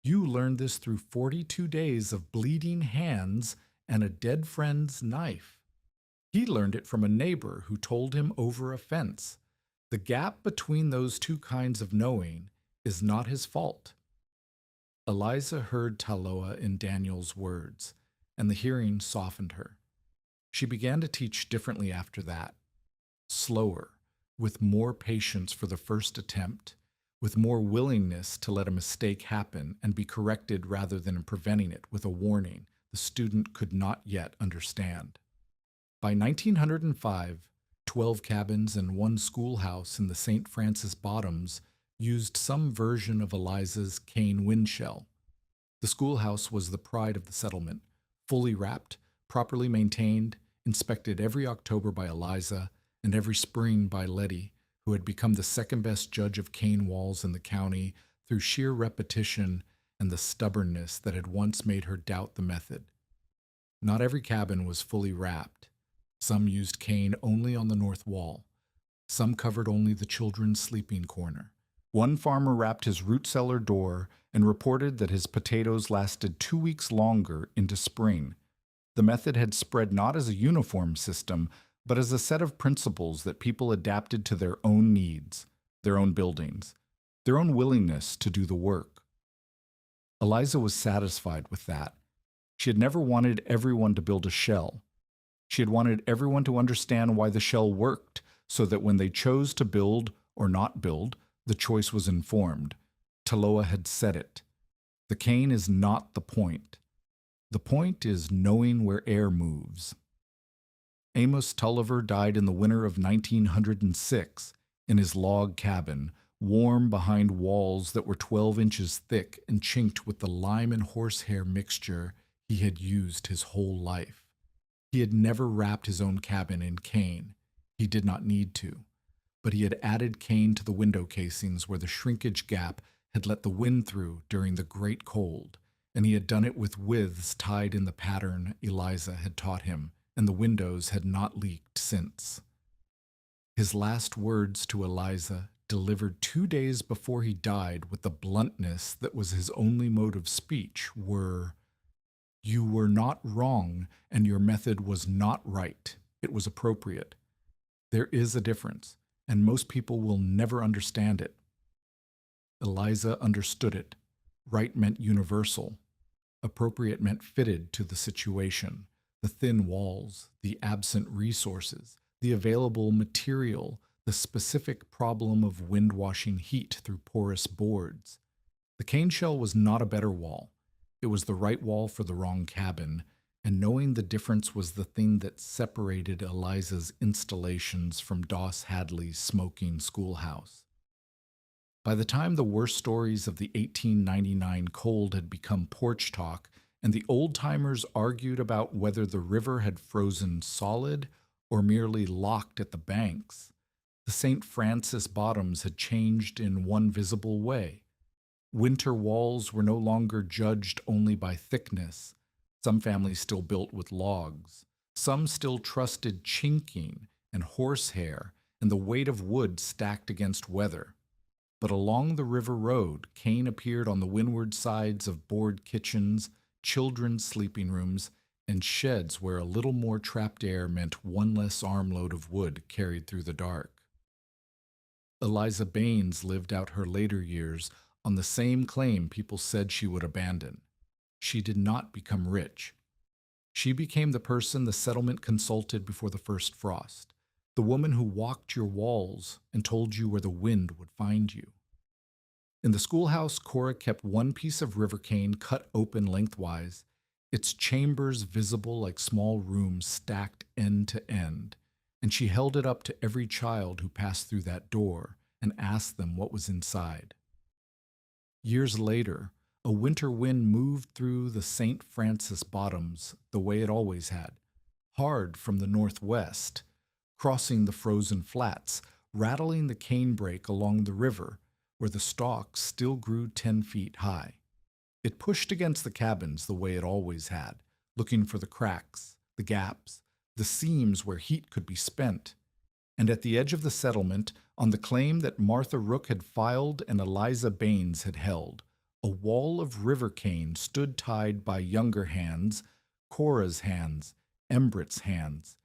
"You learned this through 42 days of bleeding hands and a dead friend's knife. He learned it from a neighbor who told him over a fence. The gap between those two kinds of knowing is not his fault." Eliza heard Taloa in Daniel's words, and the hearing softened her. She began to teach differently after that, slower, with more patience for the first attempt, with more willingness to let a mistake happen and be corrected rather than preventing it with a warning the student could not yet understand. By 1905, 12 cabins and 1 schoolhouse in the St. Francis Bottoms used some version of Eliza's cane windshell. The schoolhouse was the pride of the settlement, fully wrapped, properly maintained, inspected every October by Eliza and every spring by Letty, who had become the second-best judge of cane walls in the county through sheer repetition and the stubbornness that had once made her doubt the method. Not every cabin was fully wrapped. Some used cane only on the north wall. Some covered only the children's sleeping corner. One farmer wrapped his root cellar door and reported that his potatoes lasted 2 weeks longer into spring. The method had spread not as a uniform system, but as a set of principles that people adapted to their own needs, their own buildings, their own willingness to do the work. Eliza was satisfied with that. She had never wanted everyone to build a shell. She had wanted everyone to understand why the shell worked, so that when they chose to build or not build, the choice was informed. Taloa had said it. The cane is not the point. The point is knowing where air moves. Amos Tulliver died in the winter of 1906 in his log cabin, warm behind walls that were 12 inches thick and chinked with the lime and horsehair mixture he had used his whole life. He had never wrapped his own cabin in cane. He did not need to. But he had added cane to the window casings where the shrinkage gap had let the wind through during the great cold, and he had done it with withes tied in the pattern Eliza had taught him, and the windows had not leaked since. His last words to Eliza, delivered 2 days before he died with the bluntness that was his only mode of speech, were, "You were not wrong, and your method was not right. It was appropriate. There is a difference, and most people will never understand it." Eliza understood it. Right meant universal. Appropriate meant fitted to the situation, the thin walls, the absent resources, the available material, the specific problem of wind-washing heat through porous boards. The cane shell was not a better wall. It was the right wall for the wrong cabin, and knowing the difference was the thing that separated Eliza's installations from Doss Hadley's smoking schoolhouse. By the time the worst stories of the 1899 cold had become porch talk, and the old-timers argued about whether the river had frozen solid or merely locked at the banks, the St. Francis bottoms had changed in one visible way. Winter walls were no longer judged only by thickness. Some families still built with logs. Some still trusted chinking and horsehair and the weight of wood stacked against weather. But along the river road, cane appeared on the windward sides of board kitchens, children's sleeping rooms, and sheds where a little more trapped air meant one less armload of wood carried through the dark. Eliza Baines lived out her later years on the same claim people said she would abandon. She did not become rich. She became the person the settlement consulted before the first frost, the woman who walked your walls and told you where the wind would find you. In the schoolhouse, Cora kept one piece of river cane cut open lengthwise, its chambers visible like small rooms stacked end to end, and she held it up to every child who passed through that door and asked them what was inside. Years later, a winter wind moved through the St. Francis bottoms the way it always had, hard from the northwest, crossing the frozen flats, rattling the canebrake along the river, where the stalks still grew 10 feet high. It pushed against the cabins the way it always had, looking for the cracks, the gaps, the seams where heat could be spent. And at the edge of the settlement, on the claim that Martha Rook had filed and Eliza Baines had held, a wall of river cane stood tied by younger hands, Cora's hands, Embrett's hands,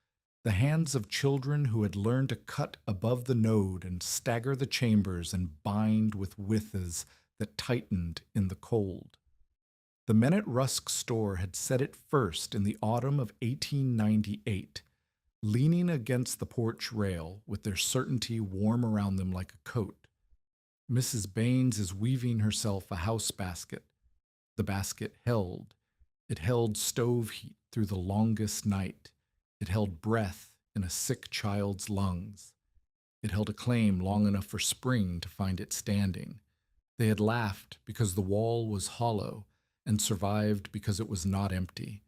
the hands of children who had learned to cut above the node and stagger the chambers and bind with withes that tightened in the cold. The men at Rusk's store had said it first in the autumn of 1898, leaning against the porch rail with their certainty warm around them like a coat. Mrs. Baines is weaving herself a house basket. The basket held. It held stove heat through the longest night. It held breath in a sick child's lungs. It held a claim long enough for spring to find it standing. They had laughed because the wall was hollow and survived because it was not empty.